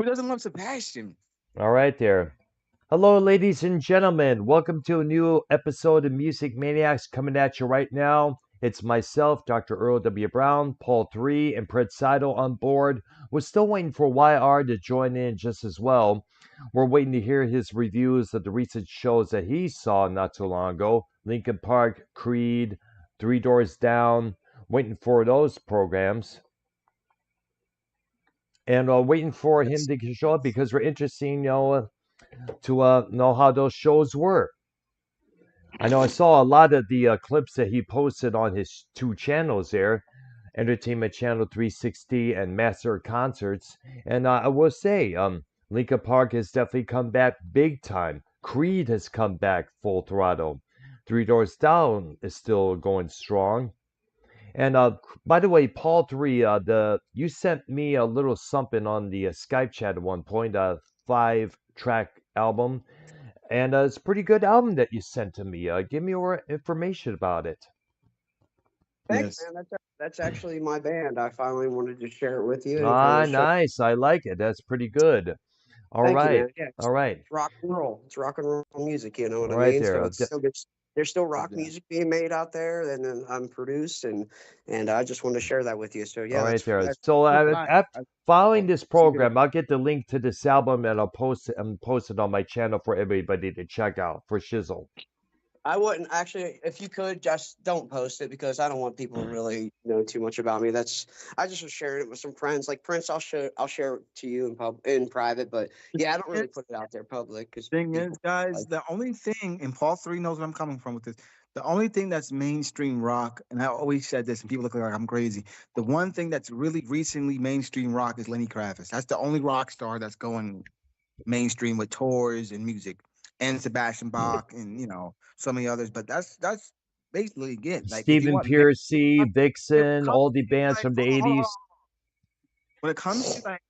Who doesn't love Sebastian? All right there. Hello, ladies and gentlemen. Welcome to a new episode of Music Maniacs coming at you right now. It's myself, Dr. Earl W. Brown, Paul 3, and Pred Seidel on board. We're still waiting for YR to join in just as well. We're waiting to hear his reviews of the recent shows that he saw not too long ago. Linkin Park, Creed, Three Doors Down. Waiting for those programs. And waiting for him Yes. to show up because we're interested, to know how those shows were. I know I saw a lot of the clips that he posted on his two channels there, Entertainment Channel 360 and Master Concerts. And I will say, Linkin Park has definitely come back big time. Creed has come back full throttle. Three Doors Down is still going strong. And by the way, Paul 3, the you sent me a little something on the Skype chat at one point, a 5-track album. And it's a pretty good album that you sent to me. Give me more information about it. Thanks, Yes. man. That's actually my band. I finally wanted to share it with you and kind Ah, of show. nice. I like it. That's pretty good. All Thank you, right. man. Yeah, All right. it's rock and roll. It's rock and roll music. You know what All I right mean? there. So it's still good. There's still rock Yeah. music being made out there, and then I'm produced, and I just want to share that with you. So All yeah, right there. that's So Nice. after following this Some good. program, I'll get the link to this album and I'll post it on my channel for everybody to check out for Shizzle. I wouldn't actually, if you could, just don't post it because I don't want people to really know too much about me. I just was sharing it with some friends. Like Prince, I'll share it to you in private, but yeah, I don't really put it out there public because Thing is, people guys, like. the only thing, and Paul 3 knows where I'm coming from with this. The only thing that's mainstream rock, and I always said this, and people look like I'm crazy. The one thing that's really recently mainstream rock is Lenny Kravitz. That's the only rock star that's going mainstream with tours and music, and Sebastian Bach, and so many others. But that's basically it. Like if you Stephen want, main- Piercy, if it Vixen, comes all the to bands like, from the hold on, hold on. 80s. When it comes to like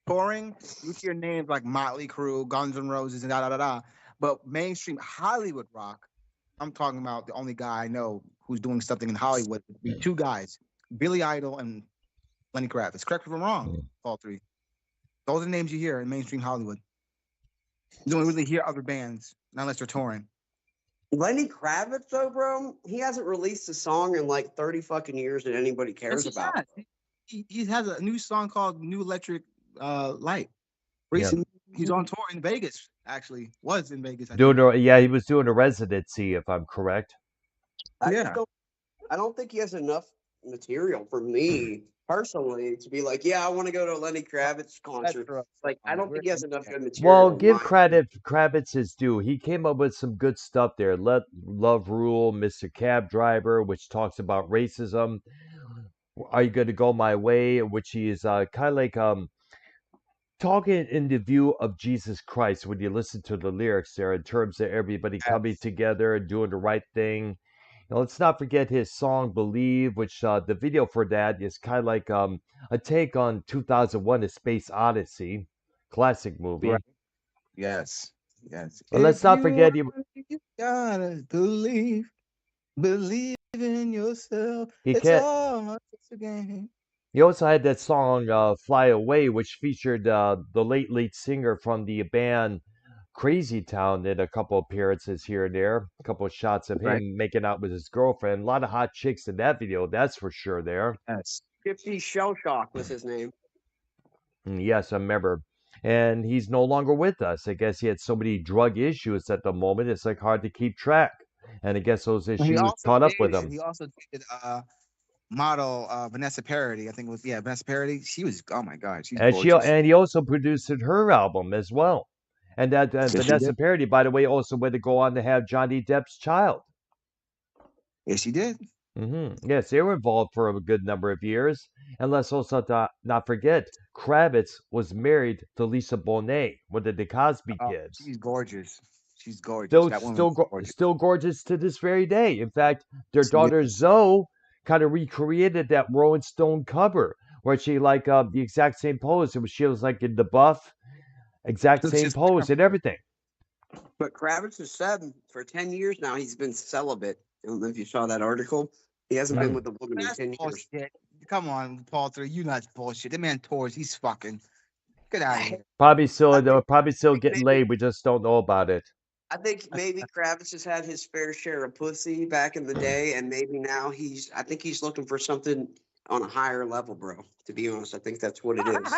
touring, you hear names like Motley Crue, Guns N' Roses, and da da da da. But mainstream Hollywood rock, I'm talking about the only guy I know who's doing something in Hollywood would be two guys, Billy Idol and Lenny Kravitz. Correct me if I'm wrong, all three. Those are the names you hear in mainstream Hollywood. You don't really hear other bands unless they're touring. Lenny Kravitz, though, bro, he hasn't released a song in like 30 fucking years that anybody Yes, cares he about. has. He has a new song called New Electric Light. Yeah. Recently, he's on tour in Vegas, actually. Was in Vegas, I think. Yeah, he was doing a residency, if I'm correct. I just Yeah. don't. I don't think he has enough material for me personally to be like, yeah, I want to go to a Lenny Kravitz concert. Like, I don't think he has enough good Well, material. In give my opinion. Kravitz his due. He came up with some good stuff there. Let Love Rule, Mr. Cab Driver, which talks about racism. Are you going to go my way? Which he is kind of like talking in the view of Jesus Christ when you listen to the lyrics there in terms of everybody coming Yes. together and doing the right thing. Now, let's not forget his song "Believe," which the video for that is kind of like a take on 2001: A Space Odyssey, classic movie. Right. Yes. Yes. But let's If not you forget want, you gotta believe. Believe in yourself. he It's can't. all just a game. He also had that song "Fly Away," which featured the late singer from the band Crazy Town did a couple appearances here and there, a couple of shots of Right. him making out with his girlfriend. A lot of hot chicks in that video, that's for sure. There, Yes. 50 Shell Shock was his name. yes, I remember. And he's no longer with us. I guess he had so many drug issues at the moment; it's like hard to keep track. And I guess those And issues caught up with him. he also dated model Vanessa Parody. I think it was Vanessa Parody. She was, oh my God, she's gorgeous. And he also produced her album as well. And that Yes, she Vanessa did. Parody, by the way, also went to go on to have Johnny Depp's child. Yes, she did. Yes, they were involved for a good number of years. And let's also not forget, Kravitz was married to Lisa Bonet, one of the Cosby kids. She's gorgeous. She's gorgeous. That woman is gorgeous. Still gorgeous to this very day. In fact, their She daughter is. Zoe kind of recreated that Rolling Stone cover where she like the exact same pose. She was like in the buff, exact Looks same just like pose and her. everything. But Kravitz has said for 10 years now he's been celibate. I don't know if you saw that article. He hasn't been Mm. with a woman in That's 10 years. bullshit. Come on, Paul 3. You not bullshit. The man tours. He's fucking. Get out of here. Probably still, I they're think, probably still like getting maybe laid. We just don't know about it. I think maybe Kravis has had his fair share of pussy back in the day, and maybe now I think he's looking for something on a higher level, bro. To be honest, I think that's what it is.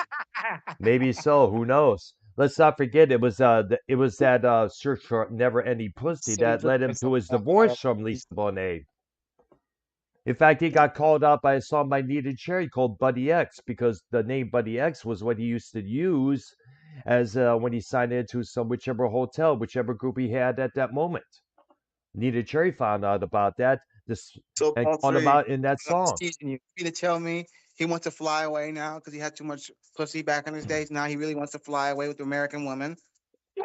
Maybe so. Who knows? Let's not forget it was that search for never ending pussy Silly that for led him Prince to his of divorce from Lisa Bonet. In fact, he got called out by a song by Needed Cherry called Buddy X because the name Buddy X was what he used to use as when he signed into some whichever hotel, whichever group he had at that moment. Needed Cherry found out about that this So and Paul called him 3, out in that I'm song. teasing you. You mean to tell me he wants to fly away now because he had too much pussy back in his days? Now he really wants to fly away with the American woman.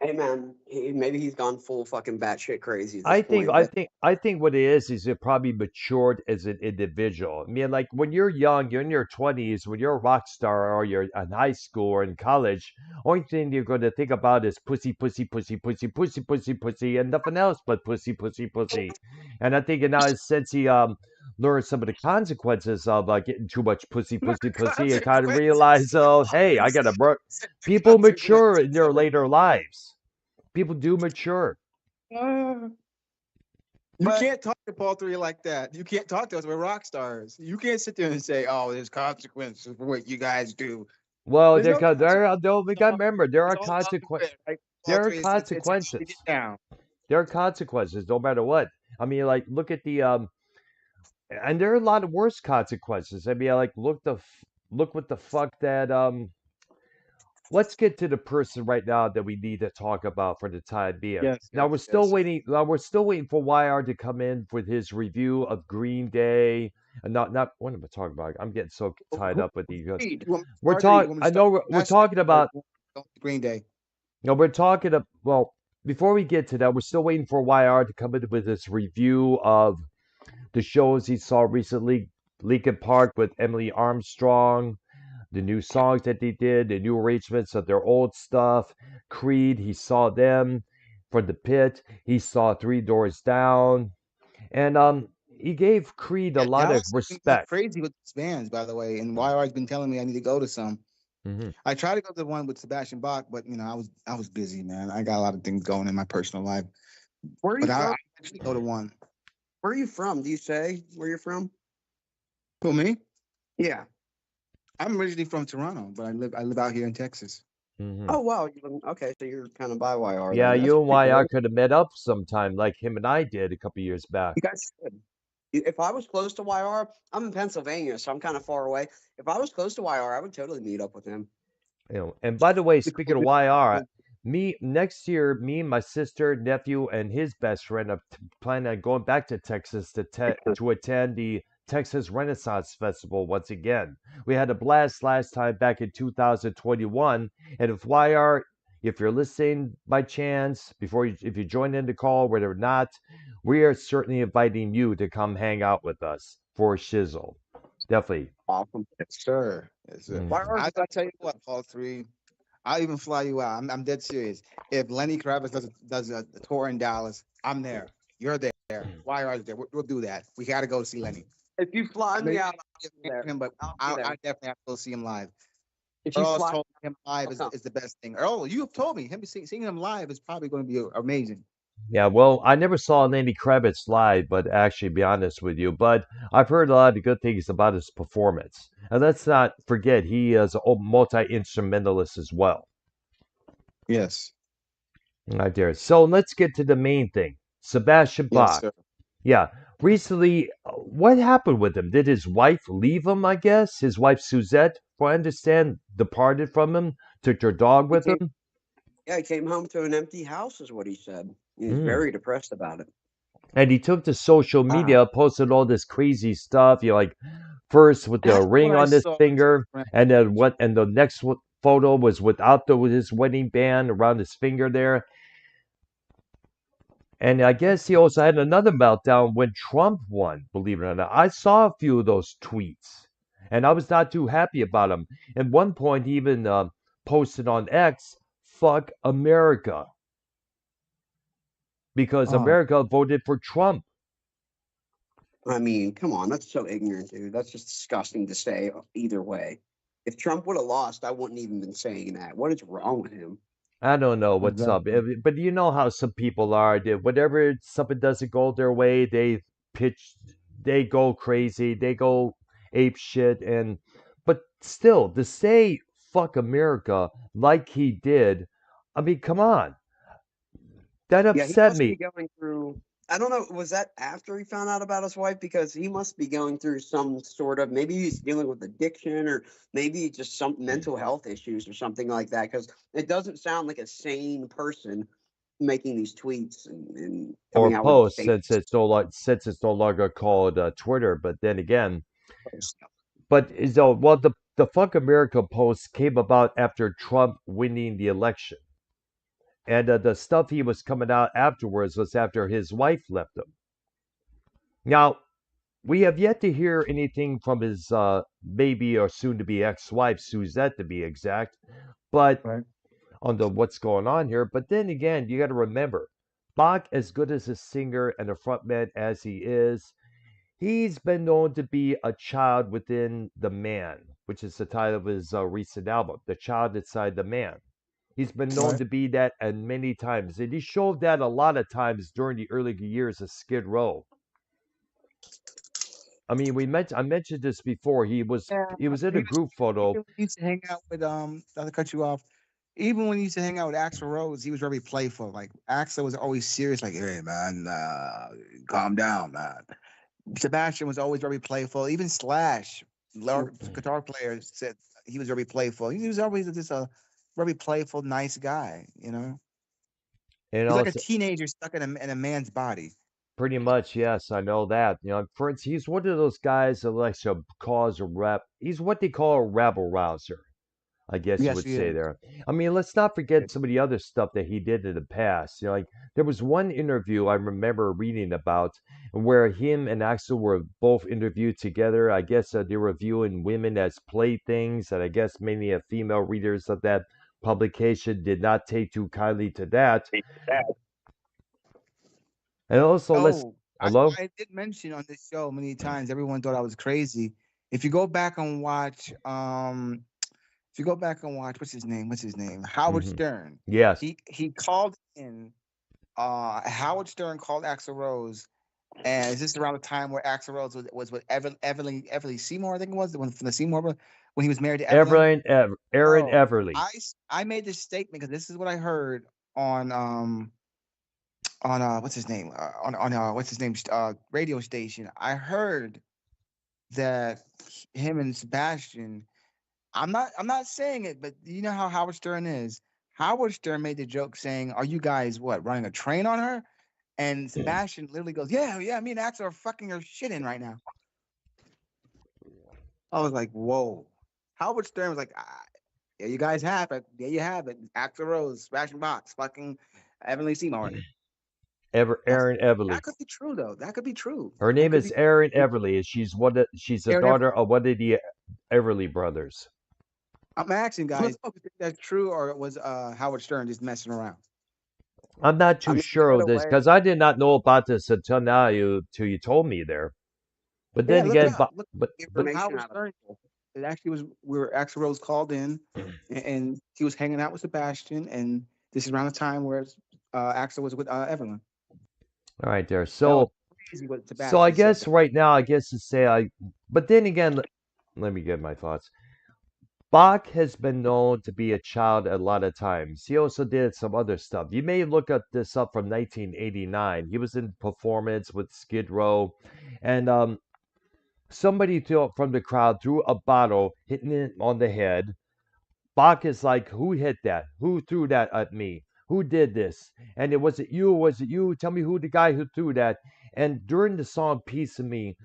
Hey man, maybe he's gone full fucking batshit crazy at this I think point. I But think I think what it is it probably matured as an individual. I mean, like when you're young, you're in your 20s, when you're a rock star or you're in high school or in college, only thing you're going to think about is pussy, pussy, pussy, pussy, pussy, pussy, pussy, and nothing else but pussy, pussy, pussy. And I think now since he learned some of the consequences of getting too much pussy, Not pussy, the pussy, and kind of consequences. realized, oh, hey, I gotta work. The People mature in consequences. their later lives. People do mature. You but can't talk to Paul 3 like that. You can't talk to us. We're rock stars. You can't sit there and say, "Oh, there's consequences for what you guys do." Well, There's no consequences. no, we got to remember there It's are all about the consequences. win, right? Paul There are 3 is it's how we consequences. get down. There are consequences, no matter what. I mean, like, look at the and there are a lot of worse consequences. I mean, like, look what the fuck that Let's get to the person right now that we need to talk about for the time being. Yes, yes, yes. Now we're still waiting for YR to come in with his review of Green Day. And not what am I talking about? I'm getting so tied up with the. Reed, You want me to We're start or you talking. want me to I start know with we're Sebastian talking or about. you want to Green Day? No, we're talking. Well, before we get to that, we're still waiting for YR to come in with his review of the shows he saw recently. Linkin Park with Emily Armstrong, the new songs that they did, the new arrangements of their old stuff. Creed, he saw them. For the Pit, he saw Three Doors Down, and he gave Creed a Yeah, lot of Dallas has been going respect. crazy with these bands, by the way. And YR's been telling me I need to go to some. Hmm. I tried to go to the one with Sebastian Bach, but I was busy, man. I got a lot of things going in my personal life. where are you But I from? actually go to one. Where are you from? Do you say where you're from? Who me? Yeah. I'm originally from Toronto, but I live out here in Texas. Hmm. Oh wow. Okay, so you're kind of by YR Yeah, then. That's you and pretty YR cool. could have met up sometime, like him and I did a couple years back. You guys should. If I was close to YR, I'm in Pennsylvania, so I'm kind of far away. If I was close to YR, I would totally meet up with him. You know, and by the way, Pretty speaking cool of dude. YR, me next year, me, my sister, nephew, and his best friend are planning on going back to Texas to attend the Texas Renaissance Festival once again. We had a blast last time back in 2021, and if YR, if you're listening by chance, if you join in the call, whether or not, we are certainly inviting you to come hang out with us for a shizzle. Definitely. Awesome. Yes, sir. Yes, sir. Mhm. YR is I the best. tell you what, Paul 3, I'll even fly you out. I'm dead serious. If Lenny Kravitz does a tour in Dallas, I'm there. You're there. YR's there. We'll do that. We got to go see Lenny. If you fly I know me you out, can't I'll be there. him, but I'll be I there. definitely have to go see him live. If you Earl's fly, told me him live I'll come. is the best thing. Earl, you have told me seeing him live is probably going to be amazing. Yeah, well, I never saw Lenny Kravitz live, but actually, be honest with you, but I've heard a lot of good things about his performance. And let's not forget, he is a multi instrumentalist as well. Yes. Right there. So let's get to the main thing. Sebastian Yes, Bach. sir. Yeah, recently, what happened with him? Did his wife leave him? I guess his wife Suzette, for I understand, departed from him, took her dog He with came, him. yeah, he came home to an empty house, is what he said. He was Mm. very depressed about it. And he took to social Wow. media, posted all this crazy stuff. You know, like first with the That's what ring I on his saw. finger, and then what? And the next photo was without with his wedding band around his finger there. And I guess he also had another meltdown when Trump won. Believe it or not, I saw a few of those tweets, and I was not too happy about them. At one point, he even posted on X, "Fuck America," because Oh, America voted for Trump. I mean, come on, that's so ignorant, dude. That's just disgusting to say either way. If Trump would have lost, I wouldn't even been saying that. What is wrong with him? I don't know what's up, Exactly. but you know how some people are. Whatever something doesn't go their way, pitch, they go crazy, they go ape shit, and but still to say fuck America like he did, I mean, come on, that Yeah, he upset must be me. going through. I don't know. Was that after he found out about his wife? Because he must be going through some sort of, maybe he's dealing with addiction, or maybe just some mental health issues or something like that. Because it doesn't sound like a sane person making these tweets and Or coming out with post statements. since it's no longer called Twitter, but then again, but so well the fuck America post came about after Trump winning the election. And the stuff he was coming out afterwards was after his wife left him. Now, we have yet to hear anything from his maybe or soon to be ex wife, Suzette to be exact, but Right. on the what's going on here. But then again, you got to remember, Bach, as good as a singer and a frontman as he is, he's been known to be a child within the man, which is the title of his recent album, The Child Inside the Man. He's been known Right. to be that and many times. And he showed that a lot of times during the early years of Skid Row. I mean, I mentioned this before. Yeah. He was in He a was group photo. even when he used to hang out with not to cut you off. Even when he used to hang out with Axl Rose, he was very playful. Like Axl was always serious, like, hey man, calm down, man. Sebastian was always very playful. Even Slash, guitar player, said he was very playful. He was always just a very playful, nice guy. You know, And he's like a also, teenager stuck in a man's body. pretty much, yes, I know that. You know, for instance, he's one of those guys that likes to cause a rep. He's what they call a rabble rouser, I guess you Yes, would he say is. there. I mean, let's not forget some of the other stuff that he did in the past. You know, like there was one interview I remember reading about where him and Axel were both interviewed together. I guess they were viewing women as playthings, and I guess many of female readers of that publication did not take too kindly to that. And also, let's Oh, hello. I did mention on this show many times. Everyone thought I was crazy. If you go back and watch, if you go back and watch, what's his name? What's his name? Howard Hmm. Stern. Yes, He called in. Howard Stern called Axl Rose, and is this around the time where Axl Rose was with Everly Seymour? I think it was the one from the Seymour when he was married to Evelyn. Aaron Oh, Everly. I made this statement because this is what I heard on what's his name on what's his name radio station. I heard that him and Sebastian. I'm not saying it, but you know how Howard Stern is. Howard Stern made the joke saying, "Are you guys what running a train on her?" And Sebastian literally goes, "Yeah, yeah, me and Axel are fucking her shit in right now." I was like, "Whoa." Howard Stern was like, "Yeah, you guys have it. There you have it. Axel Rose, Sebastian Box, fucking Evan Seymour." I was Aaron like, Everly. that could be true though. That could be true. Her That name could is be Erin Everly, and she's the Aaron daughter Everly. of one of the Everly brothers. I'm asking guys, do you think that's true or was Howard Stern just messing around? I'm not I too mean, sure of either this way, because I did not know about this until now. Till you told me there. But Yeah, then look it again, up. Look but information Howard out of Stern. It actually was where Axl Rose called in, and he was hanging out with Sebastian, and this is around the time where Axl was with Evelyn. all right there. That was So crazy what so I Sebastian said. guess right now I guess to say I. But then again, let me get my thoughts. Bach has been known to be a child a lot of times. He also did some other stuff. You may look at this up from 1989. He was in performance with Skid Row, and somebody from the crowd threw a bottle, hitting it on the head. Bach is like, "Who hit that? Who threw that at me? Who did this? And it was it you? Was it you? Tell me who the guy who threw that." And during the song "Piece of Me,"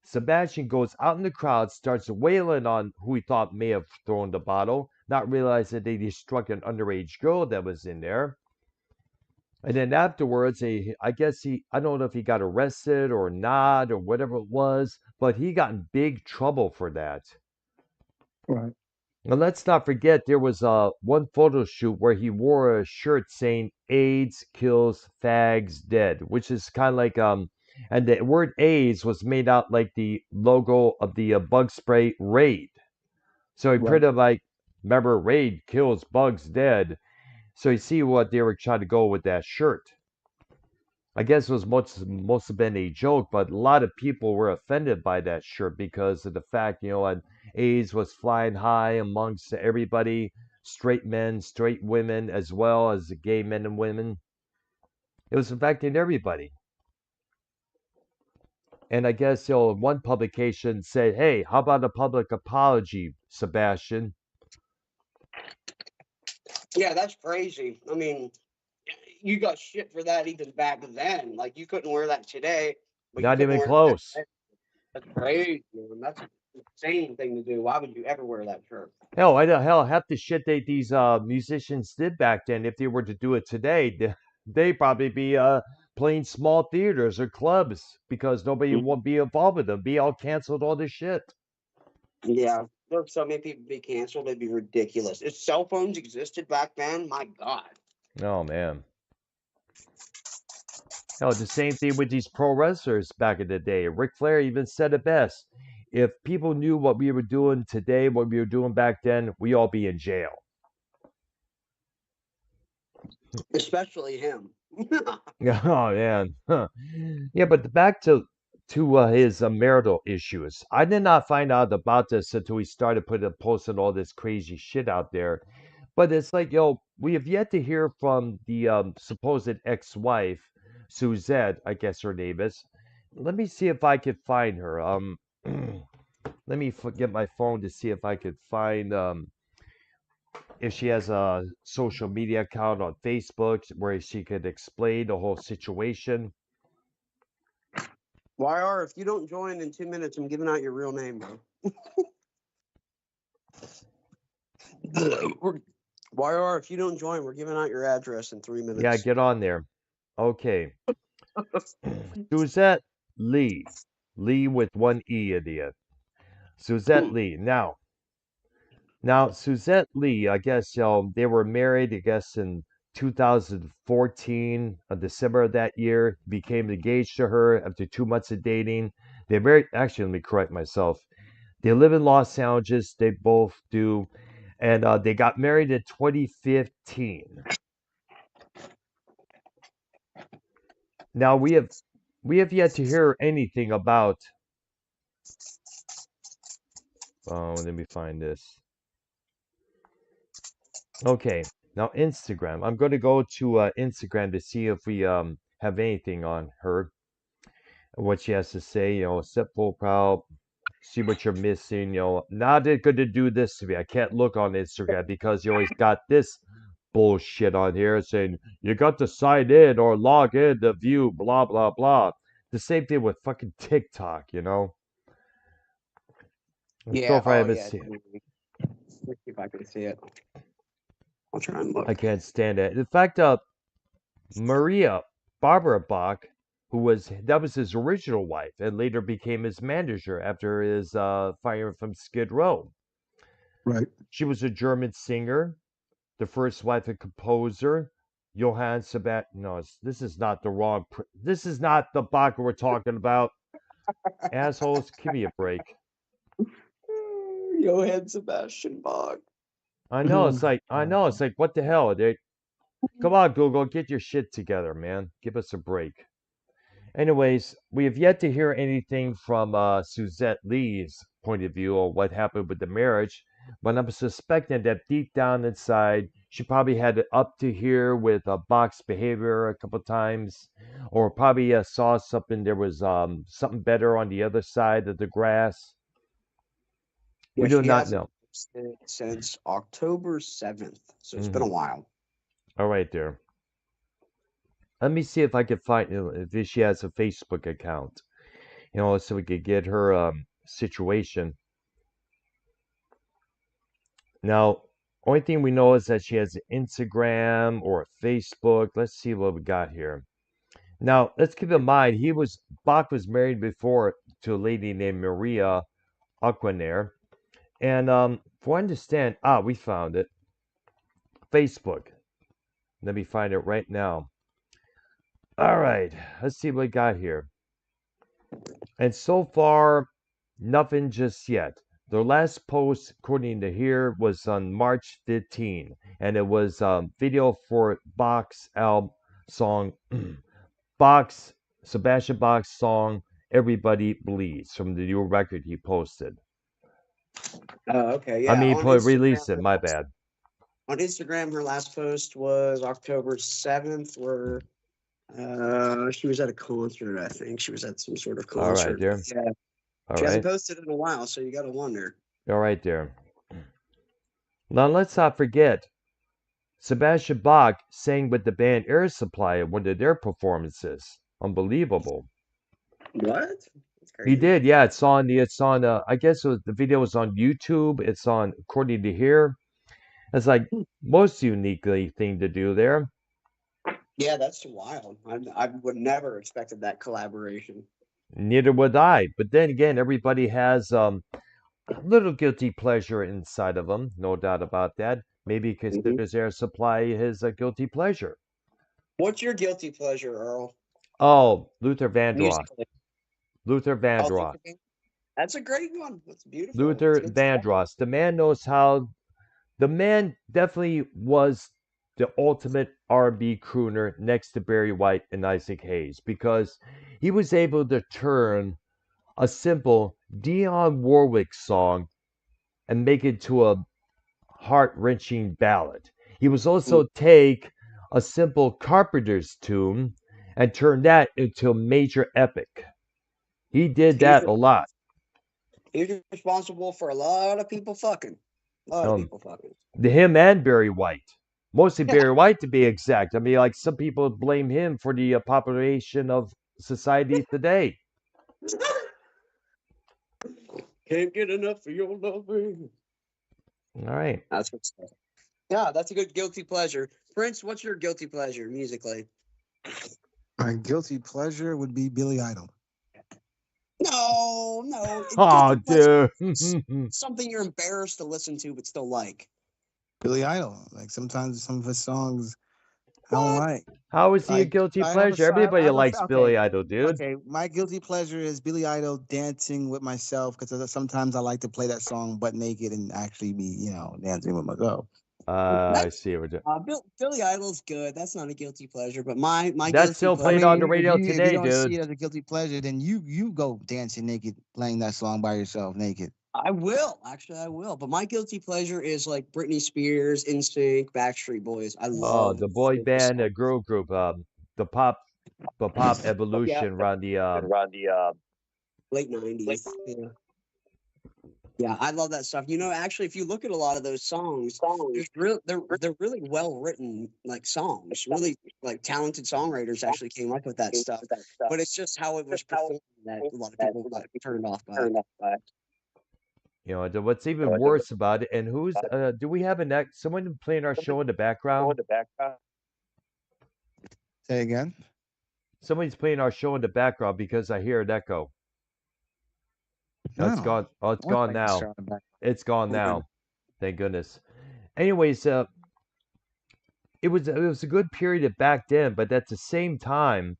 Sebastian goes out in the crowd, starts wailing on who he thought may have thrown the bottle, not realizing that he struck an underage girl that was in there. And then afterwards, I don't know if he got arrested or not or whatever it was, but he got in big trouble for that. Right. And let's not forget there was one photo shoot where he wore a shirt saying "AIDS kills fags dead," which is kind of like and the word AIDS was made out like the logo of the bug spray Raid. So he Right. pretty like, remember, Raid kills Bugs dead. So you see what they were trying to go with that shirt. I guess it was must have been a joke, but a lot of people were offended by that shirt because of the fact, that AIDS was flying high amongst everybody, straight men, straight women, as well as the gay men and women. It was affecting everybody. And I guess one publication said, "Hey, how about a public apology, Sebastian?" Yeah, that's crazy. I mean, you got shit for that even back then. Like you couldn't wear that today, but you Not couldn't even wear it back close. then. That's crazy, man. That's an insane thing to do. Why would you ever wear that shirt? Hell, half the shit that these musicians did back then, if they were to do it today, they probably be playing small theaters or clubs because nobody Mhm. won't be involved with them. Be all canceled all this shit. Yeah, there's so many people be canceled. It'd be ridiculous. If cell phones existed back then, my God. Oh man. Hell, the same thing with these pro wrestlers back in the day. Ric Flair even said it best. If people knew what we were doing today, what we were doing back then, we all be in jail. Especially him. Oh man, huh. Yeah, but back to his marital issues. I did not find out about this until he started posting all this crazy shit out there. But it's like, we have yet to hear from the supposed ex-wife, Suzette, I guess her name is. Let me see if I could find her. Let me get my phone to see if I could find if she has a social media account on Facebook where she could explain the whole situation. YR, if you don't join in 2 minutes, I'm giving out your real name, bro. YR, if you don't join, we're giving out your address in 3 Yeah, minutes. get on there. Okay. Suzette Lee. Lee with one E at the end. Suzette Lee. Now Suzette Lee, I guess they were married, I guess in 2014, December of that year, became engaged to her after 2 months of dating. They married, actually, let me correct myself. They live in Los Angeles, they both do, and they got married in 2015. Now we have yet to hear anything about. Oh, let me find this. Okay, now Instagram. I'm going to go to Instagram to see if we have anything on her, what she has to say. Set full proud. See what you're missing. Not good to do this to me. I can't look on Instagram because you always got this bullshit on here saying you got to sign in or log in to view blah blah blah. The same thing with fucking TikTok. So Yeah, far I oh haven't yeah. seen it. Let's see if I can see it. I'll try and I look. can't stand it. In fact, Maria Barbara Bach, that was his original wife and later became his manager after his firing from Skid Row. Right. She was a German singer, the first wife and composer. Johann Sebastian. No, this is not the wrong. This is not the Bach we're talking about. Assholes, give me a break. Johann Sebastian Bach. I know it's like what the hell? Come on, Google, get your shit together, man. Give us a break. Anyways, we have yet to hear anything from Suzette Lee's point of view on what happened with the marriage, but I'm suspecting that deep down inside, she probably had it up to here with Bach's behavior a couple times, or probably saw something. There was something better on the other side of the grass. Yeah, We do she not hasn't know. posted since October 7th, so it's been Hmm. a while. All right, there. Let me see if I can find if she has a Facebook account, so we could get her situation. Now, only thing we know is that she has an Instagram or a Facebook. Let's see what we got here. Now, let's keep in mind Bach was married before to a lady named Maria Aquinair, and if I understand, we found it. Facebook. Let me find it right now. All right, let's see what we got here. And so far, nothing just yet. Their last post, according to here, was on March 15, and it was video for Bach's album song, Bach's Sebastian Bach's song "Everybody Bleeds" from the new record he posted. Oh, okay, I yeah. mean, he On Instagram, released it. My bad. her last post was October 7th, where she was at a concert. I think she was at some sort of All right, concert. there. Yeah, All she hasn't right. posted in a while, so you got to wonder. All right, there. Now let's not forget, Sebastian Bach sang with the band Air Supply at one of their performances. Unbelievable. What? That's He crazy. did, yeah. It's on. I guess the video was on YouTube. It's on, according to here. It's like most uniquely thing to do there. Yeah, that's wild. I would never expected that collaboration. Neither would I. But then again, everybody has a little guilty pleasure inside of them, no doubt about that. Maybe he considers Air Supply his guilty pleasure. What's your guilty pleasure, Earl? Oh, Luther Vandross. Musically. Luther Oh, Vandross. that's a great one. That's beautiful. Luther It's good stuff. Vandross. The man knows how. The man definitely was the ultimate R&B crooner next to Barry White and Isaac Hayes, because he was able to turn a simple Dionne Warwick song and make it to a heart-wrenching ballad. He was also take a simple Carpenter's tune and turn that into a major epic. He did that a lot. He's responsible for a lot of people fucking. A lot of people fucking. Him and Barry White. Mostly Barry White, to be exact. I mean, like, some people blame him for the population of society today. Can't get enough of your loving. All right. That's what's up. Yeah, that's a good guilty pleasure. Prince, what's your guilty pleasure musically? My guilty pleasure would be Billy Idol. No. Oh, dude. Something you're embarrassed to listen to, but still like. Billy Idol. Like sometimes some of his songs I don't like. How is he a Like, guilty I have a pleasure? side- I Everybody have a- likes okay. Billy Idol, dude. Okay, my guilty pleasure is Billy Idol dancing with myself, because sometimes I like to play that song butt naked and actually be, dancing with myself. I see what you're. Billy Idol's good. That's not a guilty pleasure, but my That's guilty still pleasure. played on the radio if today, you don't dude. see it as a guilty pleasure, then you go dancing naked, playing that song by yourself naked. I will. Actually, I will. But my guilty pleasure is like Britney Spears, NSYNC, Backstreet Boys. I love the boy those band, songs. girl group, the pop evolution around the Late 90s. Yeah, I love that stuff. Actually, if you look at a lot of those songs, they're really well written, like songs. Really, like talented songwriters actually came up with that stuff. But it's just how it was performed that a lot of people got turned off by. What's even worse about it, and who's do we have someone playing our show in the background? Say again. Somebody's playing our show in the background because I hear an echo. No, it's gone. Oh, it's gone now. It's gone now. Thank goodness. Anyways, it was a good period back then, but at the same time,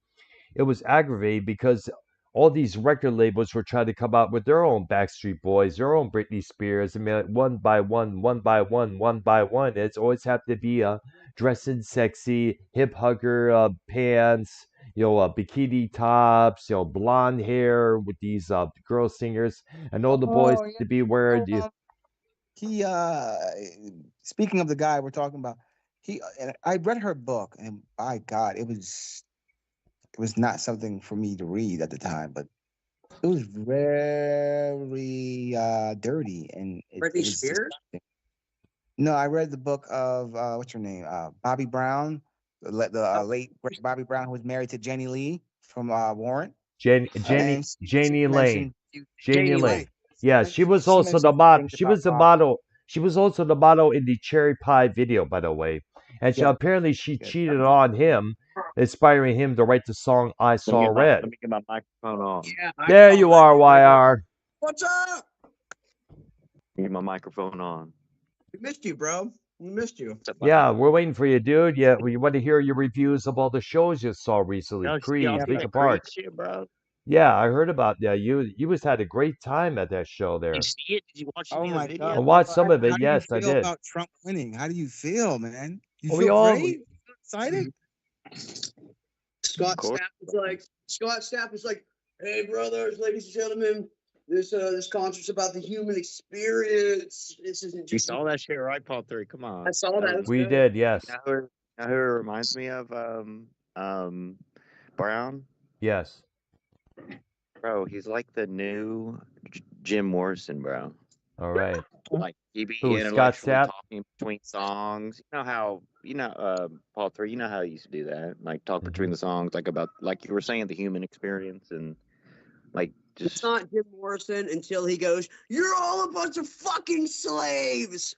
it was aggravating because all these record labels were trying to come out with their own Backstreet Boys, their own Britney Spears. I mean, one by one. It's always have to be dressing sexy, hip hugger pants, bikini tops, blonde hair with these girl singers, and all the boys to be wearing. Speaking of the guy we're talking about, and I read her book, and by God, it was not something for me to read at the time, but it was very dirty, and Britney Spears? No, I read the book of what's her name, Bobby Brown, the late Bobby Brown, who was married to Jenny Lee from Warrant. Janie Lane. Janie Lane. Yeah, she was also the model. She was the model. She was also the model in the Cherry Pie video, by the way. And apparently she cheated on him, inspiring him to write the song "I Saw Red." Let me get my microphone on. Yeah, there you are, YR. What's up? Get my microphone on. We missed you, bro. We missed you. Yeah, we're waiting for you, dude. Yeah, we want to hear your reviews of all the shows you saw recently. Creed, Linkin Park. Shit, bro. Yeah, I heard about that. You was had a great time at that show Did you there. see it? Did you watch Oh any of the my I God. video? watched How, some of how it. do you Yes, I feel did. about Trump winning? How do you feel, man? You We feel all great? You feel excited? Of course. Scott Stapp was like, "Hey, brothers, ladies and gentlemen, this concert's about the human experience. This isn't You just." saw that shit, right, Paul 3? Come I on. saw that. It was we good. did. Yes, You know who it reminds me of? Um, Brown? yes. Bro, he's like the new Jim Morrison, bro. All right. Like he be Who? Scott intellectually Stapp? talking between songs. You know how Paul 3, you know how he used to do that. Like talk between Hmm. the songs, like about like you were saying, the human experience and like It's just not Jim Morrison until he goes, "You're all a bunch of fucking slaves."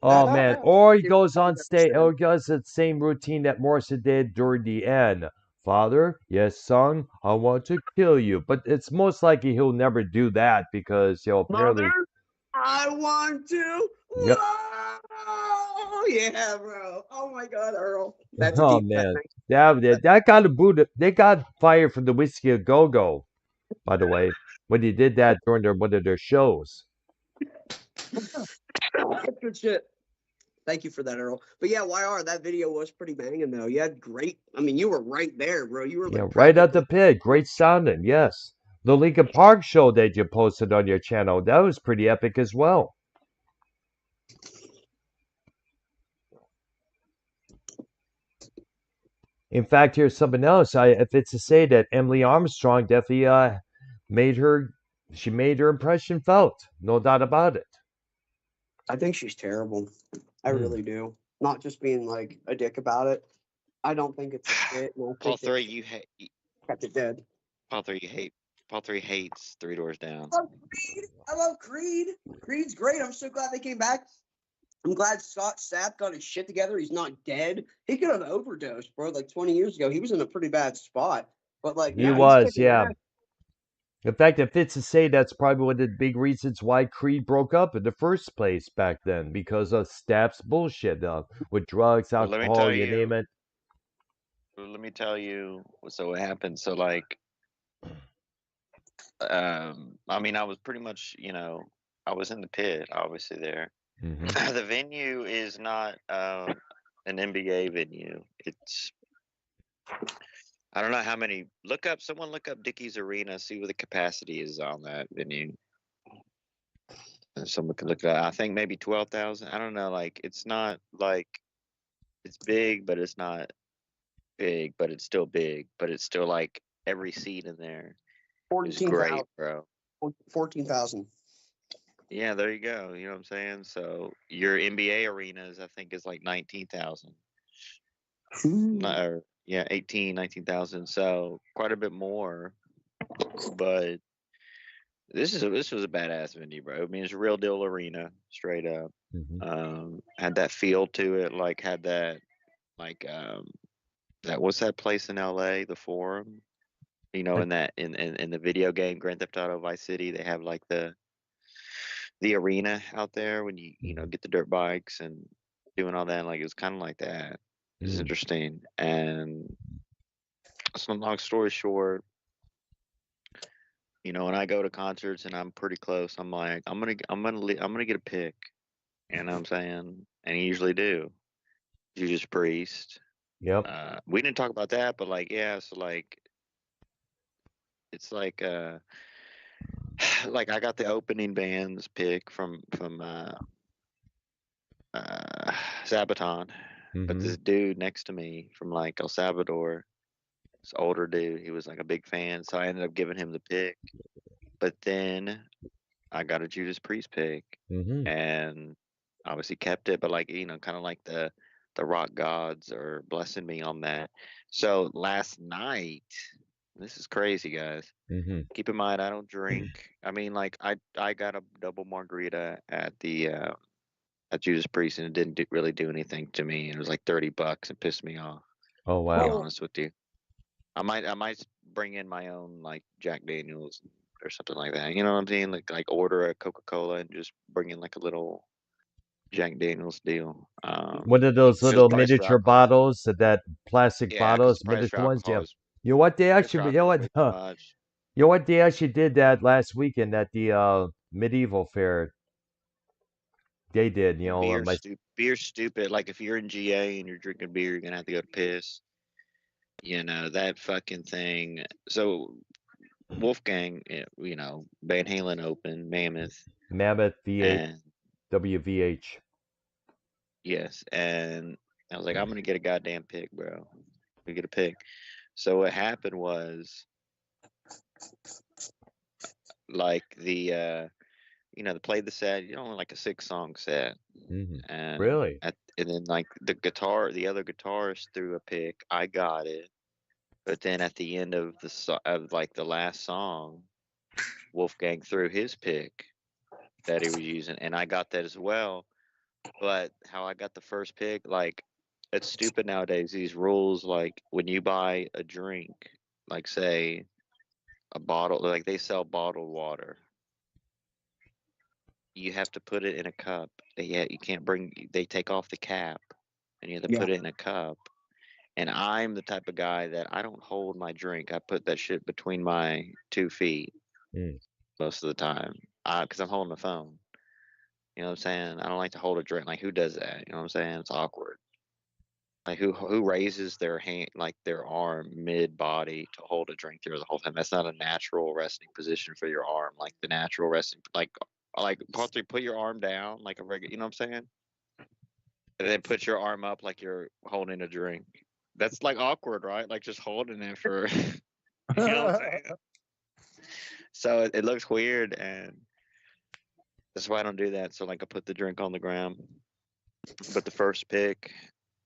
Oh That's man. the Or he Jim goes Morrison on I've ever stage. Or said. he does the same routine that Morrison did during the end. Father, yes, son, I want to kill you. But it's most likely he'll never do that because Mother, apparently. I want to. Yep. Whoa! Yeah, bro. Oh my God, Earl. That's a Oh deep cut. man. That got a boot. They got fired from the Whiskey a Go Go. By the way, when he did that during one of their shows. Good shit. Thank you for that, Earl. But yeah, YR, that video was pretty banging though. You had great. I mean, you were right there, bro. You were Yeah, like right at the practically. pit. Great sounding, yes. The Lincoln Park show that you posted on your channel, that was pretty epic as well. In fact, here's something else. If it's to say that Emily Armstrong definitely made her, she made her impression felt, no doubt about it. I think she's terrible. I Hmm. really do. Not just being like a dick about it. I don't think it's a fit, and I Paul think they 3, you hate kept it dead. Paul 3, you hate Paul 3 hates Three Doors Down. I love Creed. I love Creed. Creed's great. I'm so glad they came back. I'm glad Scott Stapp got his shit together. He's not dead. He could have overdosed, bro. Like 20 years ago, he was in a pretty bad spot. But like He now he's was, kicking yeah. ass. In fact, if it's to say that's probably one of the big reasons why Creed broke up in the first place back then, because of Stapp's bullshit with drugs, Well, let me alcohol, tell you name you. it. Let me tell you. So what happened? So like, I mean, I was pretty much, I was in the pit, obviously there. Hmm. The venue is not an NBA venue. It's I don't know how many. Someone look up Dickies Arena, see what the capacity is on that venue. And someone can look at I think maybe 12,000. I don't know. Like it's not like it's big, but it's not big, but it's still big, but it's still like every seat in there is 14,000. great, bro. 14,000. Yeah, there you go. You know what I'm saying? So your NBA arenas, I think, is like 19,000. Or, yeah, 18, 19,000. So quite a bit more. But this was a badass venue, bro. I mean, it's a real deal arena, straight up. Hmm. Had that feel to it, like had that, like that what's that place in LA, the Forum? In that in the video game Grand Theft Auto Vice City, they have like the arena out there when you get the dirt bikes and doing all that. Like it was kind of like that. It's Mm. interesting. And so long story short, when I go to concerts and I'm pretty close, I'm like, I'm gonna get a pick. You know what I'm saying? And you usually do. Judas Priest. Yep. We didn't talk about that, but like, yeah, so like, it's like, like I got the opening band's pick from Sabaton, but Hmm. this dude next to me from like El Salvador, this older dude, he was like a big fan, so I ended up giving him the pick. But then I got a Judas Priest pick, Hmm. and obviously kept it, but like kind of like the rock gods are blessing me on that. So last night, this is crazy, guys. Hmm. Keep in mind, I don't drink. I mean, like I got a double margarita at Judas Priest, and it didn't really do anything to me. It was like $30 and pissed me off. Oh To be wow. honest with you, I might bring in my own like Jack Daniels or something like that. You know what I'm saying? Like order a Coca Cola and just bring in like a little Jack Daniels deal. One of those Because little price for miniature alcohol, bottles, that plastic yeah, because bottles, the price for miniature ones. alcohol Yeah. is You know what? They price for actually, you know alcohol is what? way too much. You know what? They actually did that last weekend at the medieval fair. They did. You know, my Beer's stupid. Like if you're in GA and you're drinking beer, you're gonna have to go piss. You know that fucking thing. So Wolfgang, you know, Van Halen open, Mammoth V8 and WVH. yes, and I was like, I'm gonna get a goddamn pick, bro. I'm gonna get a pick. So what happened was, like you know, they played the set, you know, like a 6-song set, and Really? and then like the other guitarist threw a pick. I got it, but then at the end of of like the last song, Wolfgang threw his pick that he was using, and I got that as well. But how I got the first pick, like, it's stupid nowadays. These rules, like when you buy a drink, like say a bottle, like they sell bottled water, you have to put it in a cup. You can't bring. They take off the cap, and you have to Yeah. put it in a cup. And I'm the type of guy that I don't hold my drink. I put that shit between my 2 feet most of the time, because I'm holding the phone. You know what I'm saying? I don't like to hold a drink. Like who does that? You know what I'm saying? It's awkward. Like who raises their hand, like their arm mid body to hold a drink there the whole time? That's not a natural resting position for your arm. Like the natural resting, like part three, put your arm down like a regular. You know what I'm saying? And then put your arm up like you're holding a drink. That's like awkward, right? Like just holding it for. You know what I'm saying? So it looks weird, and that's why I don't do that. So like I put the drink on the ground. But the first pick,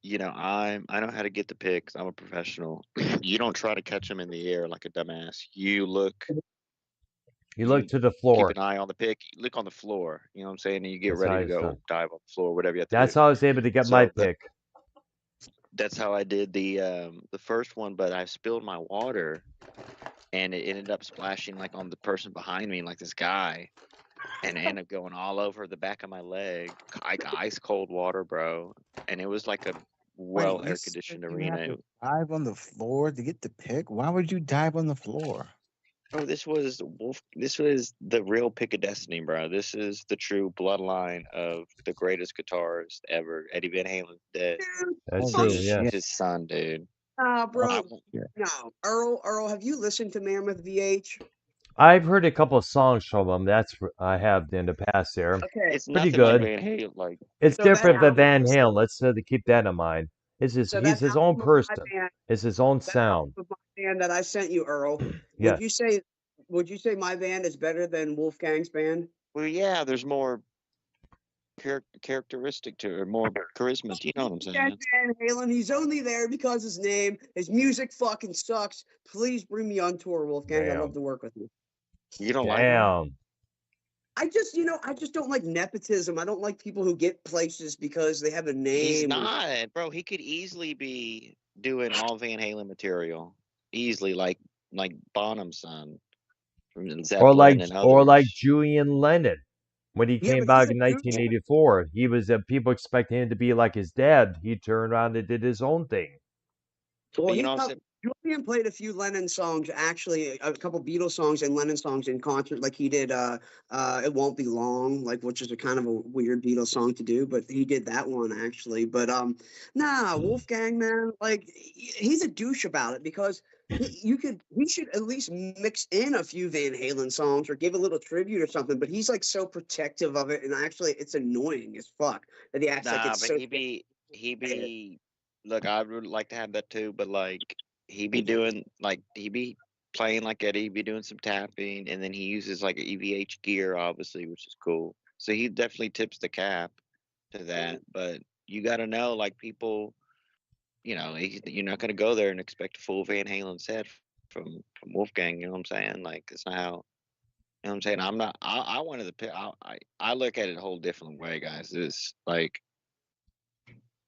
you know, I know how to get the picks. I'm a professional. You don't try to catch them in the air like a dumbass. You look, You look you to the keep floor. an eye on the pick. You look on the floor. You know what I'm saying? And you get That's ready how to it's go done. dive on the floor, whatever you have to That's do. how I was able to get my So pick. that's how I did the first one. But I spilled my water, and it ended up splashing like on the person behind me, like this guy, and it ended up going all over the back of my leg, like ice cold water, bro. And it was like a Wait, well you air said conditioned you have arena. to dive on the floor to get the pick? Why would you dive on the floor? Oh, this was Wolf. This was the real pick of destiny, bro. This is the true bloodline of the greatest guitarist ever. Eddie Van Halen's dead. That's This Holy true. is Yes. shit. his son, dude. I, Bro, Yeah. no. Earl, have you listened to Mammoth VH? I've heard a couple of songs from them. I have in the past there. Okay, it's Pretty nothing like good. Van Halen. Like It's so that different than album Van was Halen. Let's keep that in mind. so He's that his own album of my person. band, It's his own that album sound. of my band that I sent you, Earl. Would Yes. you say my band is better than Wolfgang's band? well, yeah, there's more characteristic to it, or more charisma. You know what I'm Wolfgang saying? Van Halen, he's only there because his music fucking sucks. Please bring me on tour, Wolfgang. I'd love Damn. to work with you. You don't like him? Damn. I just don't like nepotism. I don't like people who get places because they have a He's name. not, bro. He could easily be doing all Van Halen material, easily, like Bonham's son from Zeppelin and Or like others. Julian Lennon when he Yeah, came but he's back a in douche. 1984. He was people expecting him to be like his dad. He turned around and did his own thing. Well, But you know what I'm saying? Julian played a few Lennon songs, actually, a couple Beatles songs and Lennon songs in concert, like he did "It Won't Be Long," like which is a kind of a weird Beatles song to do, but he did that one actually. But nah, Wolfgang, man, like he's a douche about it because he should at least mix in a few Van Halen songs or give a little tribute or something. But he's like so protective of it, and actually, it's annoying as fuck that he acts like Nah, it's but so. he be. Look, I would like to have that too, but like he be doing like he be playing like Eddie, he be doing some tapping, and then he uses like EVH gear, obviously, which is cool. So he definitely tips the cap to that. But you got to know, like people, you know, you're not going to go there and expect a full Van Halen set from Wolfgang. You know what I'm saying? Like it's not how. You know what I'm saying? I'm not. I wanted to pick. I look at it a whole different way, guys. It's like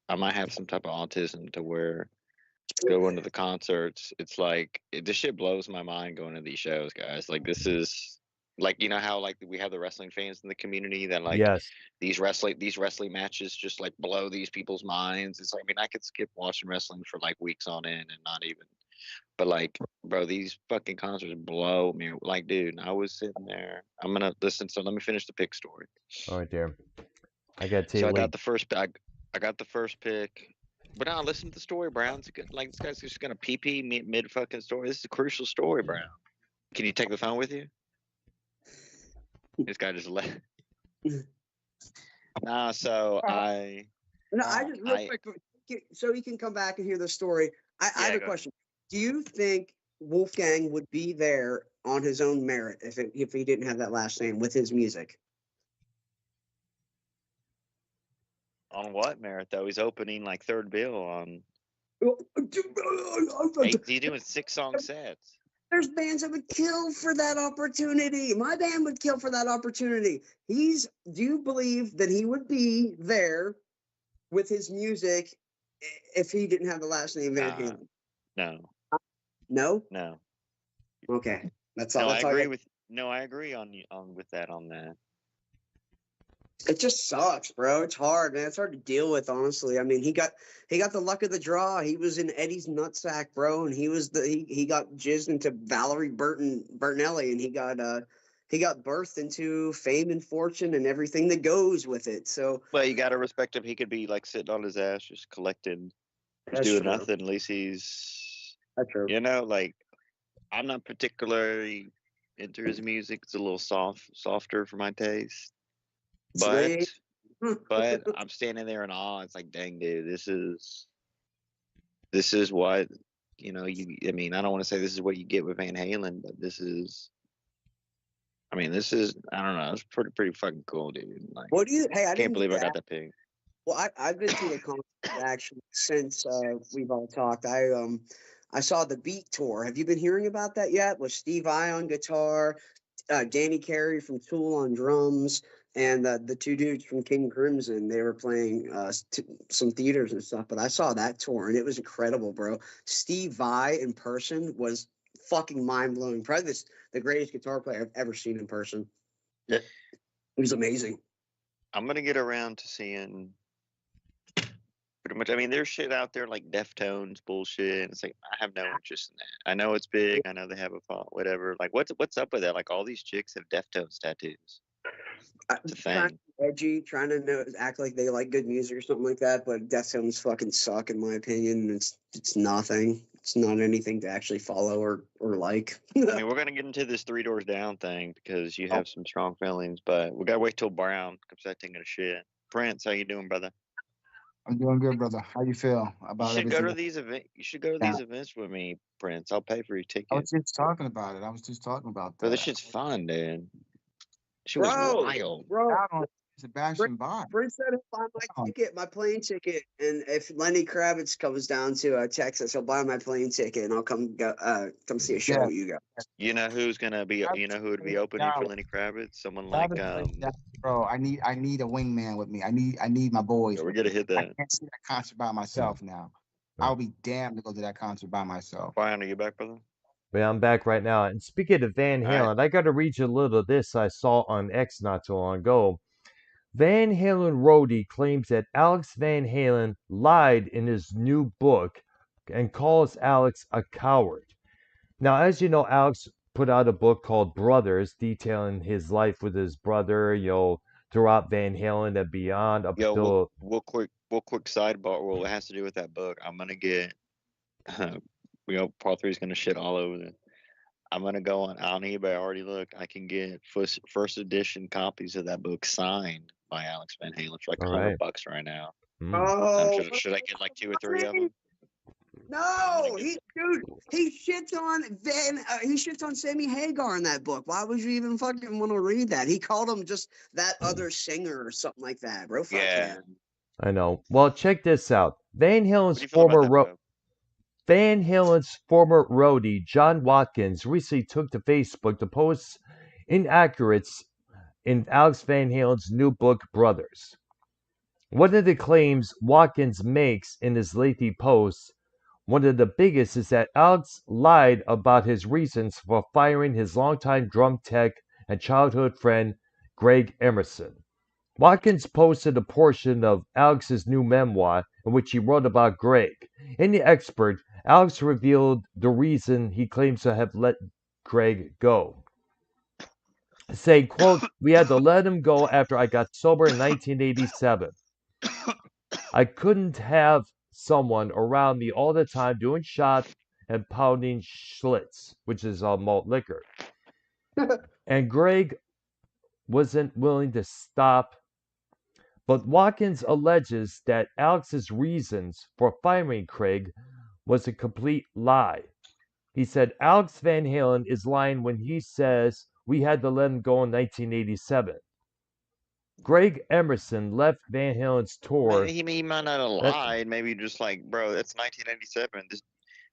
I might have some type of autism to where going to the concerts, it's like this shit blows my mind going to these shows, guys. Like this is like you know how like we have the wrestling fans in the community that like Yes. these wrestling matches just like blow these people's minds. It's like I mean I could skip watching wrestling for like weeks on end and not even But like, bro, these fucking concerts blow me. Like, dude, I was sitting there. I'm gonna listen. So let me finish the pick story. All right, there. I got to So I got wait. the first. I got the first pick. But now listen to the story, Brown. It's good. Like this guy's just gonna pee mid fucking story. This is a crucial story, Brown. Can you take the phone with you? This guy just left. Nah. So No, I just real quick, so you can come back and hear the story. I have a question. Do you think Wolfgang would be there on his own merit if he didn't have that last name with his music? On what merit though? He's opening like third bill on. He's doing 6-song sets. There's bands that would kill for that opportunity. My band would kill for that opportunity. Do you believe that he would be there with his music if he didn't have the last name Van Halen? No. No? No. Okay. That's No, all. I agree with. No, I agree on that. It just sucks, bro. It's hard, man. It's hard to deal with, honestly. I mean, he got the luck of the draw. He was in Eddie's nutsack, bro, and he got jizzed into Valerie Bertinelli, and he got birthed into fame and fortune and everything that goes with it. So, well, you gotta respect him. He could be like sitting on his ass, just collecting, just doing nothing. At least he's. That's true. You know, like I'm not particularly into his music. It's a little softer for my taste. But I'm standing there in awe. It's like, dang, dude, this is what I mean, I don't want to say this is what you get with Van Halen, but this is I don't know, it's pretty fucking cool, dude. Like, what do you? Hey, I can't believe I got that pick. Well, I've been to a concert actually since we've all talked. I saw the Beat Tour. Have you been hearing about that yet? With Steve Vai on guitar, Danny Carey from Tool on drums, and the two dudes from King Crimson. They were playing some theaters and stuff. But I saw that tour, and it was incredible, bro. Steve Vai in person was fucking mind-blowing. Probably the greatest guitar player I've ever seen in person. It was amazing. I'm going to get around to seeing... pretty much, I mean, there's shit out there like Deftones bullshit. And it's like, I have no interest in that. I know it's big. I know they have a font, whatever. Like, what's up with that? Like, all these chicks have Deftones tattoos. It's a thing. Edgy, trying to act like they like good music or something like that. But Deftones fucking suck, in my opinion. It's nothing. It's not anything to actually follow or like. I mean, we're gonna get into this Three Doors Down thing because you have some strong feelings, but we gotta wait till Brown comes out taking a shit. Prince, how you doing, brother? I'm doing good, brother. How you feel about You should go to everything? these events. You should go to these events with me, Prince. I'll pay for your ticket. I was just talking about it. I was just talking about that. Bro, this shit's fun, dude. She was wild. Bro, Sebastian Bach. Prince said he'll buy my plane ticket, and if Lenny Kravitz comes down to Texas, he'll buy my plane ticket, and I'll come see a show with you guys. You know who's gonna be? You know who would be opening for Lenny Kravitz? Someone like Bro, I need a wingman with me. I need my boys. We're gonna hit that. I can't see that concert by myself now. I'll be damned to go to that concert by myself. Brian, are you back, brother? Yeah, I'm back right now. And speaking of Van Halen, I got to read you a little of this I saw on X not too long ago. Van Halen roadie claims that Alex Van Halen lied in his new book and calls Alex a coward. Now, as you know, Alex put out a book called Brothers, detailing his life with his brother, throughout Van Halen and beyond. Real quick sidebar. Well, it has to do with that book. I'm gonna get. Part 3 is gonna shit all over it. I'm gonna go on eBay. I already looked. I can get first edition copies of that book signed by Alex Van Halen for like $100 right now. Oh, should I get like 2 or 3 of them? No, he shits on he shits on Sammy Hagar in that book. Why would you even fucking want to read that? He called him just that other singer or something like that, bro. Fuck him. I know. Well, check this out. Van Halen's former roadie, John Watkins, recently took to Facebook to post inaccuracies in Alex Van Halen's new book, Brothers. One of the claims Watkins makes in his lengthy posts, one of the biggest, is that Alex lied about his reasons for firing his longtime drum tech and childhood friend, Greg Emerson. Watkins posted a portion of Alex's new memoir in which he wrote about Greg. In the expert, Alex revealed the reason he claims to have let Greg go, saying, quote, "We had to let him go after I got sober in 1987. I couldn't have someone around me all the time doing shots and pounding Schlitz, which is malt liquor. And Greg wasn't willing to stop." But Watkins alleges that Alex's reasons for firing Craig was a complete lie. He said Alex Van Halen is lying when he says we had to let him go in 1987. Greg Emerson left Van Halen's tour. He might not have That, lied. Maybe just like, bro, that's 1987. This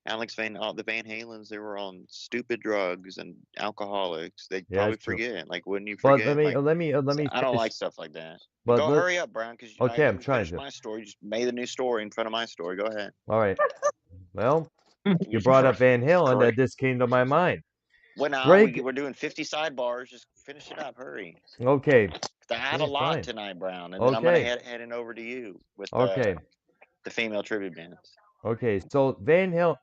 the Van Halens, they were on stupid drugs and alcoholics. They yeah, probably it's true. forget. Like, wouldn't you But let forget? me Like, let me let me I don't finish. like stuff like that. But Go hurry up, Brown, because I okay, I'm haven't trying finished to. my story. You just made a new story in front of my story. Go ahead. All right. Well, you You're brought up Van Halen, that great. this came to my mind. Well, now Greg, we're doing 50 sidebars. Just finish it up. Hurry. okay, 'Cause I have a okay, lot fine, tonight, Brown, and then I'm gonna okay, heading over to you with okay, the female tribute bands. okay. So Van Halen,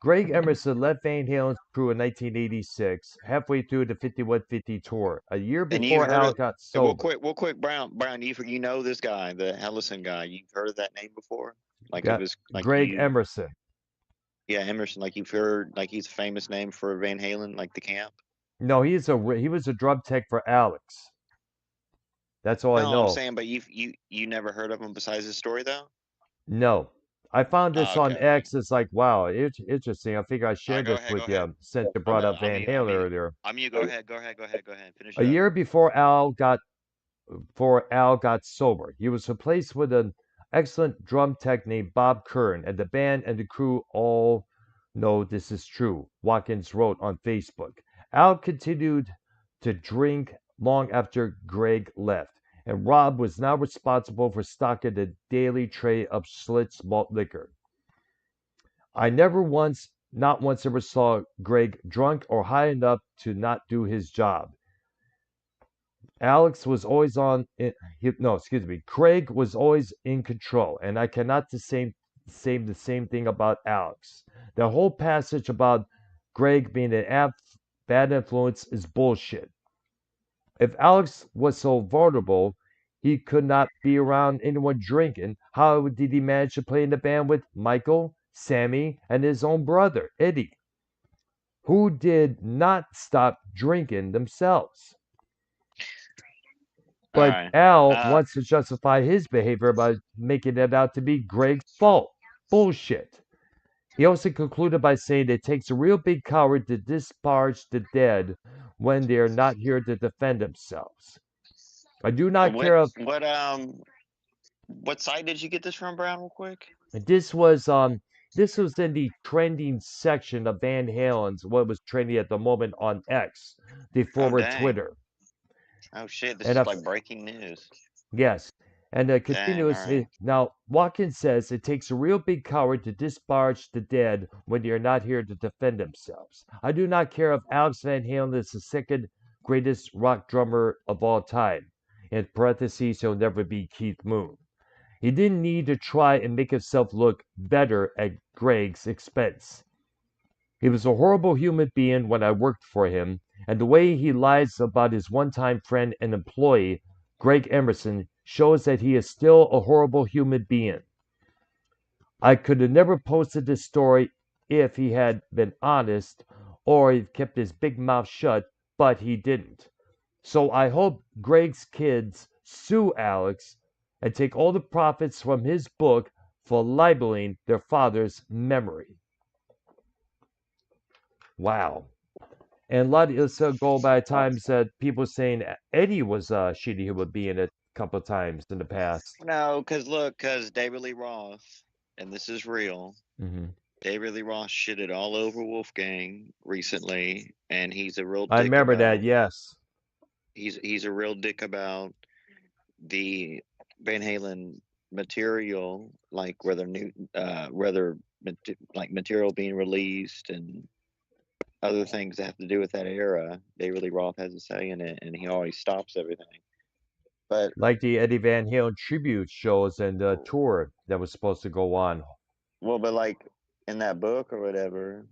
Greg Emerson left Van Halen's crew in 1986, halfway through the 5150 tour, a year And you've before heard Al of got real sober. quick, Brown, you know this guy, the Hellison guy. You've heard of that name before? Like it Got was like Greg Emerson. yeah, Emerson. Like you've heard, like he's a famous name for Van Halen, like the camp. No, he was a drum tech for Alex. That's all I No, I'm know. saying, but you never heard of him besides his story though. No, I found this Oh, on okay. X. It's like, wow, it's interesting. I figure I All right, shared this go with ahead. you since you brought up Van Halen earlier. I'm you. Go ahead. Go ahead. Finish A up. year before Al got sober, he was replaced with an excellent drum tech named Bob Kern, and the band and the crew all know this is true, Watkins wrote on Facebook. Al continued to drink long after Greg left, and Rob was now responsible for stocking the daily tray of Schlitz malt liquor. I not once ever saw Greg drunk or high enough to not do his job. Alex was always no, excuse me. Craig was always in control, and I cannot say the same thing about Alex. The whole passage about Greg being bad influence is bullshit. If Alex was so vulnerable, he could not be around anyone drinking. How did he manage to play in the band with Michael, Sammy, and his own brother, Eddie, who did not stop drinking themselves? All But right. Al wants to justify his behavior by making it out to be Greg's fault. Bullshit. He also concluded by saying it takes a real big coward to disparage the dead when they are not here to defend themselves. I do not care if What site did you get this from, Brown? Real quick. this was in the trending section of Van Halen's, what was trending at the moment on X, the Oh former dang. Twitter. Oh shit. This And is like breaking news. yes, and Dang. All right. now Watkins says it takes a real big coward to disparage the dead when they are not here to defend themselves. I do not care if Alex Van Halen is the second greatest rock drummer of all time. In parentheses, he'll never be Keith Moon. He didn't need to try and make himself look better at Greg's expense. He was a horrible human being when I worked for him, and the way he lies about his one-time friend and employee, Greg Emerson, shows that he is still a horrible human being. I could have never posted this story if he had been honest or he kept his big mouth shut, but he didn't. So I hope Greg's kids sue Alex and take all the profits from his book for libeling their father's memory. Wow. And a lot of go by times that people saying Eddie was a shitty human being a couple of times in the past. No, because David Lee Roth, and this is real. Mm-hmm. David Lee Roth shitted all over Wolfgang recently, and he's a real dick. I remember that. Yes. He's a real dick about the Van Halen material, like whether material being released and other things that have to do with that era. David Lee Roth has a say in it, and he always stops everything. But like the Eddie Van Halen tribute shows and the tour that was supposed to go on. well, but like in that book or whatever,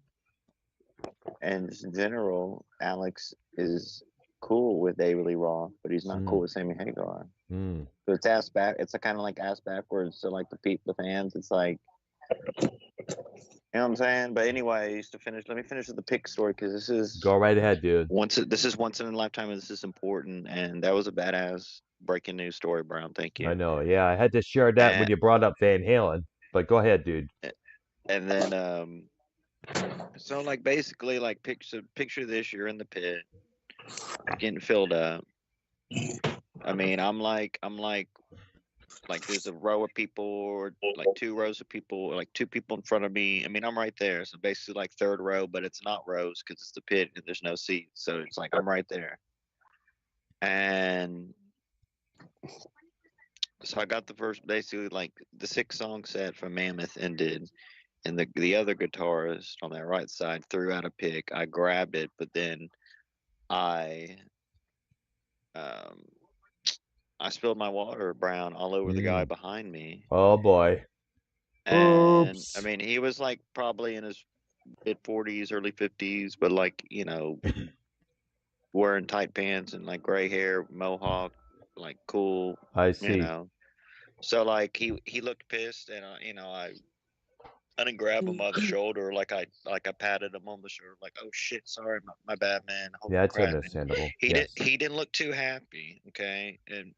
and just in general, Alex is cool with David Lee Roth, but he's not cool with Sammy Hagar. Mm. So it's ass back. It's kind of like ass backwards. So like the fans, it's like, you know what I'm saying? But anyways, let me finish with the pick story because this is Go right ahead, dude. this is once in a lifetime, and this is important. And that was a badass breaking news story, Brown. Thank you. I know. Yeah, I had to share that when you brought up Van Halen. But go ahead, dude. And then so like basically like picture this: you're in the pit, getting filled up. I mean, I'm like there's a row of people, or like 2 rows of people, or like 2 people in front of me. I mean, I'm right there. So basically like 3rd row, but it's not rows because it's the pit and there's no seats. So it's like I'm right there. And so I got the first, basically like the 6-song set from Mammoth ended, and the other guitarist on that right side threw out a pick. I grabbed it, but then I spilled my water, Brown, all over the guy behind me. Oh boy. And Oops. I mean, he was like probably in his mid 40s, early 50s, but like, wearing tight pants and like gray hair, mohawk, like cool, I see. So like he looked pissed, and I didn't grab him by the shoulder, like I patted him on the shoulder, like, oh shit, sorry, my bad, man, holy Yeah, that's crap. And understandable. he Yes. didn't look too happy, okay, and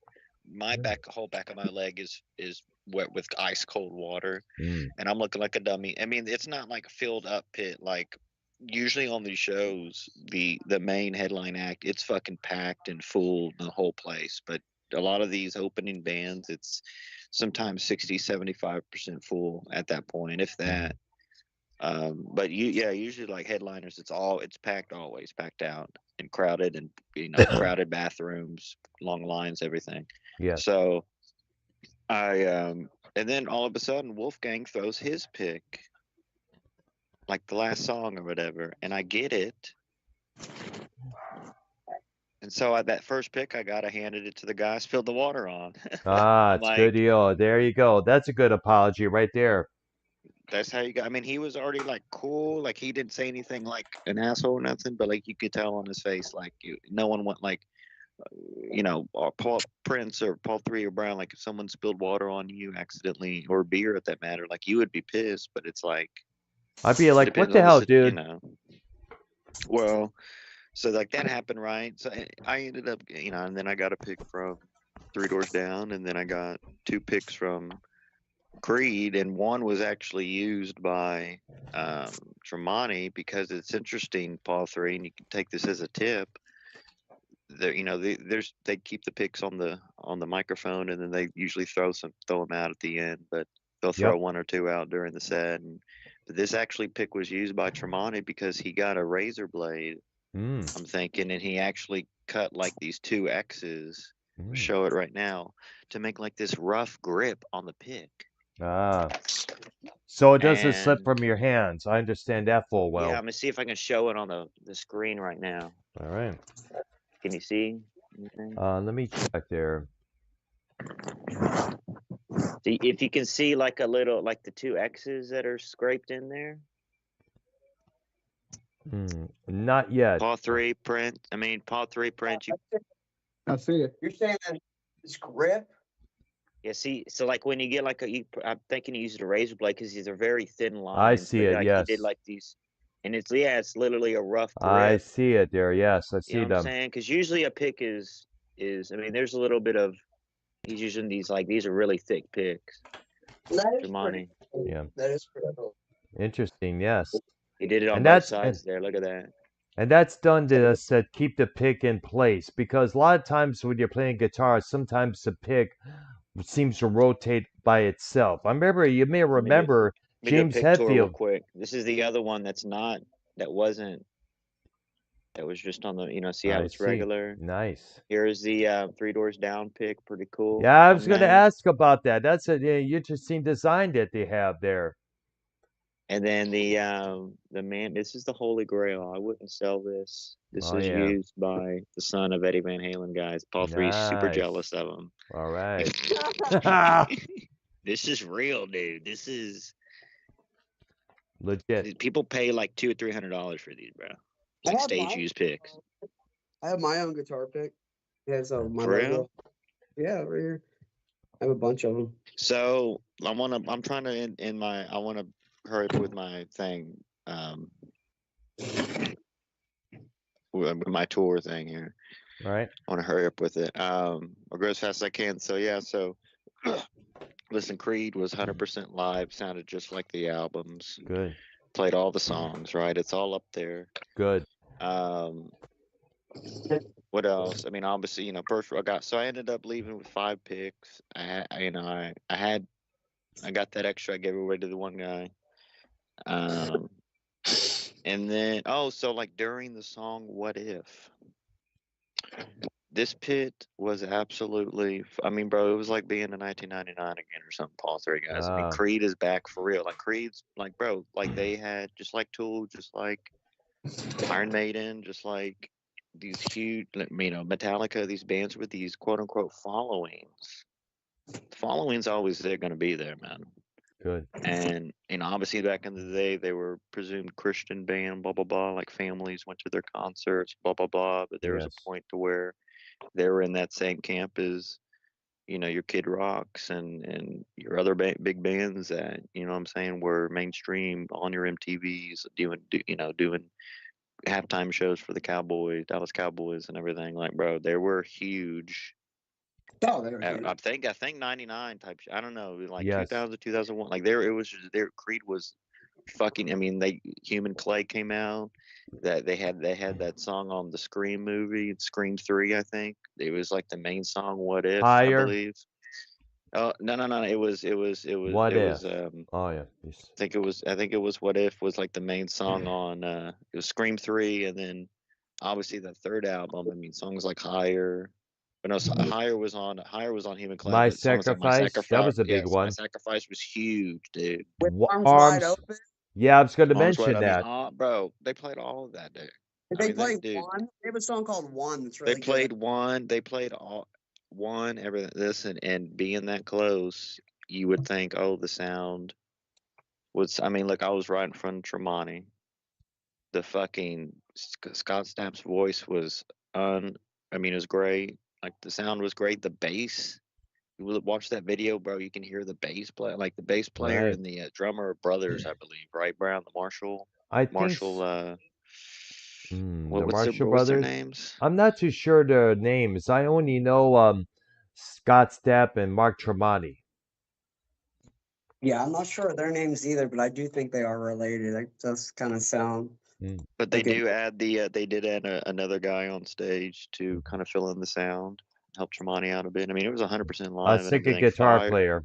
my whole back of my leg is wet with ice cold water, and I'm looking like a dummy. I mean, it's not like a filled up pit. Like usually on these shows, the main headline act, it's fucking packed and full, the whole place. But a lot of these opening bands, it's sometimes 60-75% full at that point, if that. But usually like headliners, it's packed, always packed out and crowded, and crowded bathrooms, long lines, everything. Yes. So and then all of a sudden Wolfgang throws his pick, like the last song or whatever, and I get it. And so that first pick I handed it to the guy I spilled the water on. It's good deal. There you go. That's a good apology right there. That's how you got. I mean, he was already like cool, like he didn't say anything like an asshole or nothing, but like you could tell on his face, like no one went like, or Paul Prince or Paul 3 or Brown, like if someone spilled water on you accidentally, or beer at that matter, like you would be pissed. But it's like, I'd be like, what the hell, dude? Well, so like that happened, right? So I ended up, and then I got a pick from 3 Doors Down, and then I got 2 picks from Creed, and one was actually used by Tremonti, because it's interesting, Paul 3, and you can take this as a tip. They keep the picks on the microphone, and then they usually throw them out at the end, but they'll throw 1 or 2 out during the set. But this actually pick was used by Tremonti because he got a razor blade, I'm thinking, and he actually cut like these 2 X's. Show it right now, to make like this rough grip on the pick. So it doesn't slip from your hands. I understand that full well. Yeah, I'm gonna see if I can show it on the screen right now. All right. Can you see anything? Let me check there. See if you can see like a little, like the 2 X's that are scraped in there. Not yet. Paul 3 print. Paul 3 print. I see it. You're saying that this grip? Yeah, see, so like when you get like I'm thinking he used a razor blade because these are very thin lines. I see it, like, yes. He did like these, and it's literally a rough grip. I see it there, yes, I see you know them. what I'm saying? Because usually a pick is, there's a little bit of, he's using these, like, these are really thick picks. That is Tremonti. cool. Yeah. That is pretty cool. Interesting, yes. He did it on both sides there, look at that. And that's done to keep the pick in place, because a lot of times when you're playing guitar, sometimes the pick seems to rotate by itself. You may remember James Hetfield. Real quick. This is the other one that was just on the, see how it's regular. Nice. Here's the 3 Doors Down pick, pretty cool. Yeah, I was going to ask about that. That's an interesting design that they have there. And then this is the Holy Grail. I wouldn't sell this. This is used by the son of Eddie Van Halen, guys. Paul 3's super jealous of him. All right. This is real, dude. This is Legit. People pay like $200 or $300 for these, bro. I Like have stage mine. use picks. I have my own guitar pick. It has my For logo. real? Yeah, right here. I have a bunch of them. So I'm trying to I want to hurry up with my thing, with my tour thing here. Right. I want to hurry up with it. I'll go as fast as I can. So yeah, so listen, Creed was 100% live, sounded just like the albums. Good. Played all the songs, right? It's all up there. Good. What else? I mean, obviously, first so I ended up leaving with 5 picks. I got that extra. I gave it away to the one guy. And then so like during the song "What If," this pit was absolutely. I mean, bro, it was like being in 1999 again or something. Paul, three guys. I mean, Creed is back for real. Like Creed's like, bro, like they had just like Tool, just like Iron Maiden, just like these huge, Metallica, these bands with these quote unquote followings. The following's always going to be there, man. Good. And obviously back in the day they were presumed Christian band, blah blah blah. Like families went to their concerts, blah blah blah. But there was a point to where they were in that same camp as, your Kid Rocks and your other big bands that, what I'm saying, were mainstream on your MTVs, doing halftime shows for the Cowboys, Dallas Cowboys, and everything. Like, bro, they were huge. Oh, they were huge. I think 99 type. I don't know, like Yes. 2000, 2001. Like it was just there. Creed was fucking. I mean, Human Clay came out. That they had that song on the Scream movie, Scream 3, I think. It was like the main song, "What If," I Higher. believe. Oh no! It was What if? Oh yeah. I think it was "What If" was like the main song on. It was Scream 3, and then obviously the third album. I mean, songs like "Higher." But no, Higher was on Human Clay. My But songs like "My Sacrifice. That Sacrifice," was a big yes, "My one. Sacrifice" was huge, dude. With arms wide open. Yeah, I was going to Arms wide. mention that. I mean, bro, they played all of that, dude. They played One. They have a song called One that's really They played good. One. They played all One. Everything. Listen, and being that close, you would think, oh, the sound was. I mean, look, I was right in front of Tremonti. The fucking Scott Stapp's voice was I mean, it was great. Like the sound was great. The bass. You will watch that video, bro. You can hear the bass play, like the bass player and the drummer are brothers, I believe, right, Brown? The Marshall. I think. Marshall. The What's Marshall what's their Brothers. names? I'm not too sure their names. I only know Scott Stapp and Mark Tremonti. Yeah, I'm not sure of their names either, but I do think they are related. Like, does kind of sound. But they do add they did add another guy on stage to kind of fill in the sound, help Tremonti out a bit. I mean, it was 100% live and Second everything. guitar player.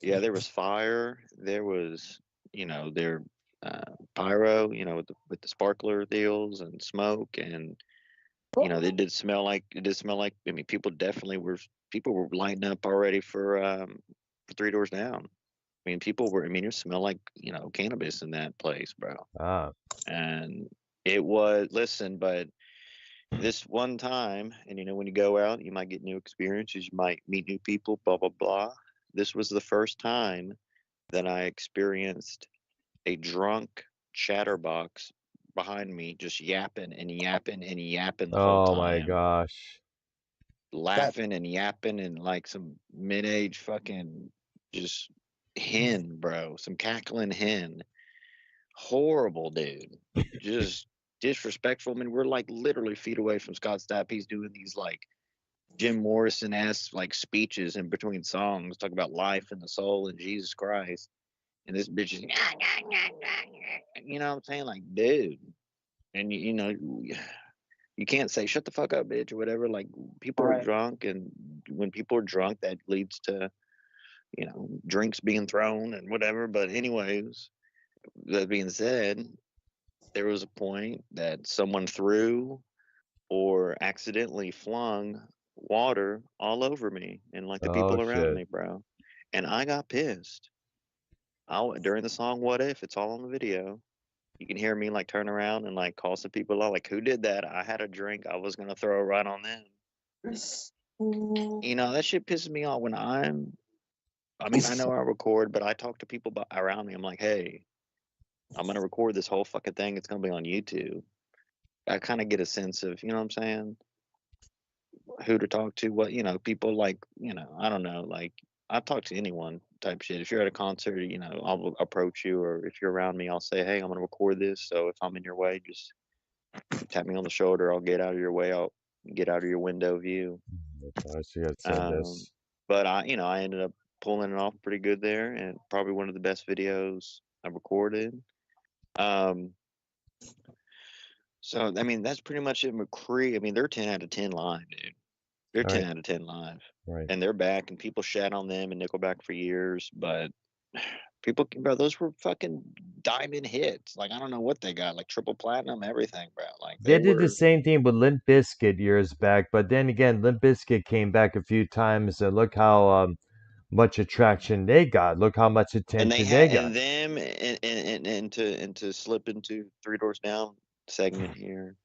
Yeah, there was fire. There was, their pyro, with the sparkler deals and smoke, and it did smell like. I mean, people were lighting up already for 3 Doors Down. I mean, people were. I mean, it smelled like cannabis in that place, bro. And it was. Listen, but this one time, and when you go out, you might get new experiences. You might meet new people. Blah blah blah. This was the first time that I experienced a drunk chatterbox behind me just yapping and yapping and yapping the whole time. Oh my gosh. Laughing and yapping and like some mid-age fucking just hen, bro. Some cackling hen. Horrible, dude. Just disrespectful. I mean, we're like literally feet away from Scott Stapp. He's doing these like Jim Morrison ass like speeches in between songs, talking about life and the soul and Jesus Christ. And this bitch is, you know what I'm saying? Like, dude. And, you can't say, shut the fuck up, bitch, or whatever. Like, people are drunk. And when people are drunk, that leads to, drinks being thrown and whatever. But, anyways, that being said, there was a point that someone threw or accidentally flung water all over me and like the people around me, bro. And I got pissed. During the song "What If," it's all on the video. You can hear me like turn around and like call some people out, like, who did that? I had a drink. I was gonna throw it right on them. That shit pisses me off when I mean, I know I record, but I talk to people around me. I'm like, hey, I'm gonna record this whole fucking thing. It's gonna be on YouTube. I kind of get a sense of, you know what I'm saying, who to talk to, what, people like, I don't know, like I'll talk to anyone type shit. If you're at a concert, I'll approach you, or if you're around me, I'll say, hey, I'm gonna record this. So if I'm in your way, just tap me on the shoulder. I'll get out of your way. I'll get out of your window view. I see. I'd say Um, this. but I ended up pulling it off pretty good there, and probably one of the best videos I recorded. So I mean, that's pretty much it. McCree. I mean, they're 10 out of 10 live, dude. They're All 10 right. out of 10 live, Right. and they're back, and people shat on them and Nickelback for years, but people, bro, those were fucking diamond hits. Like, I don't know what they got, like triple platinum, everything, bro. Like, they They did the were, same thing with Limp Bizkit years back, but then again, Limp Bizkit came back a few times, and look how much attraction they got. Look how much and they attention they had, got. and them, and to slip into Three Doors Down segment here,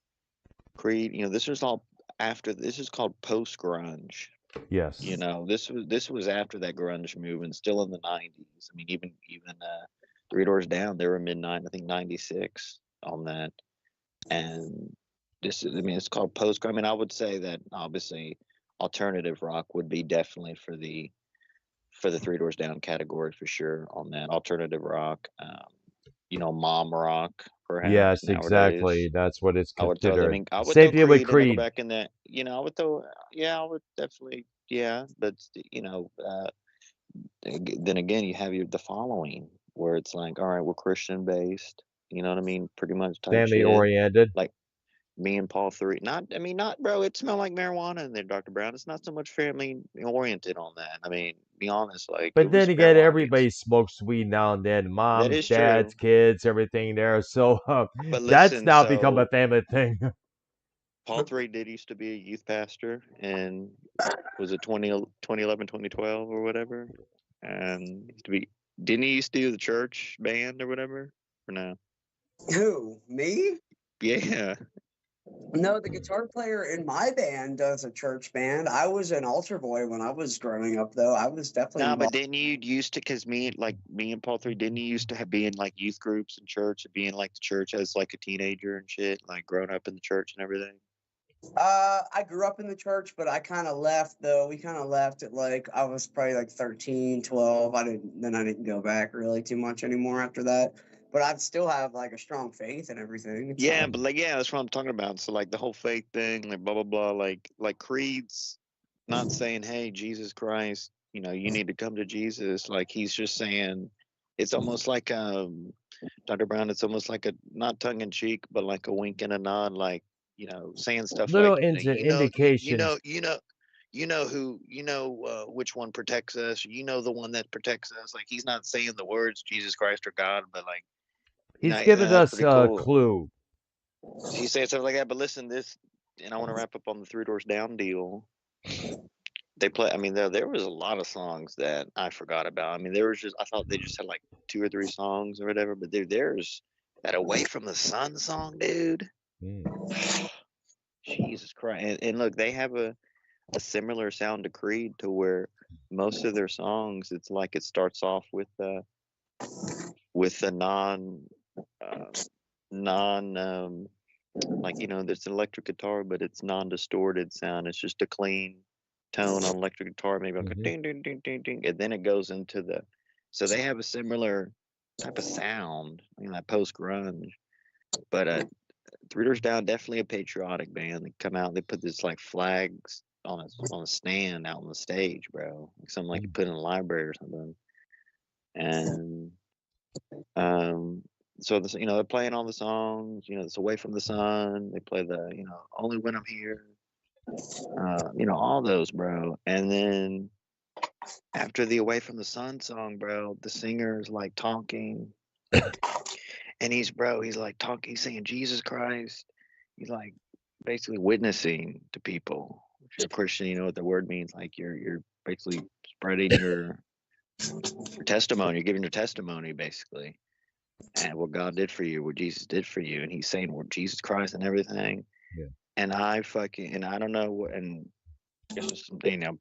Creed, this was all after, this is called post grunge. Yes. This was after that grunge movement, still in the 90s. I mean, even Three Doors Down, they were midnight, I think 96 on that. And this is, I mean, it's called post grunge. I mean, I would say that obviously alternative rock would be definitely for the Three Doors Down category for sure on that. Alternative rock, mom rock perhaps Yes, exactly. nowadays. That's what it's I would throw them considered. in. I would Same throw thing with Creed and Creed. Nickelback in that. I would throw. Yeah, I would definitely. Yeah, but then again, you have the following where it's like, all right, we're Christian based. You know what I mean? Pretty much type Family shit. oriented. Like me and Paul three. Not. I mean, not bro. It smelled like marijuana in there, Dr. Brown. It's not so much family oriented on that. I mean, be honest. Like it But then was again, marijuana being. everybody smokes weed now and then. That Moms, is dads, true. kids, everything there. So But that's listen, now become a so family thing. Paul three did used to be a youth pastor, and was it 2011, 2012 or whatever? And used to be, didn't he used to do the church band or whatever? Or no? Who? Me? Yeah. No, the guitar player in my band does a church band. I was an altar boy when I was growing up, though. I was definitely No, but involved. didn't you used to, because me and Paul three, didn't you used to be in like youth groups in church, and be in like the church as like a teenager and shit, like growing up in the church and everything? I grew up in the church, but I kind of left, though. We kind of left at like, I was probably like 13, 12. I didn't go back really too much anymore after that. But I still have like a strong faith and everything. It's Yeah, not, but like, yeah, that's what I'm talking about. So like the whole faith thing, like blah blah blah, like Creed's not saying, hey, Jesus Christ, you need to come to Jesus. Like he's just saying, it's almost like Dr. Brown, it's almost like a, not tongue in cheek, but like a wink and a nod, like, saying stuff Little like, indications. which one protects us, the one that protects us. Like he's not saying the words Jesus Christ or God, but like, He's given that's us pretty a cool. clue. He's saying stuff like that, but listen, and I want to wrap up on the Three Doors Down deal. They play. I mean, there was a lot of songs that I forgot about. I mean, I thought they just had like 2 or 3 songs or whatever, but there's that Away from the Sun song, dude. Mm. Jesus Christ. And look, they have a similar sound to Creed, to where most of their songs, it's like it starts off with the uh, non like, there's an electric guitar, but it's non-distorted sound. It's just a clean tone on electric guitar, maybe like a Mhm. ding ding ding ding ding, and then it goes into the. So they have a similar type of sound, that post grunge. But Three Doors Down, definitely a patriotic band. They come out, they put this like flags on a stand out on the stage, bro, like something like you put in a library or something. And um, so this, they're playing all the songs. It's Away from the Sun. They play the, Only When I'm Here. All those, bro. And then after the Away from the Sun song, bro, the singer's like talking, and he's like talking. He's saying Jesus Christ. He's like basically witnessing to people. If you're a Christian, you know what the word means. Like you're basically spreading your testimony. You're giving your testimony, basically, and what God did for you, what Jesus did for you, and he's saying, well, Jesus Christ and everything. Yeah. And I don't know, and It's just,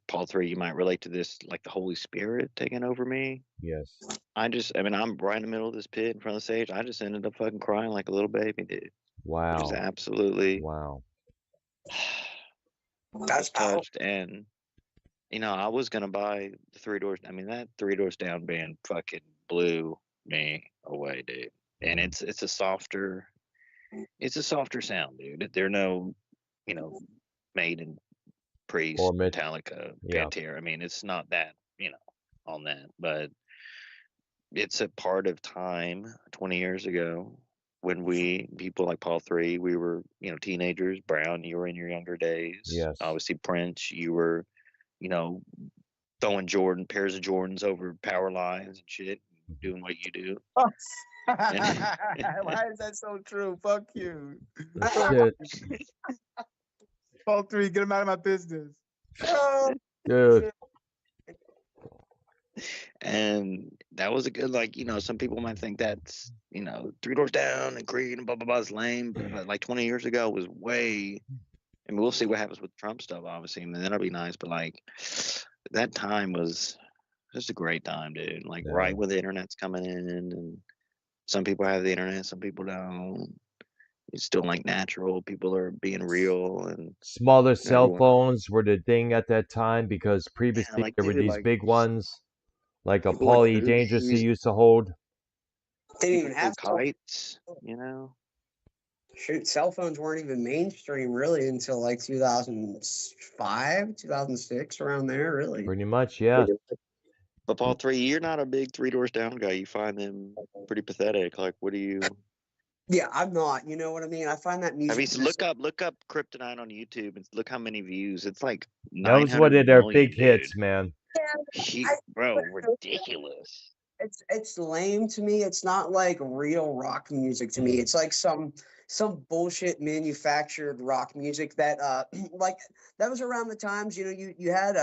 Paul 3, you might relate to this, like the Holy Spirit taking over me. Yes. I mean, I'm right in the middle of this pit in front of the stage. I just ended up fucking crying like a little baby, dude. Just Wow. absolutely Wow. That's was touched. And, I was going to buy the Three Doors. I mean, that Three Doors Down band fucking blew me away, dude. And Mhm. it's a softer sound, dude. They're no, Maiden, Priest, Or Metallica, yeah. Pantera. I mean, it's not that, on that, but it's a part of time 20 years ago when people like Paul 3, we were, teenagers. Brown, you were in your younger days. Yes. Obviously, Prince, you were, you know, throwing pairs of Jordans over power lines and shit, doing what you do. And Why is that so true? Fuck you. Shit, Paul 3, get him out of my business. Oh, dude. and that was a good, like, some people might think that's, Three Doors Down and Creed and blah blah blah is lame, but like 20 years ago was way. I mean, we'll see what happens with Trump stuff, obviously. I mean, that'll be nice, but like that time was just a great time, dude. Like Yeah. right when the internet's coming in, and some people have the internet, some people don't. It's still like natural. People are being real, and Smaller cell everyone. phones were the thing at that time because Yeah, previously like there were dude, these like big ones, like a people like Pauly Dangerously Fugees, used to hold. didn't people even flew have kites. shoot. Cell phones weren't even mainstream really until like 2005, 2006, around there. Really. Pretty much, yeah. But Paul 3, you're not a big Three Doors Down guy. You find them pretty pathetic. Like, what do you? Yeah, I'm not. You know what I mean? I find that Have you music. look up Kryptonite on YouTube and look how many views? It's like That was one 900 of their million, big dude. hits, man. Bro, ridiculous. It's lame to me. It's not like real rock music to me. It's like some bullshit manufactured rock music that like that was around the times, you had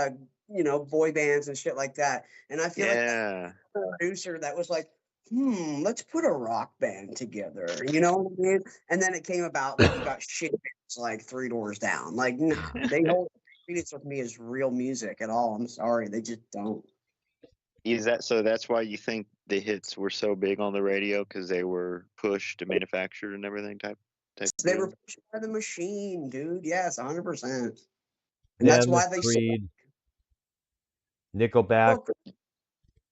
boy bands and shit like that. And I feel like Yeah. the producer that was like, let's put a rock band together. You know what I mean? And then it came about that you got shit bands like Three Doors Down. Like, nah, they don't treat it with me as real music at all. I'm sorry, they just don't. Is that so? That's why you think the hits were so big on the radio because they were pushed and manufactured and everything type They were deal? pushed by the machine, dude. Yes, 100%. And that's Them, why they said, Creed, Nickelback. well,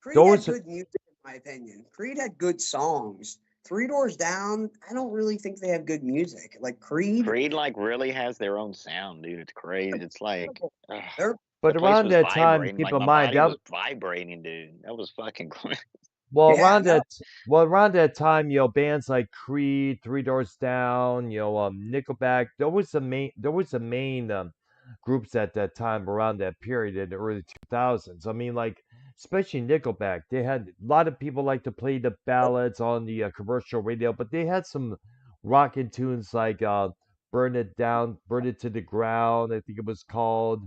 Creed had Those, good music, in my opinion. Creed had good songs. Three Doors Down, I don't really think they have good music. Like Creed, Creed like really has their own sound, dude. It's crazy. It's like they're the but place around was that time, vibrating. keep Like in my mind body that was vibrating, dude. That was fucking crazy. well yeah, around no, that well around that time, bands like Creed, Three Doors Down, Nickelback. There was the main groups at that time around that period in the early 2000s. I mean, like especially Nickelback, they had a lot of people like to play the ballads on the commercial radio, but they had some rockin' tunes like "Burn It Down," "Burn It to the Ground," I think it was called.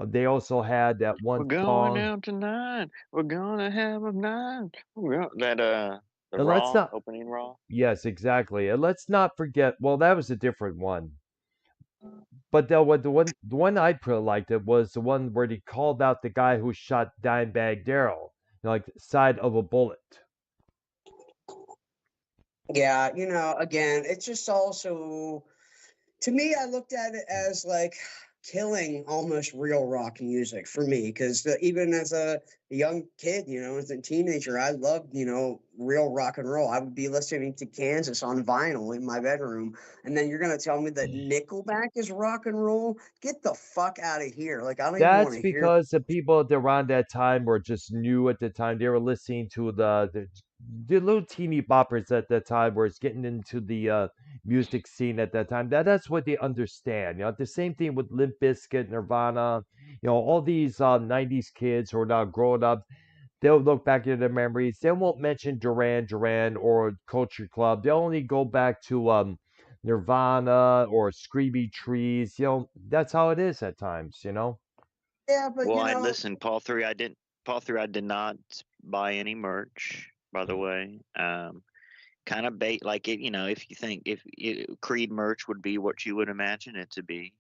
They also had that We're one going song. out tonight. We're gonna have a night. The And let's Raw not opening Raw. Yes, exactly. And let's not forget, well, that was a different one. But the one I pretty liked it was the one where they called out the guy who shot Dimebag Darrell, like side of a bullet. yeah, again, it's just also, to me, I looked at it as like killing almost real rock music for me because even as a young kid, as a teenager, I loved real rock and roll. I would be listening to Kansas on vinyl in my bedroom, and then you're gonna tell me that Nickelback is rock and roll? Get the fuck out of here! Like I don't even want That's to hear. because the people around that time were just new at the time. They were listening to the little teeny boppers at that time, where it's getting into the music scene at that time. That's what they understand. The same thing with Limp Bizkit, Nirvana. All these '90s kids who are now growing up. They'll look back at their memories. They won't mention Duran Duran or Culture Club. They'll only go back to Nirvana or Screamy Trees. That's how it is at times. Yeah, but Well, I listen, Paul 3. Paul 3. I did not buy any merch, by the way. Kind of bait like it. If you think if Creed merch would be what you would imagine it to be,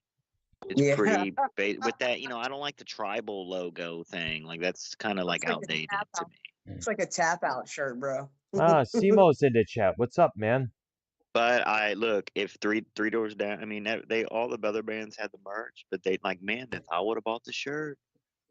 It's Yeah. pretty with that. I don't like the tribal logo thing. Like that's kind of like It's like a outdated tap to out. me. It's like a tap out shirt, bro. Simo's in the chat. What's up, man? But I look if three doors down. I mean, they all the other bands had the merch, but they like, man, if I would have bought the shirt,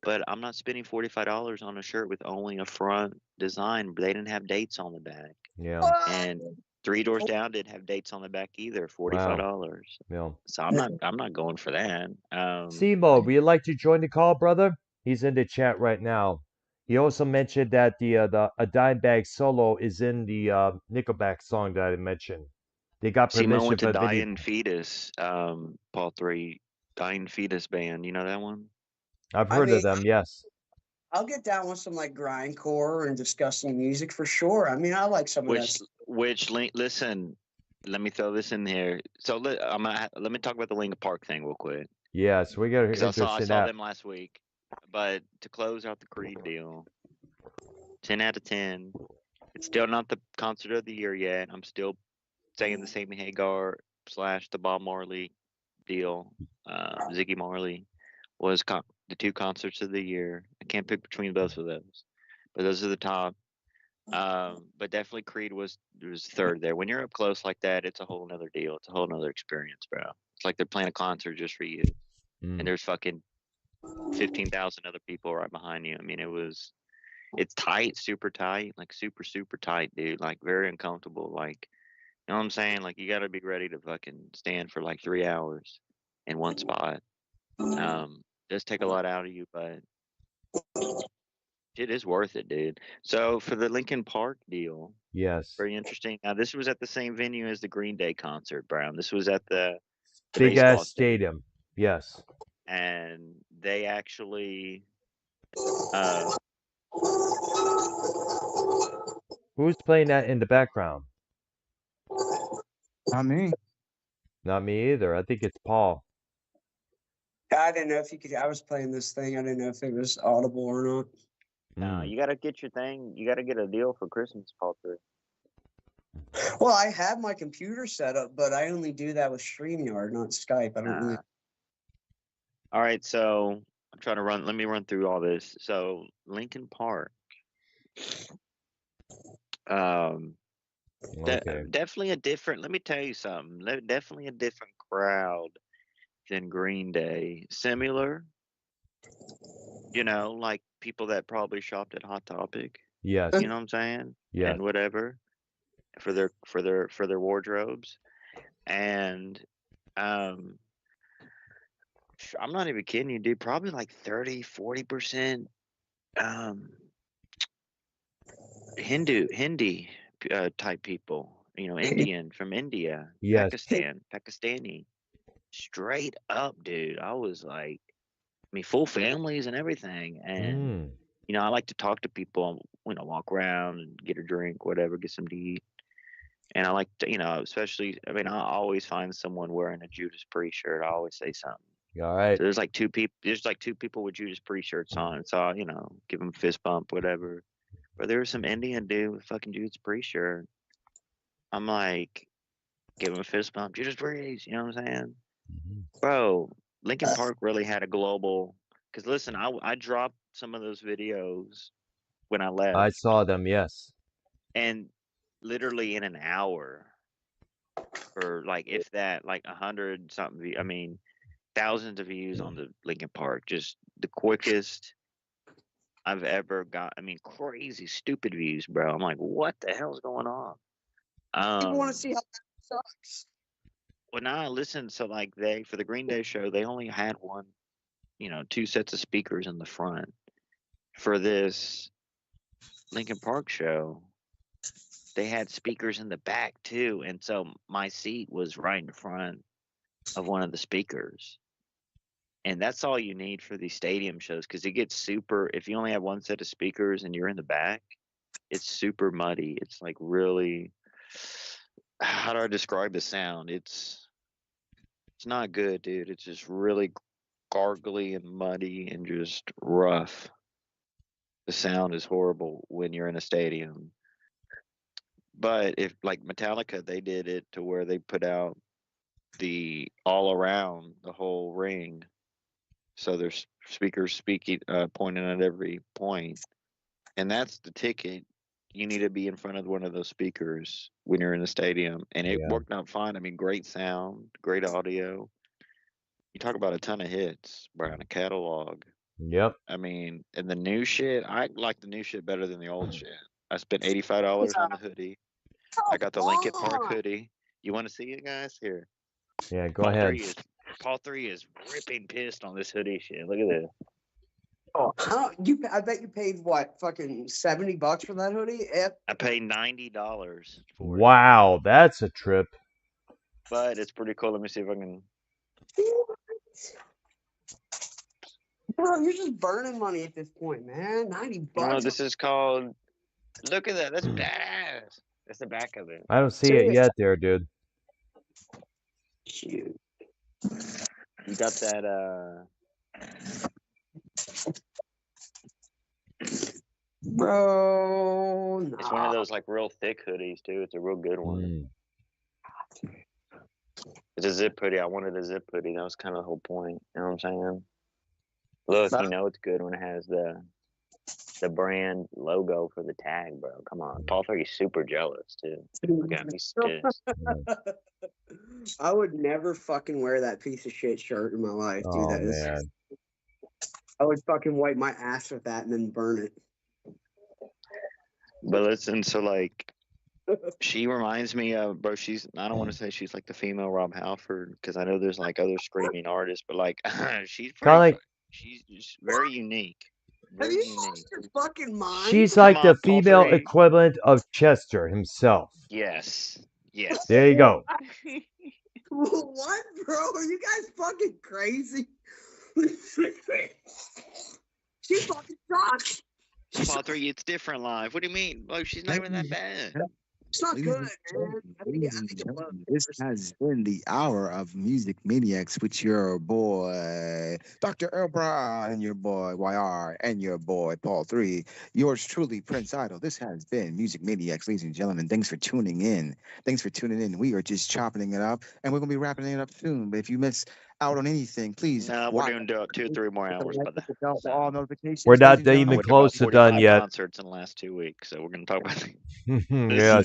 but I'm not spending $45 on a shirt with only a front design. They didn't have dates on the back, Yeah. What? and Three Doors Down didn't have dates on the back either. $45. Yeah. So I'm not going for that. Simo, would you like to join the call, brother? He's in the chat right now. He also mentioned that the a dime bag solo is in the Nickelback song that I mentioned. They got Simo permission went to for video. Dying Fetus, Paul 3, Dying Fetus band. You know that one? I've I heard of mean, them. Yes. I'll get down with some like grindcore and disgusting music for sure. I mean, I like some of that. Listen, let me throw this in here. So let me talk about the Linkin Park thing real quick. Yes, we got Because I interest in saw that. them last week. But to close out the Creed deal, 10 out of 10. It's still not the concert of the year yet. I'm still saying the same Hagar / the Bob Marley deal. Ziggy Marley was the two concerts of the year. I can't pick between both of those, but those are the top. But definitely Creed was third there. When you're up close like that, it's a whole nother deal. It's a whole nother experience, bro. It's like they're playing a concert just for you, and there's fucking 15,000 other people right behind you. I mean, it's tight, super tight, like super super tight, dude. Like very uncomfortable. Like, you know what I'm saying? Like you got to be ready to fucking stand for like 3 hours in one spot. Does take a lot out of you, but it is worth it, dude. So for the Linkin Park deal, Yes. very interesting. Now this was at the same venue as the Green Day concert, Brown. This was at the Big baseball ass stadium. Yes. and they actually Who's playing that in the background? Not me. Not me either. I think it's Paul. I didn't know if you could. I was playing this thing. I didn't know if it was audible or not. Mm. you gotta get your thing. You gotta get a deal for Christmas, Paul. Well, I have my computer set up, but I only do that with StreamYard, not Skype. I don't really. All right, so I'm trying to run. Let me run through all this. So Lincoln Park, Okay. definitely a different. Let me tell you something. Definitely a different crowd than Green Day. Similar, like people that probably shopped at Hot Topic. Yes. You know what I'm saying? Yes. And whatever for their wardrobes, and I'm not even kidding you, dude. Probably like 30-40% Hindi type people, Indian from India, Yes. Pakistani, straight up, dude. I was like, I mean, full families and everything. And, I like to talk to people, walk around and get a drink, whatever, get some to eat. And I like to, especially, I mean, I always find someone wearing a Judas Priest shirt. I always say something. All right. So there's like two people with Judas Priest shirts on. So, give them a fist bump, whatever. But there was some Indian dude with fucking Judas Priest shirt. I'm like, give him a fist bump, Judas Priest. You know what I'm saying? Bro, Lincoln Park really had a global. Because listen, I dropped some of those videos when I left. I saw them. Yes. And literally in an hour, or like if that, like 100 something. I mean, thousands of views on the Lincoln Park. Just the quickest I've ever got. I mean, crazy, stupid views, bro. I'm like, what the hell's going on? People want to see how that sucks. Well, now I listened. So, like, for the Green Day show, they only had one, two sets of speakers in the front. For this Lincoln Park show, they had speakers in the back too, and so my seat was right in front of one of the speakers. And that's all you need for these stadium shows, because it gets super. If you only have one set of speakers and you're in the back, it's super muddy. It's like really. How do I describe the sound? It's not good, dude. It's just really gargly and muddy and just rough. The sound is horrible when you're in a stadium. But if like Metallica, they did it to where they put out the all around the whole ring. So there's speakers speaking, pointing at every point, and that's the ticket. You need to be in front of one of those speakers when you're in the stadium, and it Yeah. worked out fine. I mean, great sound, great audio. You talk about a ton of hits, Brian, a catalog. Yep. I mean, and the new shit, I like the new shit better than the old shit. I spent $85 on the hoodie. I got the Lincoln Park hoodie. You want to see it, guys? Here, Yeah. Go Paul ahead. 3 is Paul 3 is ripping pissed on this hoodie shit. Look at this. Oh, I bet you paid what, fucking $70 for that hoodie? I paid $90 for it, Wow, that's a trip. but it's pretty cool. Let me see if I can. Bro, you're just burning money at this point, man. $90. No, this is called. Look at that. That's badass. That's the back of it. I don't see it yet, there, dude. Shoot. You got that. Bro, nah. It's one of those like real thick hoodies too. It's a real good one. It's a zip hoodie. I wanted a zip hoodie. That was kind of the whole point. You know what I'm saying? Look, you know it's good when it has the brand logo for the tag, bro. Come on. Paul 3 is super jealous too. Look at him. He's pissed. I would never fucking wear that piece of shit shirt in my life, dude. Oh, That is. man. I would fucking wipe my ass with that and then burn it. But listen, so like, she reminds me of, bro. I don't want to say she's like the female Rob Halford because I know there's like other screaming artists, but like, she's Kinda like- she's just very unique. Have Very you unique. lost your fucking mind? She's Come like the on, Paul female 3. equivalent of Chester himself. Yes. Yes. There you go. What, bro? Are you guys fucking crazy? She fucking sucks. Paul 3, it's different live. What do you mean? Like, she's not even that bad. It's not good, man. I think Ladies and it's gentlemen, this has been the hour of Music Maniacs with your boy, Dr. Earl Brown, and your boy, YR, and your boy, Paul 3. Yours truly, Prince Idol. This has been Music Maniacs, ladies and gentlemen. Thanks for tuning in. Thanks for tuning in. We are just chopping it up, and we're going to be wrapping it up soon. But if you miss out on anything, please No, we're watch. doing 2 or 3 more hours, brother. The all notifications. We're not ladies and even gentlemen. We're close to done 45 yet. concerts in the last 2 weeks, so we're gonna talk about. Yeah.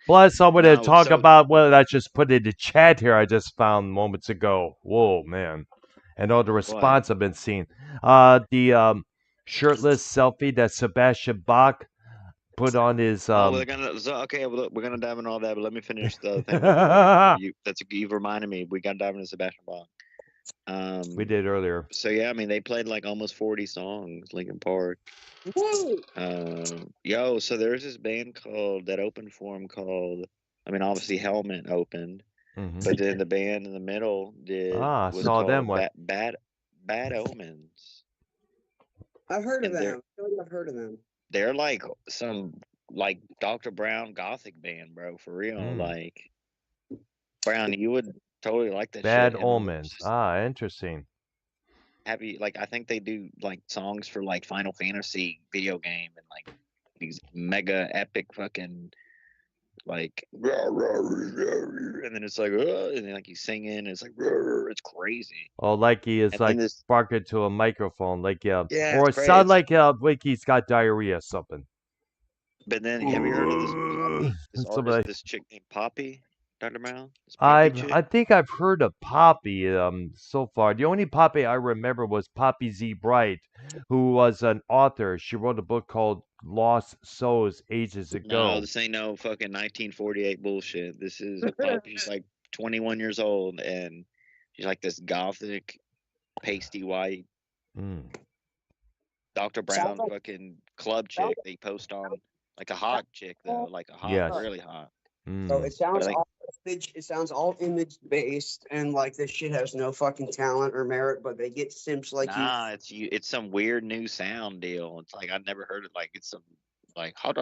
Plus, I'm going to No, talk so- about what I just put in the chat here. I just found moments ago. Whoa, man! And all the response I've been seeing. The shirtless selfie that Sebastian Bach put on his. we're gonna we're gonna dive into all that, but let me finish the thing. You've reminded me. We got to dive into Sebastian Bach. We did earlier. So yeah, I mean they played like almost 40 songs, Linkin Park. So there's this band called that opened for him called. I mean, obviously Helmet opened, but then the band in the middle I was saw called them one. Bad Omens. I've heard of And them. I feel like I've heard of them. They're like some like Dr. Brown gothic band, bro, for real. Like Brown, you would totally like that Bad shit. Omens. Interesting. I think they do like songs for like Final Fantasy video game and like these mega epic fucking like and then it's like and then like he's singing and it's like it's crazy. Oh, like he is And like then this barking to a microphone, like Yeah, or it it's crazy. sound like he's got diarrhea or something. But then have you heard of this Somebody- artist, this chick named Poppy, Dr. Brown? This Poppy chick? I think I've heard of Poppy so far. The only Poppy I remember was Poppy Z. Bright, who was an author. She wrote a book called Lost Souls ages ago. No, this ain't no fucking 1948 bullshit. This is Poppy's like 21 years old and she's like this gothic, pasty white Dr. Brown fucking club chick they post on, like a hot chick though, like a hot, Yes. really hot. So it sounds like- all image. It sounds all image based, and like this shit has no fucking talent or merit. But they get simps like Nah, it's some weird new sound deal. It's like I've never heard it. Like it's some like you know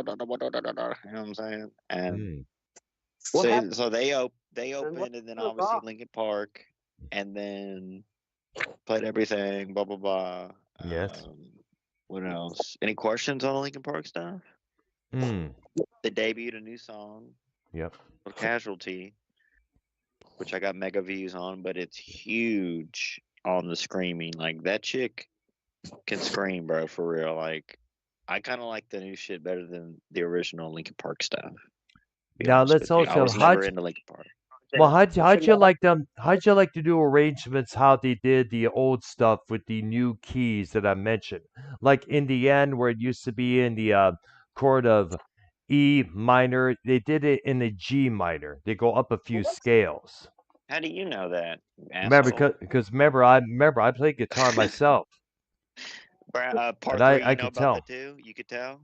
what I'm saying? And so they opened, and then obviously Linkin Park, and then played everything. Blah blah blah. Yes. What else? Any questions on the Linkin Park stuff? They debuted a new song. Yep. Called Casualty. which I got mega views on, but it's huge on the screaming. Like that chick can scream, bro, for real. Like I kind of like the new shit better than the original Linkin Park stuff. Be Now honest let's with you, I also was never into Linkin Park. well, how'd you Chanel. like them? How'd you like to do arrangements? How they did the old stuff with the new keys that I mentioned, like in the end where it used to be in the chord of E minor, they did it in the G minor. They go up a few scales. How do you know that, you Remember, asshole? because remember I played guitar myself, and Part three, I you know could about the tell. two? You could tell.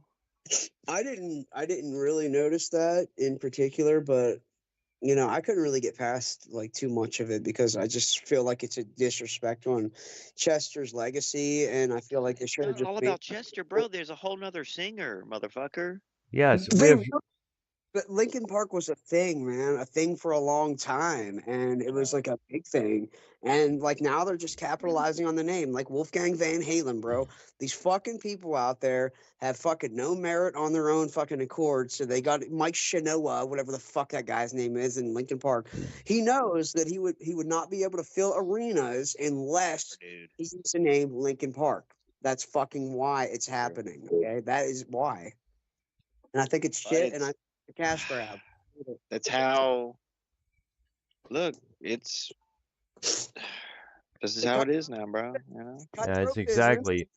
I didn't really notice that in particular, but I couldn't really get past like too much of it because I just feel like it's a disrespect on Chester's legacy, and I feel like they It's should have not just all made. about Chester, bro. There's a whole nother singer, motherfucker. Yes, we They have. really But Lincoln Park was a thing, man, a thing for a long time, and it was like a big thing. And like now they're just capitalizing on the name, like Wolfgang Van Halen, bro. These fucking people out there have fucking no merit on their own fucking accord. So they got Mike Shinoa, whatever the fuck that guy's name is in Lincoln Park. He knows that he would not be able to fill arenas unless Dude. he used the name Lincoln Park. That's fucking why it's True. happening. Okay, that is why. And I think it's But shit, and it's I a cash grab. that's how. Look, it's this is The how cut, it is now, bro. You know. Yeah, it's cutthroat business, exactly.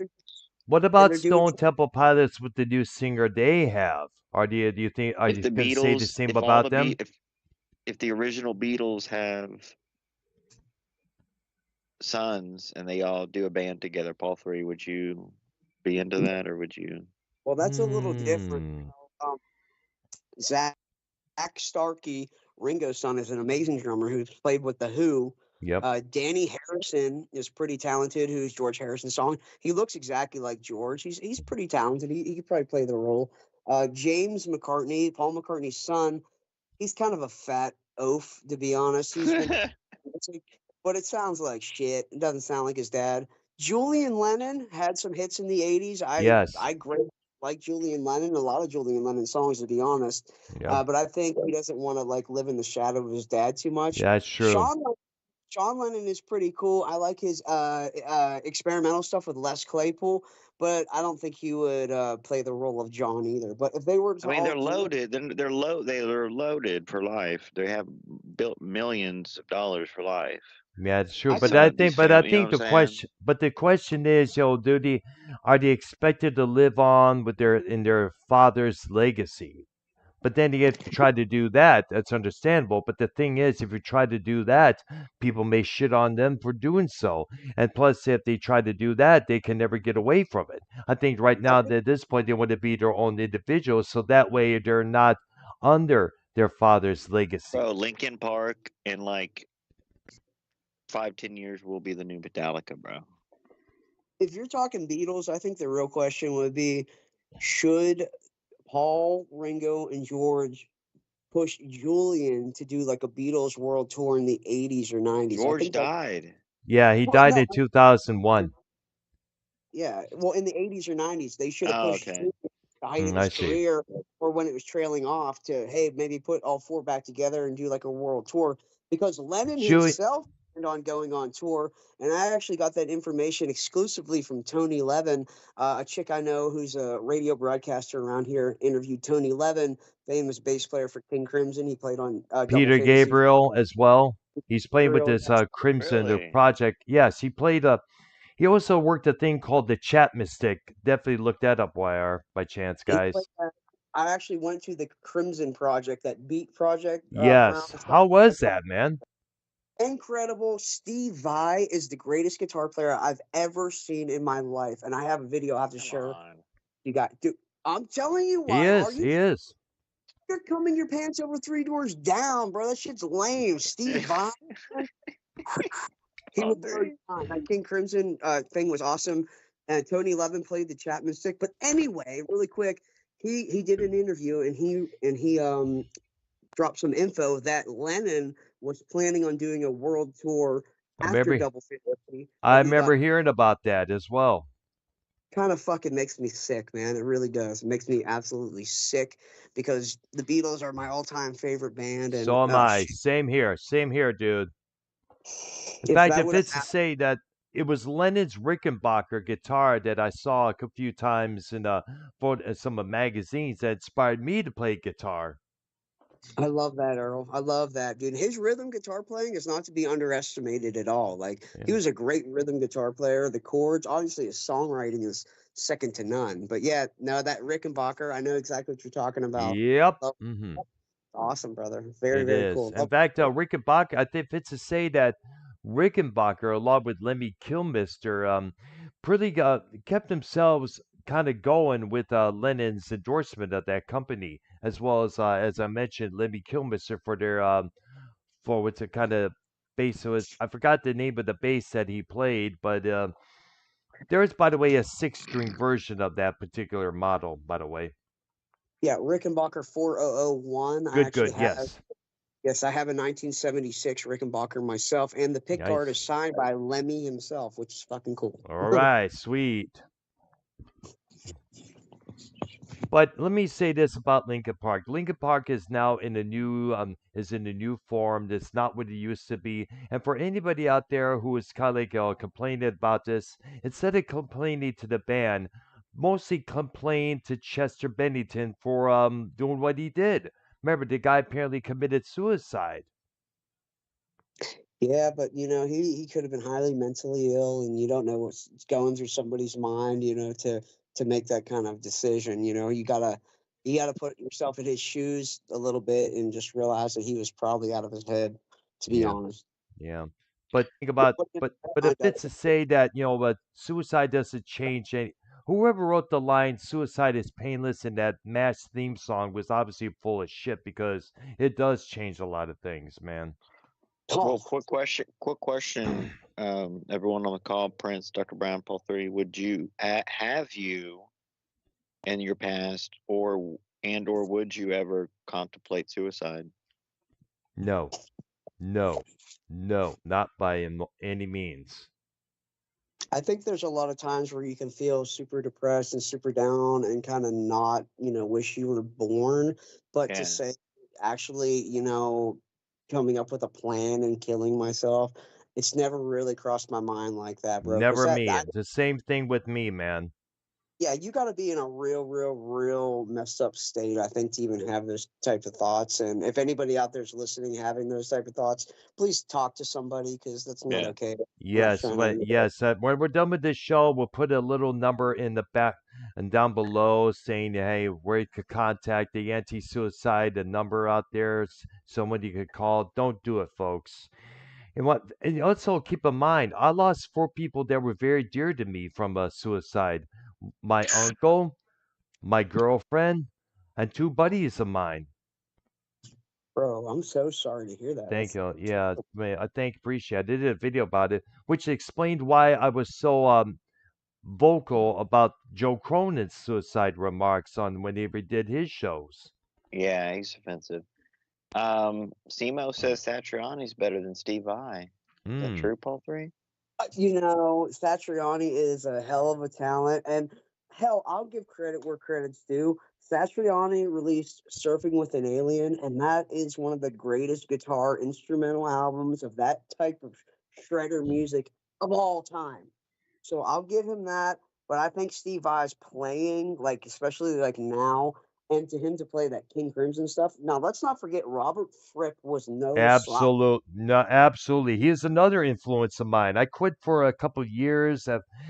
What and about they're doing. Stone Temple Pilots with the new singer they have? Do you think are If you the gonna say the Beatles, same if all about the them? if the original Beatles have sons and they all do a band together, Paul three, would you be into that, or would you? Well, that's a little different. Hmm. Um, Zach Starkey, Ringo's son, is an amazing drummer who's played with the Who. Yep. Danny Harrison is pretty talented. Who's George Harrison's song? He looks exactly like George. He's pretty talented. He could probably play the role. James McCartney, Paul McCartney's son. He's kind of a fat oaf, to be honest. He's been but it sounds like shit. It doesn't sound like his dad. Julian Lennon had some hits in the '80s. Yes. I greatly like Julian Lennon, a lot of Julian Lennon songs, to be honest. Yep. But I think he doesn't want to like live in the shadow of his dad too much. Yeah, that's true. Sean Lennon is pretty cool. I like his experimental stuff with Les Claypool, but I don't think he would play the role of John either. But if they were I to mean, all they're do it, loaded. They're loaded for life. They have built millions of dollars for life. Yeah, it's true. I But think I These think, but I you know think what I'm saying? the question is, are they expected to live on with their father's legacy? But then if you try to do that, that's understandable. But the thing is, if you try to do that, people may shit on them for doing so. And plus, if they try to do that, they can never get away from it. I think right I now, think at this point, they want to be their own individuals, so that way they're not under their father's legacy. Bro, Lincoln Park in like 5, 10 years will be the new Metallica, bro. if you're talking Beatles, I think the real question would be, should Paul, Ringo, and George push Julian to do like a Beatles world tour in the 80s or 90s? I George think that, died. Yeah, he well, died no, in 2001. yeah, well, in the 80s or 90s, they should have Oh, pushed okay. Julian at the height of I his see. career or when it was trailing off to, hey, maybe put all four back together and do like a world tour because Lennon Julie, himself planned on going on tour. And I actually got that information exclusively from Tony Levin, a chick I know who's a radio broadcaster around here, interviewed Tony Levin, famous bass player for King Crimson. He played on Double Peter Fantasy. Gabriel as well. He's playing with Gabriel, this Crimson Really? project. Yes, he played a. He also worked a thing called the Chat Mystic. Definitely look that up, YR, by chance, he played guys. that. I actually went to the Crimson Project, that Beat Project, Crown Yes. and stuff. How was that, man? Incredible. Steve Vai is the greatest guitar player I've ever seen in my life, and I have a video I have to Come share. on. You got, dude. I'm telling you, He why are is. you? He is. You're coming your pants over three doors down, bro. That shit's lame. Steve Vai, he All will blow your three. mind. That King Crimson thing was awesome, and Tony Levin played the Chapman stick. But anyway, really quick, he did an interview, and he dropped some info that Lennon was planning on doing a world tour I after remember. Double Fantasy, I but he got remember hearing about that as well. kind of fucking makes me sick, man. It really does. It makes me absolutely sick because the Beatles are my all-time favorite band, and So am I. Same here. Same here, dude. In if fact, that if would have it's to happened, say that it was Lennon's Rickenbacker guitar that I saw a few times in some of magazines that inspired me to play guitar. I love that, Earl. I love that, dude. His rhythm guitar playing is not to be underestimated at all. Like he Yeah. was a great rhythm guitar player. The chords, obviously, his songwriting is second to none. But yeah, no, that Rickenbacker, I know exactly what you're talking about. Yep. Love, Hmm. awesome, brother. Very, It very is. cool. In Love, fact, Rickenbacker, I think it's to say that Rickenbacker, along with Lemmy Kilmister, pretty kept themselves kind of going with Lennon's endorsement of that company, as I mentioned, Lemmy Kilmister for their for what's a kind of bass. So I forgot the name of the bass that he played, but there is, by the way, a six-string version of that particular model. By the way, yeah, Rickenbacker 4001. I good, actually good, have. yes, Yes, I have a 1976 Rickenbacker myself, and the pick guard is nice. signed by Lemmy himself, which is fucking cool. All right, sweet. But let me say this about Lincoln Park. Lincoln Park is now in a new is in a new form. That's not what it used to be. And for anybody out there who is kind of like complaining about this, instead of complaining to the band, mostly complain to Chester Bennington for doing what he did. Remember, the guy apparently committed suicide. Yeah, but he could have been highly mentally ill, and you don't know what's going through somebody's mind, to make that kind of decision. You gotta put yourself in his shoes a little bit and just realize that he was probably out of his head, to be Yeah. honest. Yeah. But think But about looking but if behind it's us, to say that, but suicide doesn't change any whoever wrote the line suicide is painless in that MASH theme song was obviously full of shit because it does change a lot of things, man. oh, Well, quick question. Quick question. Everyone on the call, Prince, Dr. Brown, Paul 3, would you have you in your past, or would you ever contemplate suicide? No. No. No, not by any means. I think there's a lot of times where you can feel super depressed and super down and kind of not, wish you were born. But to Yeah. say, actually, coming up with a plan and killing myself, it's never really crossed my mind like that, bro. Because Never me. It's the same thing with me, man. yeah, you got to be in a real, real, real messed up state, I think, to even have those type of thoughts. And if anybody out there's listening, having those type of thoughts, please talk to somebody because that's not Yeah. okay. I'm not Yes, trying but to. yes, when we're done with this show, we'll put a little number in the back and down below saying, hey, where you could contact the anti-suicide, the number out there, someone you could call. Don't do it, folks. And also keep in mind, I lost four people that were very dear to me from a suicide. My uncle, my girlfriend, and two buddies of mine. Bro, I'm so sorry to hear that. Thank That's you. Yeah, man, I appreciate it. I did a video about it, which explained why I was so vocal about Joe Cronin's suicide remarks on whenever he did his shows. Yeah, he's offensive. Simo says Satriani's better than Steve Vai. Is that Hmm. true, Paul 3? Satriani is a hell of a talent, and hell, I'll give credit where credit's due. Satriani released "Surfing with an Alien," and that is one of the greatest guitar instrumental albums of that type of shredder music of all time. So I'll give him that. But I think Steve Vai's playing, like especially like now, and to him to play that King Crimson stuff. Now let's not forget Robert Fripp was no slouch. No, absolutely. He is another influence of mine. I quit for a couple of years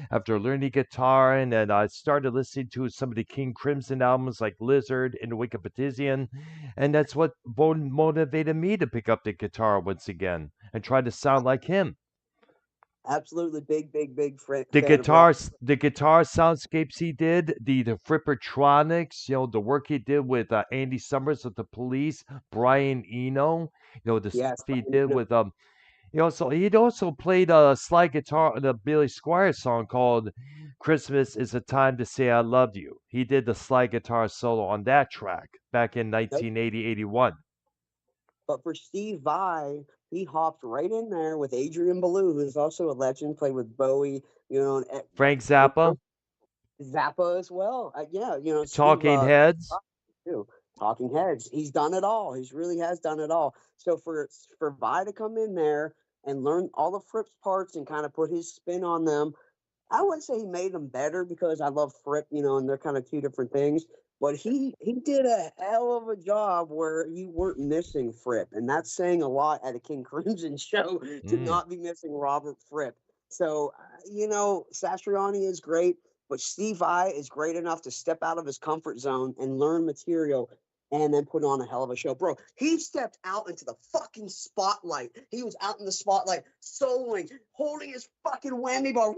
after learning guitar, and then I started listening to some of the King Crimson albums like Lizard and Wikipedizian, and that's what motivated me to pick up the guitar once again and try to sound like him. Absolutely big, big, big fan of The guitar soundscapes he did, the Frippertronics, the work he did with Andy Summers with the Police, Brian Eno, the yes, stuff he did with so he'd also played a slide guitar on a Billy Squire song called "Christmas Is a Time to Say I Love You." He did the slide guitar solo on that track back in nope. 1980-81. But for Steve Vai, he hopped right in there with Adrian Belew, who's also a legend, played with Bowie, and Frank the Zappa. Zappa as well. Yeah, Steve. Talking Heads. Too. Talking Heads. He's done it all. He really has done it all. So for Vi to come in there and learn all the Fripp's parts and kind of put his spin on them, I wouldn't say he made them better because I love Fripp, and they're kind of two different things. But he did a hell of a job where you weren't missing Fripp, and that's saying a lot at a King Crimson show to not be missing Robert Fripp. So Satriani is great, but Steve Vai is great enough to step out of his comfort zone and learn material and then put on a hell of a show. Bro, he stepped out into the fucking spotlight. He was out in the spotlight, soloing, holding his fucking whammy bar.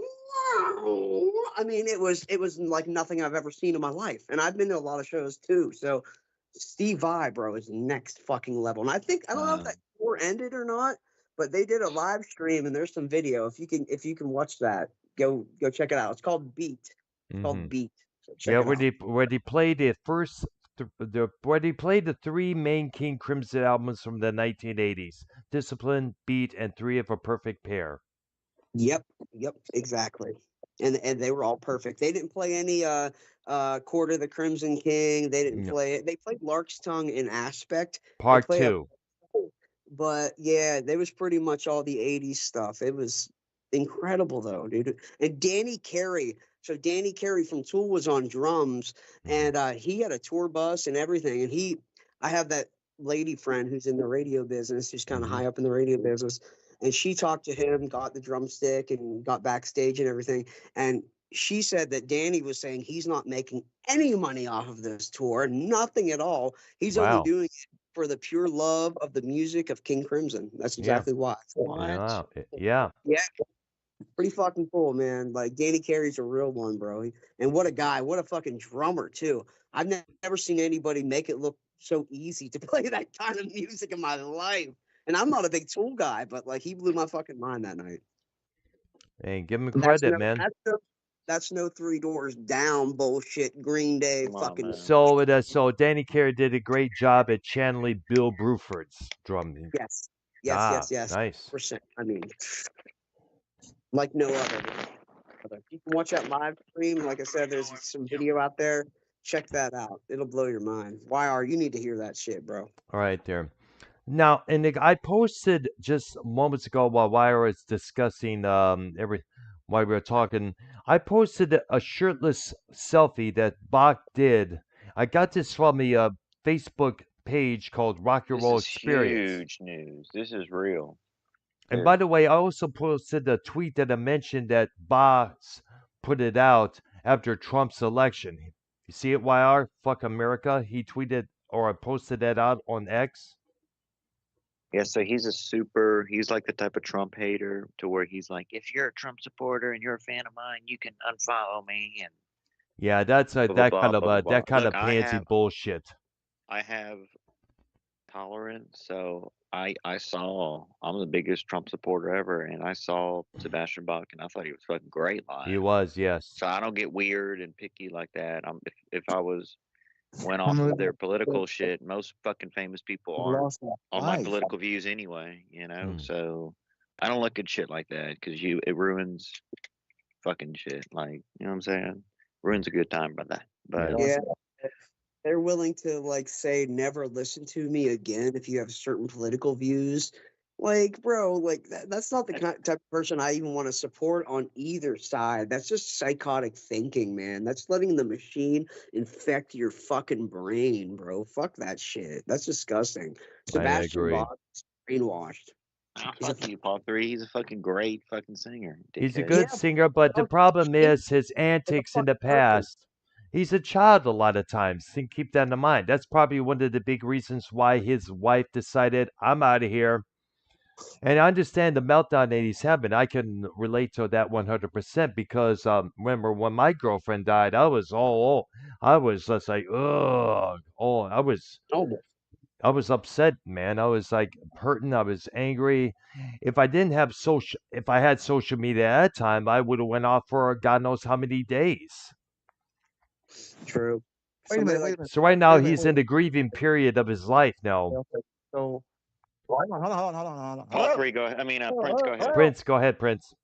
I mean, it was like nothing I've ever seen in my life. And I've been to a lot of shows too. So Steve Vai, bro, is next fucking level. And I don't know if that tour ended or not, but they did a live stream and there's some video. If you can watch that, go check it out. It's called Beat. It's called Beat. So check it out. Where they played the first where they played the three main King Crimson albums from the 1980s: Discipline, Beat, and Three of a Perfect Pair. Yep, exactly. And they were all perfect. They didn't play any Court of the Crimson King. They didn't play it. They played Lark's Tongue in Aspect. Part 2. But yeah, they was pretty much all the 80s stuff. It was incredible though, dude. And Danny Carey. So Danny Carey from Tool was on drums, and he had a tour bus and everything. And I have that lady friend who's in the radio business, who's kind of high up in the radio business. And she talked to him, got the drumstick, and got backstage and everything. And she said that Danny was saying he's not making any money off of this tour, nothing at all. He's only doing it for the pure love of the music of King Crimson. That's exactly why. Yeah. Pretty fucking cool, man. Like, Danny Carey's a real one, bro. And what a guy. What a fucking drummer, too. I've never seen anybody make it look so easy to play that kind of music in my life. And I'm not a big Tool guy, but, like, he blew my fucking mind that night. Hey, give him credit, man. That's no Three Doors Down bullshit, Green Day fucking. So Danny Carey did a great job at channeling Bill Bruford's drumming. Yes. Nice. %. I mean, like no other. You can watch that live stream. Like I said, there's some video out there. Check that out. It'll blow your mind. YR, you need to hear that shit, bro. All right, there. Now, and I posted just moments ago while YR was discussing while we were talking, I posted a shirtless selfie that Bach did. I got this from a Facebook page called Rock and Roll Experience. Huge news. This is real. And by the way, I also posted a tweet that I mentioned that Bach put it out after Trump's election. You see it, YR? Fuck America. He tweeted or I posted that out on X. Yeah, so he's like the type of Trump hater to where he's like, if you're a Trump supporter and you're a fan of mine, you can unfollow me. And yeah, that's that kind of pansy bullshit. I have tolerance, so I'm the biggest Trump supporter ever, and I saw Sebastian Bach, and I thought he was fucking great live. He was, yes. So I don't get weird and picky like that. If I went off of their political shit, most fucking famous people aren't on my political views anyway, so I don't look at shit like that because it ruins fucking shit, like, you know what I'm saying, ruins a good time by that. But yeah, they're willing to like say never listen to me again if you have certain political views. Like, bro, like that's not the type of person I even want to support on either side. That's just psychotic thinking, man. That's letting the machine infect your fucking brain, bro. Fuck that shit. That's disgusting. Sebastian Bach is brainwashed. Fuck you, Paul 3. He's a fucking great fucking singer. Dickhead. He's a good singer, but the problem is his antics in the past. He's a child a lot of times. Keep that in mind. That's probably one of the big reasons why his wife decided, I'm out of here. And I understand the meltdown that he's having. I can relate to that 100% because remember when my girlfriend died, I was just like, ugh. I was upset, man. I was like hurting. I was angry. If I had social media at that time, I would have went off for God knows how many days. True. Wait a minute. So right now he's in the grieving period of his life now. So hold on. Paul 3, go ahead. I mean, Prince, go ahead. Prince, go ahead, Prince.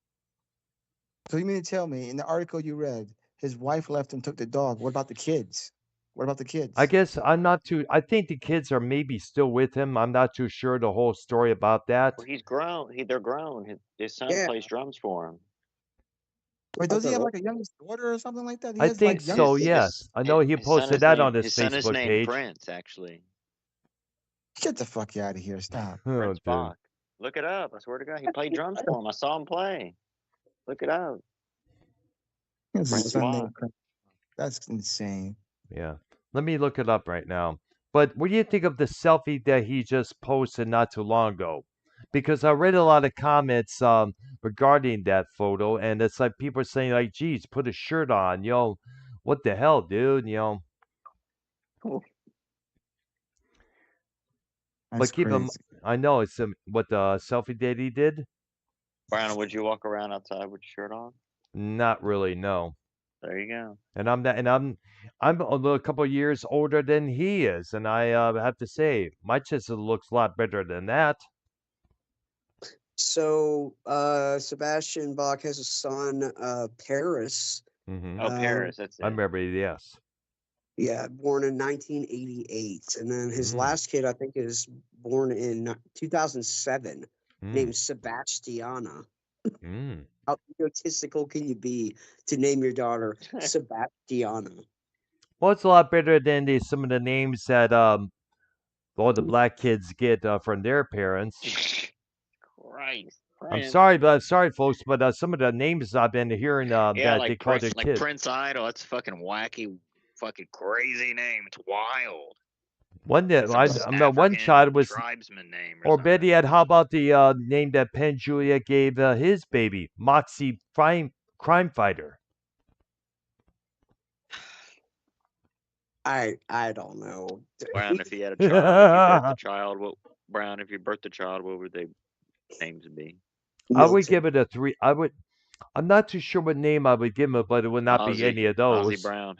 So you mean to tell me in the article you read his wife left and took the dog. What about the kids? What about the I kids? guess I'm not too. I think the kids are maybe still with him. I'm not too sure the whole story about that. Well, he's grown. They're grown. His son Yeah, plays drums for him. Wait, oh, does he they're have old. like a youngest daughter or something like that? He I has think like so. youngest. Yes, I know he posted that on his his son is Facebook named page. Prince, actually. Get the fuck out of here! Stop. Oh, Prince dude. Bach. Look it up. I swear to God, he played drums for him. I saw him play. Look it up. His Prince son Bach. named Prince. That's insane. Yeah. Let me look it up right now. But what do you think of the selfie that he just posted not too long ago? Because I read a lot of comments regarding that photo, and it's like people are saying like, "Geez, put a shirt on, what the hell, dude?" That's But keep him. crazy. I know it's what the selfie that he did. Brown, would you walk around outside with your shirt on? Not really, no. There you go. And I'm a couple of years older than he is, and I have to say my chisel looks a lot better than that. So, Sebastian Bach has a son, Paris. Hmm. Oh, Paris. That's I it. remember, yes. Yeah, born in 1988, and then his Mm, last kid, I think, is born in 2007, mm, named Sebastiana. mm. How egotistical can you be to name your daughter Sebastiana? Well, it's a lot better than some of the names that all the black kids get from their parents. Christ, I'm Prince. sorry, but sorry, folks, but some of the names I've been hearing Yeah, that they call their like kids. Prince Idol. That's a fucking wacky, fucking crazy name. It's wild. One that It's some I know one African child was, tribesman name or or something. better yet, how about the name that Penn Julia gave his baby, Moxie Crime Fighter? I don't know. Brown, if you had a child, if you birthed a child, what Brown, if you birthed a child, what would their names be? I would Milton. give it a 3. I'm not too sure what name I would give him, but it would not be any of Ozzy those. Brown.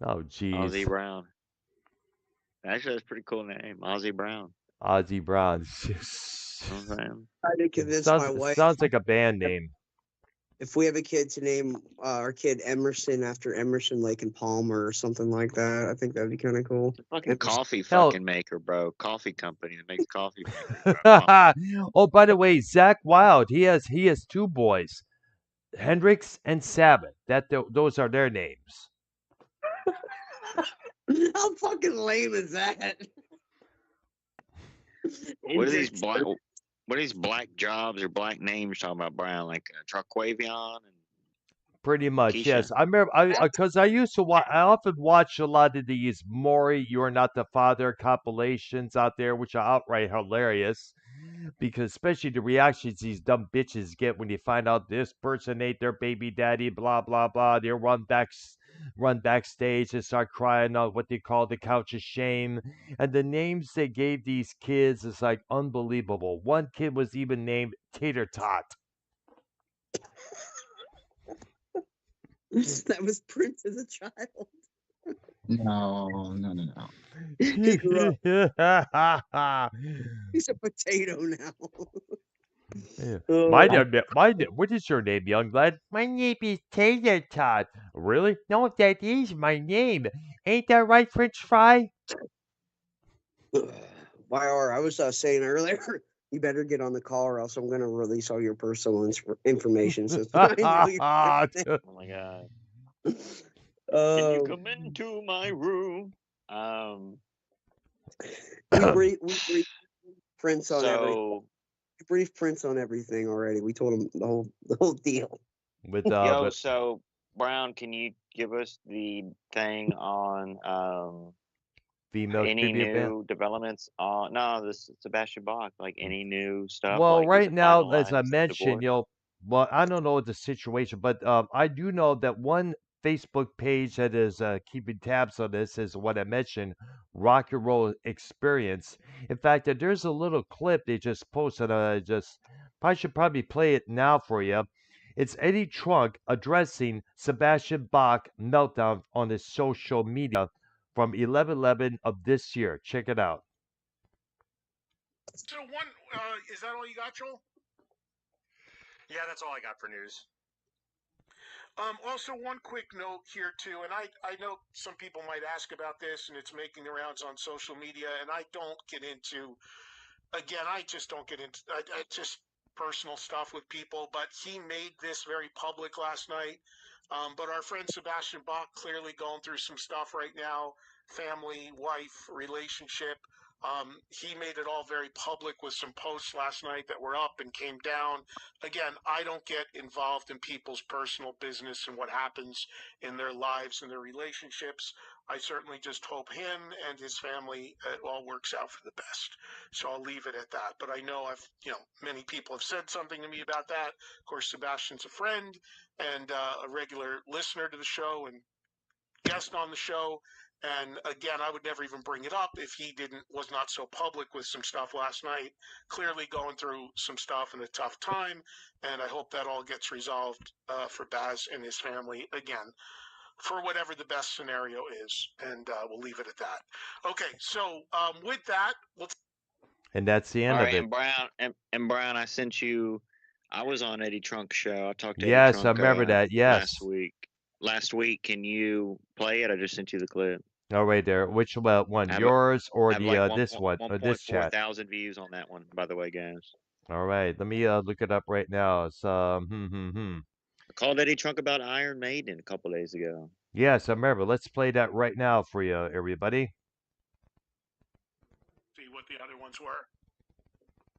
Oh, Ozzy jeez. Brown. Actually, that's a pretty cool name. Ozzy Brown. Ozzy Brown. You know what I'm saying? Trying to convince my sounds wife sounds like a band name. if we have a kid to name our kid Emerson after Emerson, Lake and Palmer, or something like that. I think that'd be kind of cool. It's a fucking coffee Hell- fucking maker, bro. Coffee company that makes coffee makers. Bro. Oh, by the way, Zach Wild, he has 2 boys, Hendrix and Sabbath. Those are their names. How fucking lame is that? What are these black jobs or black names talking about, Brown? Like Truckwavion and Pretty much, Keisha? yes. I remember, because I used to watch. I often watch a lot of these Maury, "You're Not the Father" compilations out there, which are outright hilarious. Because especially the reactions these dumb bitches get when you find out this person ain't their baby daddy, blah blah blah. They run backstage and start crying out what they call the couch of shame. And the names they gave these kids is like unbelievable. One kid was even named Tater Tot. That was Prince as a child. No. He grew up. He's a potato now. Yeah. Oh, What is your name, young lad? My name is Tater Tot. Really? No, that is my name. Ain't that right, French fry? YR, I was saying earlier, you better get on the call or else I'm going to release all your personal information. So I know you're Oh my god! Can you come into my room? we briefed Prince on everything. So We briefed Prince on everything already. We told him the whole deal. With so Brown, can you give us the thing on female any tribute band. new developments on this Sebastian Bach? Like any new stuff? Well, Like, is right it now, as I finalized? mentioned, Divorce? well, I don't know the situation, but I do know that one Facebook page that is keeping tabs on this is what I mentioned, Rock and Roll Experience. In fact, there's a little clip they just posted. I should probably play it now for you. It's Eddie Trunk addressing Sebastian Bach Meltdown on his social media from 11/11 of this year. Check it out. So is that all you got, Joel? Yeah, that's all I got for news. Also, one quick note here too, and I know some people might ask about this, and it's making the rounds on social media, and I don't get into again, I just don't get into I just personal stuff with people, but he made this very public last night. But our friend Sebastian Bach clearly going through some stuff right now, family, wife, relationship. He made it all very public with some posts last night that were up and came down. Again, I don't get involved in people's personal business and what happens in their lives and their relationships. I certainly just hope him and his family it all works out for the best. So I'll leave it at that. But I know many people have said something to me about that. Of course, Sebastian's a friend and a regular listener to the show and guest on the show. And again, I would never even bring it up if he was not so public with some stuff last night. Clearly going through some stuff and a tough time, and I hope that all gets resolved for Baz and his family again, for whatever the best scenario is. And we'll leave it at that. Okay, so with that, And that's the end All of right, it. and Brown, I sent you. I was on Eddie Trunk's show. I talked to Eddie Yes, I Trunk remember that. Yes. last week. Last week, can you play it? I just sent you the clip. Oh, right there. Which one? I have, Yours or I have the like this one or this 1.4 chat? thousand views on that one, by the way, guys. All right. Let me look it up right now. It's I called Eddie Trunk about Iron Maiden a couple days ago. Yes, I remember. Let's play that right now for you, everybody. see what the other ones were.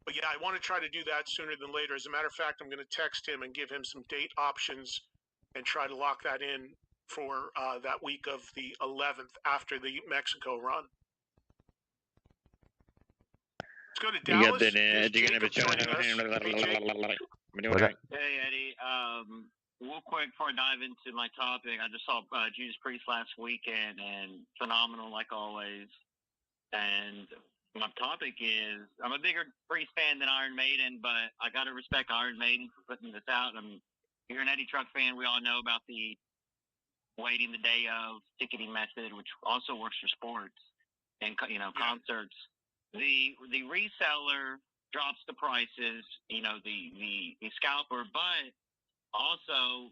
But yeah, I want to try to do that sooner than later. As a matter of fact, I'm going to text him and give him some date options and try to lock that in for that week of the 11th after the Mexico run. Let's go to Dallas. Here's Jacob joining us. Hey, Eddie. Real quick before I dive into my topic, I just saw Judas Priest last weekend and phenomenal like always. And my topic is I'm a bigger Priest fan than Iron Maiden, but I got to respect Iron Maiden for putting this out. You're an Eddie Truck fan. We all know about the waiting the day of ticketing method, which also works for sports and concerts. The reseller drops the prices, the scalper, but also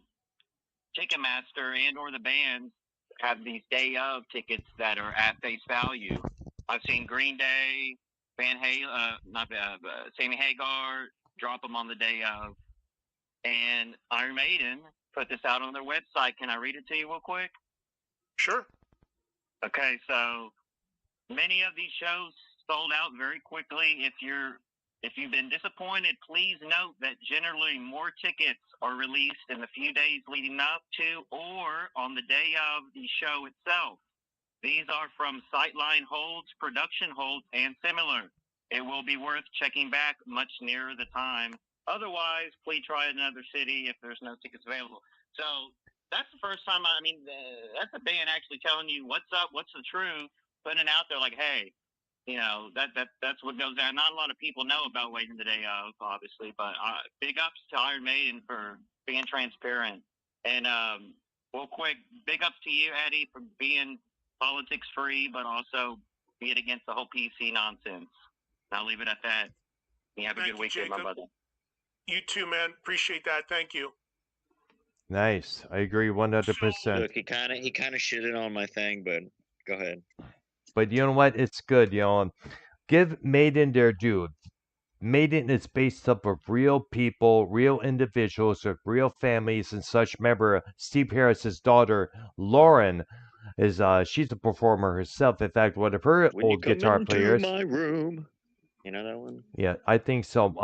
Ticketmaster and or the bands have these day of tickets that are at face value. I've seen Green Day, Sammy Hagar drop them on the day of, and Iron Maiden put this out on their website. Can I read it to you real quick? Sure. Okay, so many of these shows sold out very quickly. If you've been disappointed, please note that generally more tickets are released in the few days leading up to or on the day of the show itself. These are from sightline holds, production holds, and similar. It will be worth checking back much nearer the time. Otherwise, please try another city if there's no tickets available. So that's the first time. That's a band actually telling you what's up, what's the truth, putting it out there like, hey, that's what goes down. Not a lot of people know about waiting the day of, obviously, but big ups to Iron Maiden for being transparent. And real quick, big ups to you, Eddie, for being politics free, but also being against the whole PC nonsense. I'll leave it at that. You have a good weekend, my brother. You too, man. Appreciate that. Thank you. Nice. I agree 100%. Look, he kind of shitted on my thing, but go ahead. But you know what? It's good, Give Maiden their due. Maiden is based up of real people, real individuals with real families and such. Remember, Steve Harris's daughter, Lauren, she's a performer herself. In fact, one of her old guitar players. My room. You know that one? Yeah, I think so.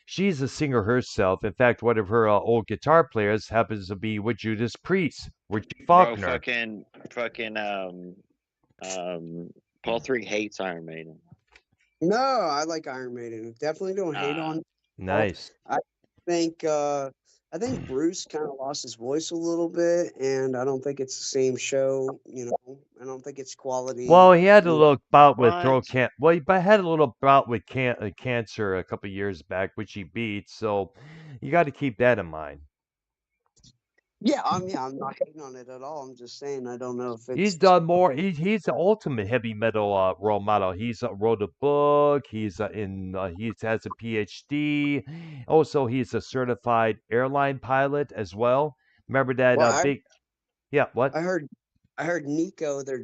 She's a singer herself. In fact, one of her old guitar players happens to be with Judas Priest, Richie Faulkner. Bro, fucking Paul 3 hates Iron Maiden. No, I like Iron Maiden. Definitely don't hate on. Nice. I think Bruce kind of lost his voice a little bit, and I don't think it's the same show. I don't think it's quality. Well, he had a little bout with throat cancer. Well, he had a little bout with cancer a couple years back, which he beat. So you got to keep that in mind. Yeah, I'm not hating on it at all. I'm just saying I don't know if it's. He's done more. He's the ultimate heavy metal role model. He's wrote a book. He has a PhD. Also, he's a certified airline pilot as well. Remember that Well, big? Yeah, what? I heard Nico, their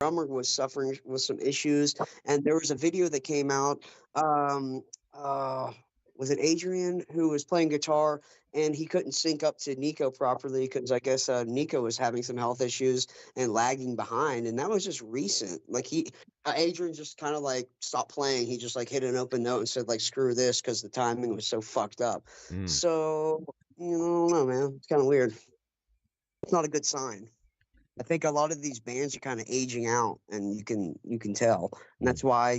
drummer, was suffering with some issues, and there was a video that came out. Um, uh, was it Adrian who was playing guitar, and he couldn't sync up to Nico properly because I guess Nico was having some health issues and lagging behind, and that was just recent. Like Adrian just kind of like stopped playing. He just like hit an open note and said like screw this because the timing was so fucked up. Mm. So I don't know, man. It's kind of weird. It's not a good sign. I think a lot of these bands are kind of aging out, and you can tell, and that's why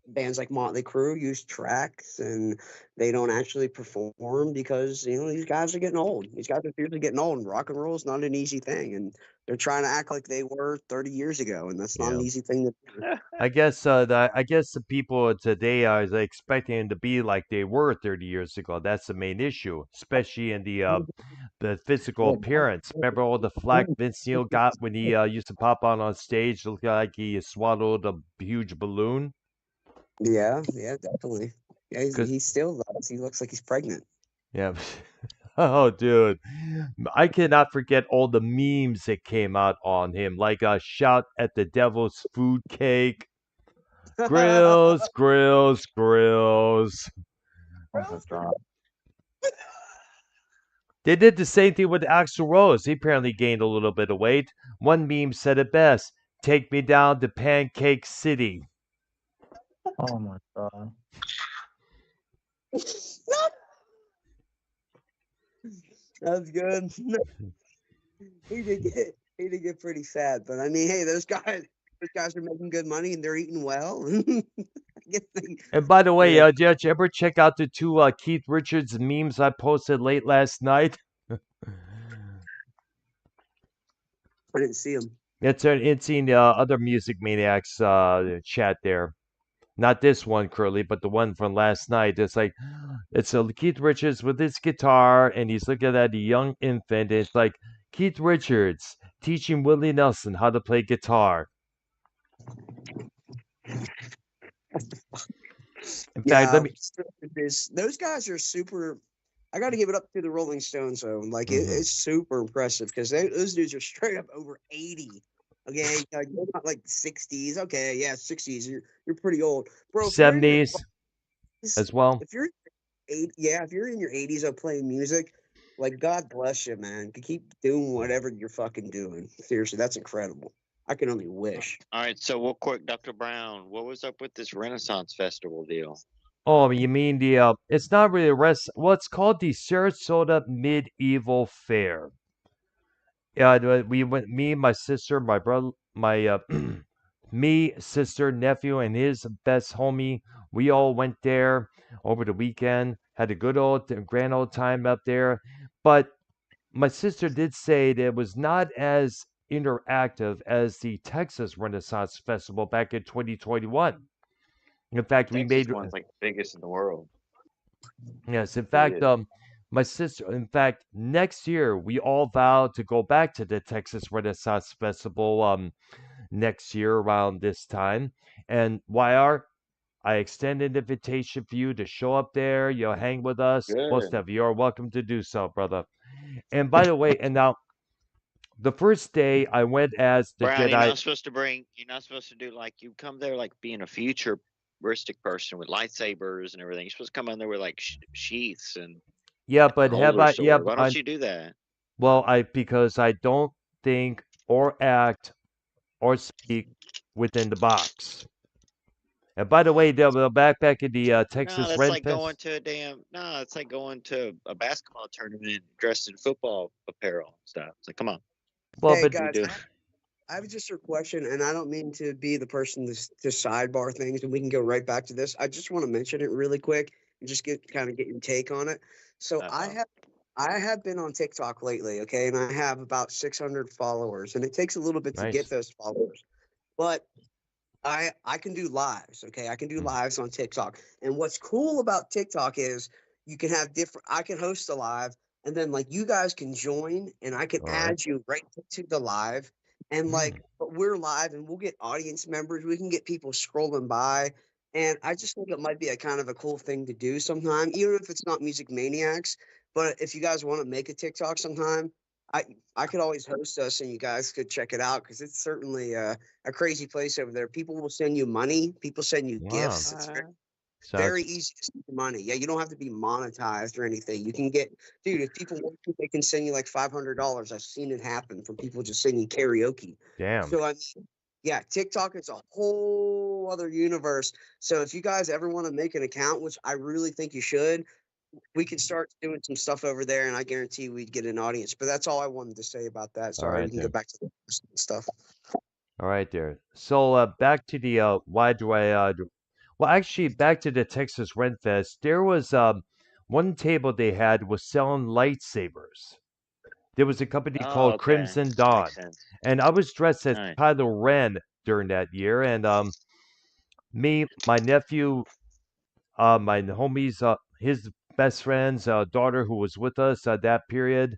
bands like Motley Crue use tracks, and they don't actually perform because these guys are getting old. These guys are seriously getting old, and rock and roll is not an easy thing, and they're trying to act like they were 30 years ago, and that's not Yeah. an easy thing to do. I guess the people today are expecting to be like they were 30 years ago. That's the main issue, especially in the physical appearance. Remember all the flack Vince Neil got when he used to pop out on stage, looking like he swallowed a huge balloon. Yeah, definitely. Yeah, Cause he still does. He looks like he's pregnant. yeah, oh dude, I cannot forget all the memes that came out on him, like shout at the devil's food cake. Grills, grills, grills. Oh my God. They did the same thing with Axl Rose. He apparently gained a little bit of weight. One meme said it best: "Take me down to Pancake City." Oh my God. That's good. He did get pretty sad, but I mean, hey, those guys are making good money and they're eating well. And by the way, Yeah, did you ever check out the two Keith Richards memes I posted late last night? I didn't see him. It's in other Music Maniacs chat there. Not this one, Curly, but the one from last night. It's like, it's Keith Richards with his guitar, and he's looking at a young infant. And it's like, Keith Richards teaching Willie Nelson how to play guitar. In fact, Yeah, let me. those guys are super. I got to give it up to the Rolling Stones, though. Like Mhm. it's super impressive because those dudes are straight up over 80. Okay, like they're not like 60s. Okay, yeah, 60s. You're pretty old, bro. If you're in your 70s as well. if you're if you're in your 80s of playing music, like God bless you, man. Keep doing whatever you're fucking doing. Seriously, that's incredible. I can only wish. All right, so real quick, Dr. Brown, what was up with this Renaissance Festival deal? Oh, you mean the? It's not really a rest. Well, it's called the Sarasota Medieval Fair. Yeah, we went. Me, my sister, my brother, my me, sister, nephew, and his best homie. We all went there over the weekend. Had a good old, grand old time up there. But my sister did say that it was not as interactive as the Texas Renaissance Festival back in 2021. In fact, we Texas made one's like the biggest in the world. yes. In It fact, is. my sister. In fact, next year we all vowed to go back to the Texas Renaissance Festival. Next year around this time. And YR, I extend an invitation for you to show up there. You'll hang with us. Most Good. of you are welcome to do so, brother. And by the way, and now the first day I went as the Brown, Jedi. you're not supposed to do like, you come there like being a futuristic person with lightsabers and everything. You're supposed to come in there with like sheaths and Yeah, but have older I? Yeah, sword. Why don't you do that? well, I because I don't think or act or speak within the box. And by the way, the back in the No, Texas that's Ren like going Fest. to it's like going to a basketball tournament dressed in football apparel and stuff. It's like, come on, Well, Hey but we guys, do. I have just a question, and I don't mean to be the person to sidebar things, and we can go right back to this. I just want to mention it really quick and just get your take on it. So Uh-oh. I have been on TikTok lately, okay, and I have about 600 followers, and it takes a little bit to get nice. those followers, but I can do lives, okay? I can do Mm. lives on TikTok. And what's cool about TikTok is you can have different I can host a live and then like you guys can join and I can All right. add you right to the live and Mm. like but we're live and we'll get audience members. We can get people scrolling by. And I just think it might be a kind of a cool thing to do sometime, even if it's not Music Maniacs. But if you guys want to make a TikTok sometime, I could always host us and you guys could check it out because it's certainly a crazy place over there. People will send you money. People send you Wow. gifts. It's very, Sounds very easy to send you money. Yeah, you don't have to be monetized or anything. You can get, dude, if people want to, they can send you like $500. I've seen it happen from people just singing karaoke. damn. So, I mean, yeah, TikTok is a whole other universe. So if you guys ever want to make an account, which I really think you should, we could start doing some stuff over there, and I guarantee we'd get an audience. But that's all I wanted to say about that. Sorry, right we can there. go back to the stuff. All right there. So back to the why do I well actually back to the Texas Rent Fest. There was one table they had was selling lightsabers. There was a company Oh, called okay. Crimson Dawn, Makes sense. and I was dressed as Nice. Kylo Ren during that year, and me, my nephew, my homies, his best friend's daughter who was with us at that period.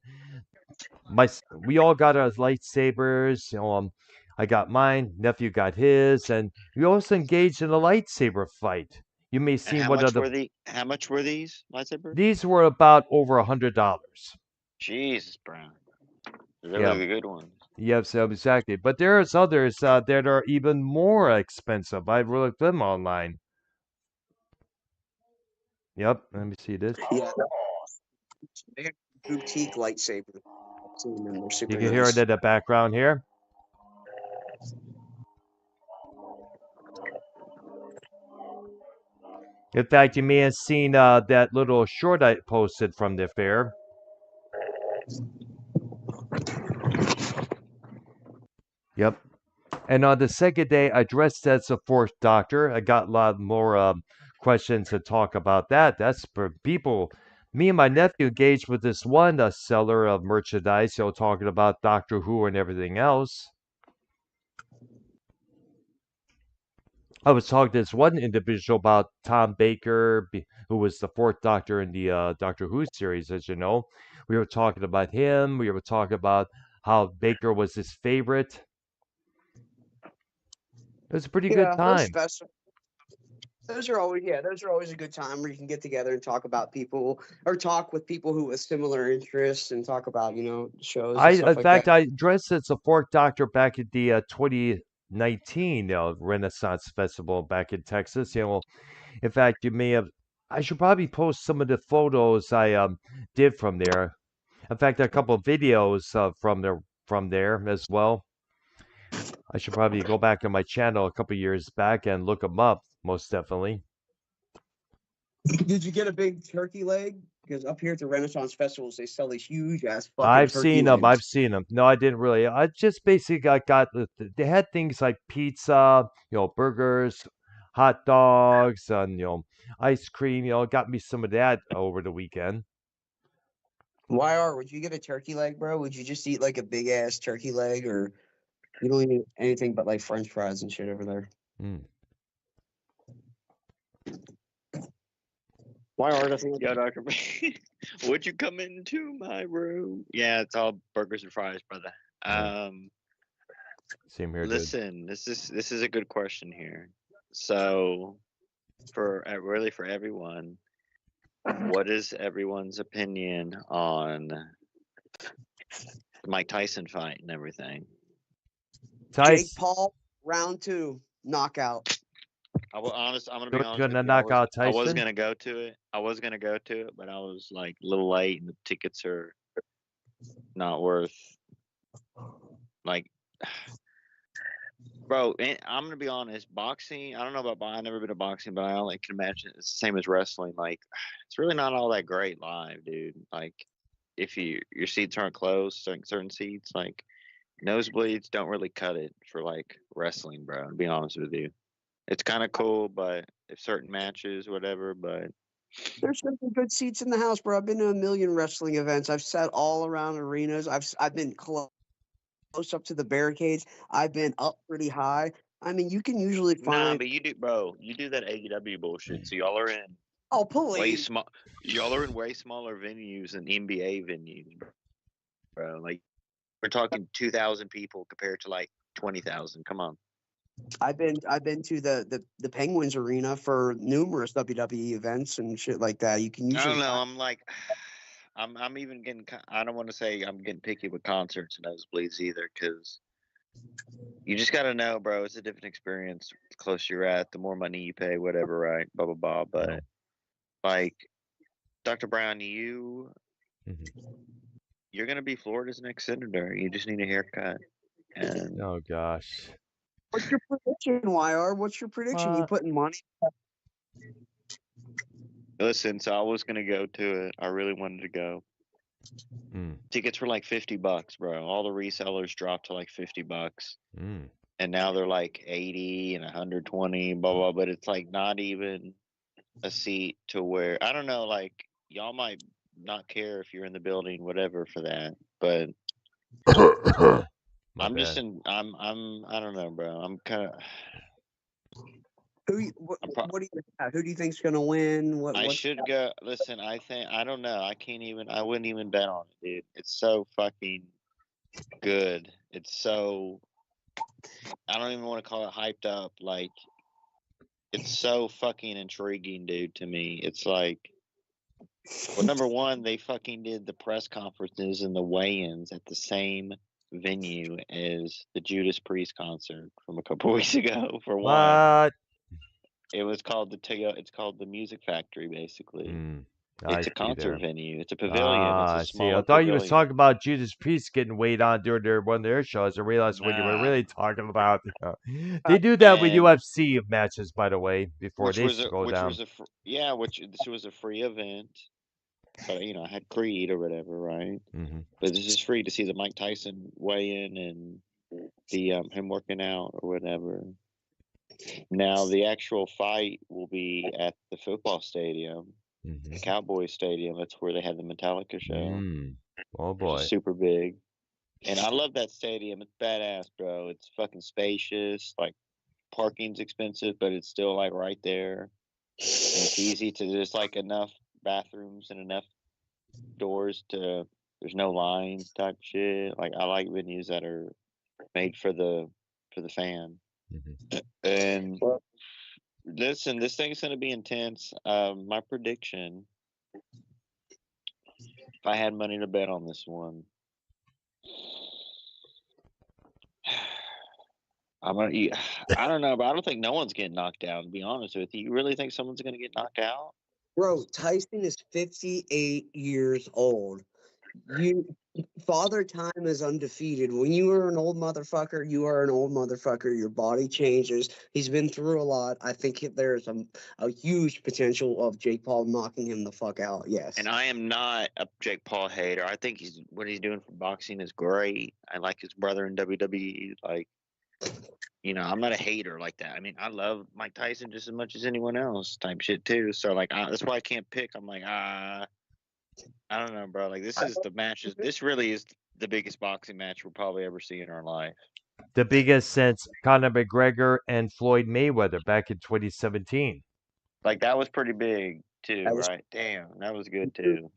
We all got our lightsabers. I got mine, nephew got his, and we also engaged in a lightsaber fight. You may have And seen one of the. how much were these lightsabers? These were about over $100. Jesus, bro. They Yeah. were the good ones. Yes, exactly. But there's others that are even more expensive. I've looked them online. Yep. Let me see this. Yeah, they have boutique lightsaber. I've seen them. They're super You can hear it nice. in the background here. In fact, you may have seen that little short I posted from the fair. Yep. And on the second day, I dressed as the fourth doctor. I got a lot more questions to talk about that. That's for people. Me and my nephew engaged with this one seller of merchandise, talking about Doctor Who and everything else. I was talking to this one individual about Tom Baker, who was the fourth Doctor in the Doctor Who series, as you know. We were talking about him. We were talking about how Baker was his favorite. It was a pretty good Yeah, time. those are always a good time where you can get together and talk about people or talk with people who have similar interests and talk about shows and stuff In like fact, that. I dressed as a fourth Doctor back at the 2019 Renaissance Festival back in Texas. In fact, you may have. I should probably post some of the photos I did from there. In fact, a couple of videos from there as well. I should probably go back on my channel a couple years back and look them up. Most definitely. Did you get a big turkey leg? Because up here at the Renaissance festivals, they sell these huge ass fucking I've turkey seen them. I've legs. seen them. No, I didn't really. I just basically got they had things like pizza, burgers, hot dogs, and ice cream. Got me some of that over the weekend. Would you get a turkey leg, bro? Would you just eat like a big ass turkey leg, or you don't eat anything but like French fries and shit over there? Mm. Doesn't Yo, Dr. Would you come into my room? Yeah, it's all burgers and fries, brother. Same here, dude. Listen, this is a good question here. So, for everyone, what is everyone's opinion on Mike Tyson fight and everything? Jake Paul, round 2, knockout. I'm gonna be honest. Gonna knock out I was Tyson? gonna go to it. But I was like a little late, and the tickets are not worth. Like, bro, I'm gonna be honest. Boxing. I don't know about. I've never been to boxing, but I only can imagine it's the same as wrestling. Like, it's really not all that great live, dude. Like, if your seats aren't closed, certain seats, like nosebleeds, don't really cut it for like wrestling, bro. To be honest with you. It's kind of cool, but if certain matches, whatever, but There's some good seats in the house, bro. I've been to a million wrestling events. I've sat all around arenas. I've been close up to the barricades. I've been up pretty high. I mean, you can usually nah, find. but you do, bro. You do that AEW bullshit. So y'all are in Oh, way please. small. Y'all are in way smaller venues than NBA venues, bro. Like we're talking 2,000 people compared to like 20,000. Come on. I've been to the Penguins arena for numerous WWE events and shit like that. You can I don't usually know. find. I'm even getting. I don't want to say I'm getting picky with concerts and nosebleeds either, because you just got to know, bro. It's a different experience. The closer you're at, the more money you pay, whatever, right? Blah blah blah. But like, Dr. Brown, you're gonna be Florida's next senator. You just need a haircut. And Oh gosh. What's your prediction, YR? What's your prediction? You putting money? listen, so I was gonna go to it. I really wanted to go. Tickets were like $50, bro. All the resellers dropped to like $50. And now they're like 80 and 120, blah blah. But it's like not even a seat to where, I don't know. Like, y'all might not care if you're in the building, whatever, for that. But I'm just in. I don't know, bro. I'm kind of. What do you have? Who do you think's gonna win? I should go. Listen, I don't know. I can't even. I wouldn't even bet on it, dude. It's so fucking good. It's so. I don't even want to call it hyped up. Like, it's so fucking intriguing, dude. To me, it's like. Well, number one, they fucking did the press conferences and the weigh-ins at the same venue as the Judas Priest concert from a couple weeks ago. For one, it was called It's called the Music Factory, basically. It's a concert venue. It's a pavilion. It's a smaller I thought you was pavilion. talking about Judas Priest getting weighed on during one of their shows. I realized what you were really talking about. They do that with UFC matches, by the way, before they go down. This was a free event. But I had Creed or whatever, right? But this is free to see the Mike Tyson weigh in and the him working out or whatever. Now the actual fight will be at the football stadium, the Cowboys Stadium. That's where they had the Metallica show. Oh boy, which is super big. And I love that stadium. It's badass, bro. It's fucking spacious. Like, parking's expensive, but it's still like right there. And it's easy to just like enough bathrooms and enough doors to there's no lines type shit. Like, I like venues that are made for the fan. And listen, this thing's gonna be intense. My prediction, if I had money to bet on this one, I don't know, but I don't think no one's getting knocked out, to be honest with you. You really think someone's gonna get knocked out? Bro, Tyson is 58 years old. Father Time is undefeated. When you are an old motherfucker, you are an old motherfucker. Your body changes. He's been through a lot. I think there's a huge potential of Jake Paul knocking him the fuck out. Yes. And I am not a Jake Paul hater. I think what he's doing for boxing is great. I like his brother in WWE. Like, I'm not a hater like that. I mean, I love Mike Tyson just as much as anyone else type shit too. So like, that's why I can't pick. I'm like, I don't know, bro. Like, this is the matches. This really is the biggest boxing match we'll probably ever see in our life. The biggest since Conor McGregor and Floyd Mayweather back in 2017. Like, that was pretty big too, right? Damn, that was good too.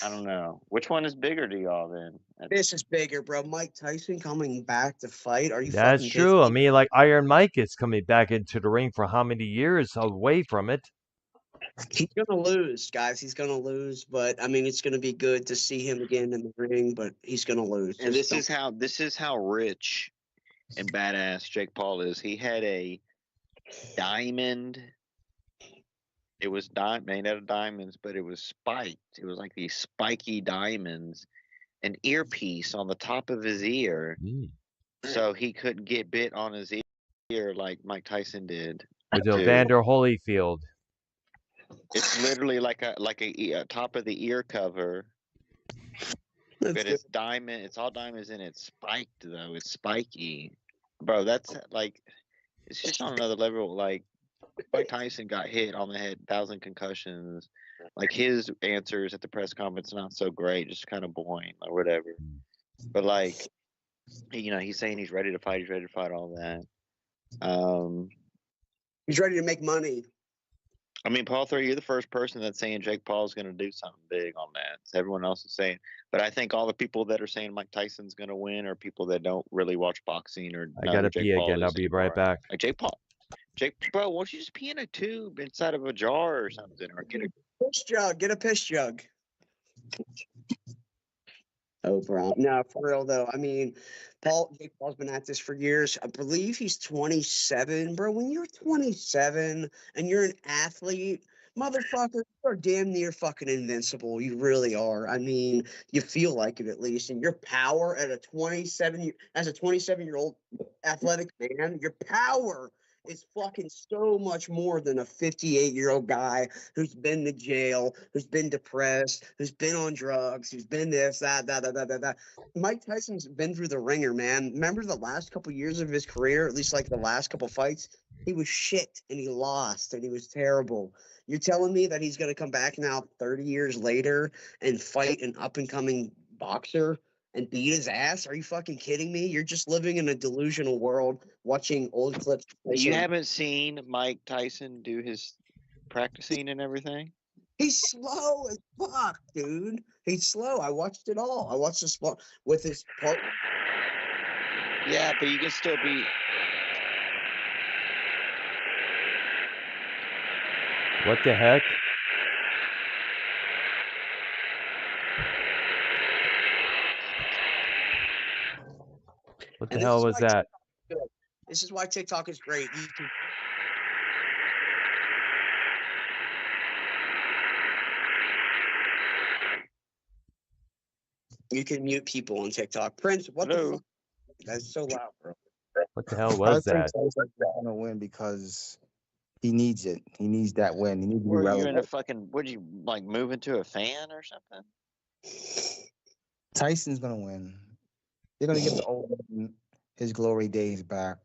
I don't know. Which one is bigger to y'all then? This is bigger, bro. Mike Tyson coming back to fight. Are you That's fucking true. kidding? I mean, like, Iron Mike is coming back into the ring for how many years away from it? He's gonna lose, guys. He's gonna lose, but I mean, it's gonna be good to see him again in the ring. But he's gonna lose. And this is how rich and badass Jake Paul is. He had a diamond. It was made out of diamonds, but it was spiked. It was like these spiky diamonds, an earpiece on the top of his ear, so he couldn't get bit on his ear like Mike Tyson did. With Evander Holyfield. It's literally like a top of the ear cover. But it's diamond. It's all diamonds and it's spiked though. It's spiky, bro. That's like, it's just on another level. Like, Mike Tyson got hit on the head, 1,000 concussions. Like, his answers at the press conference not so great, just kind of boring or whatever. But like, he's saying he's ready to fight. He's ready to fight all that. He's ready to make money. I mean, Paul 3, you're the first person that's saying Jake Paul's going to do something big on that. So everyone else is saying, but I think all the people that are saying Mike Tyson's going to win are people that don't really watch boxing or. I gotta pee again. I'll be right back. Like, Jake, bro, why don't you just pee in a tube inside of a jar or something, or get a piss jug? Get a piss jug. Oh, bro. No, for real though. I mean, Jake Paul's been at this for years. I believe he's 27, bro. When you're 27 and you're an athlete, motherfucker, you're damn near fucking invincible. You really are. I mean, you feel like it at least. And your power at as a 27-year-old athletic man, your power is fucking so much more than a 58-year-old guy who's been to jail, who's been depressed, who's been on drugs, who's been this, that. Mike Tyson's been through the ringer, man. Remember the last couple years of his career, at least like the last couple fights, he was shit and he lost and he was terrible. You're telling me that he's going to come back now 30 years later and fight an up and coming boxer and beat his ass? Are you fucking kidding me? You're just living in a delusional world watching old clips. You haven't seen Mike Tyson do his practicing and everything? He's slow as fuck, dude. He's slow. I watched it all. I watched the spot with his part. Yeah, but you can still be. What the heck? What the hell was that? This is why TikTok is great. You can mute people on TikTok. Prince, what the fuck? That's so loud, bro. What the hell was I think that? Tyson's gonna win because he needs it. He needs that win. He needs to be Were you in a relevant. fucking? Would you like move into a fan or something? Tyson's gonna win. They're gonna give the old man his glory days back.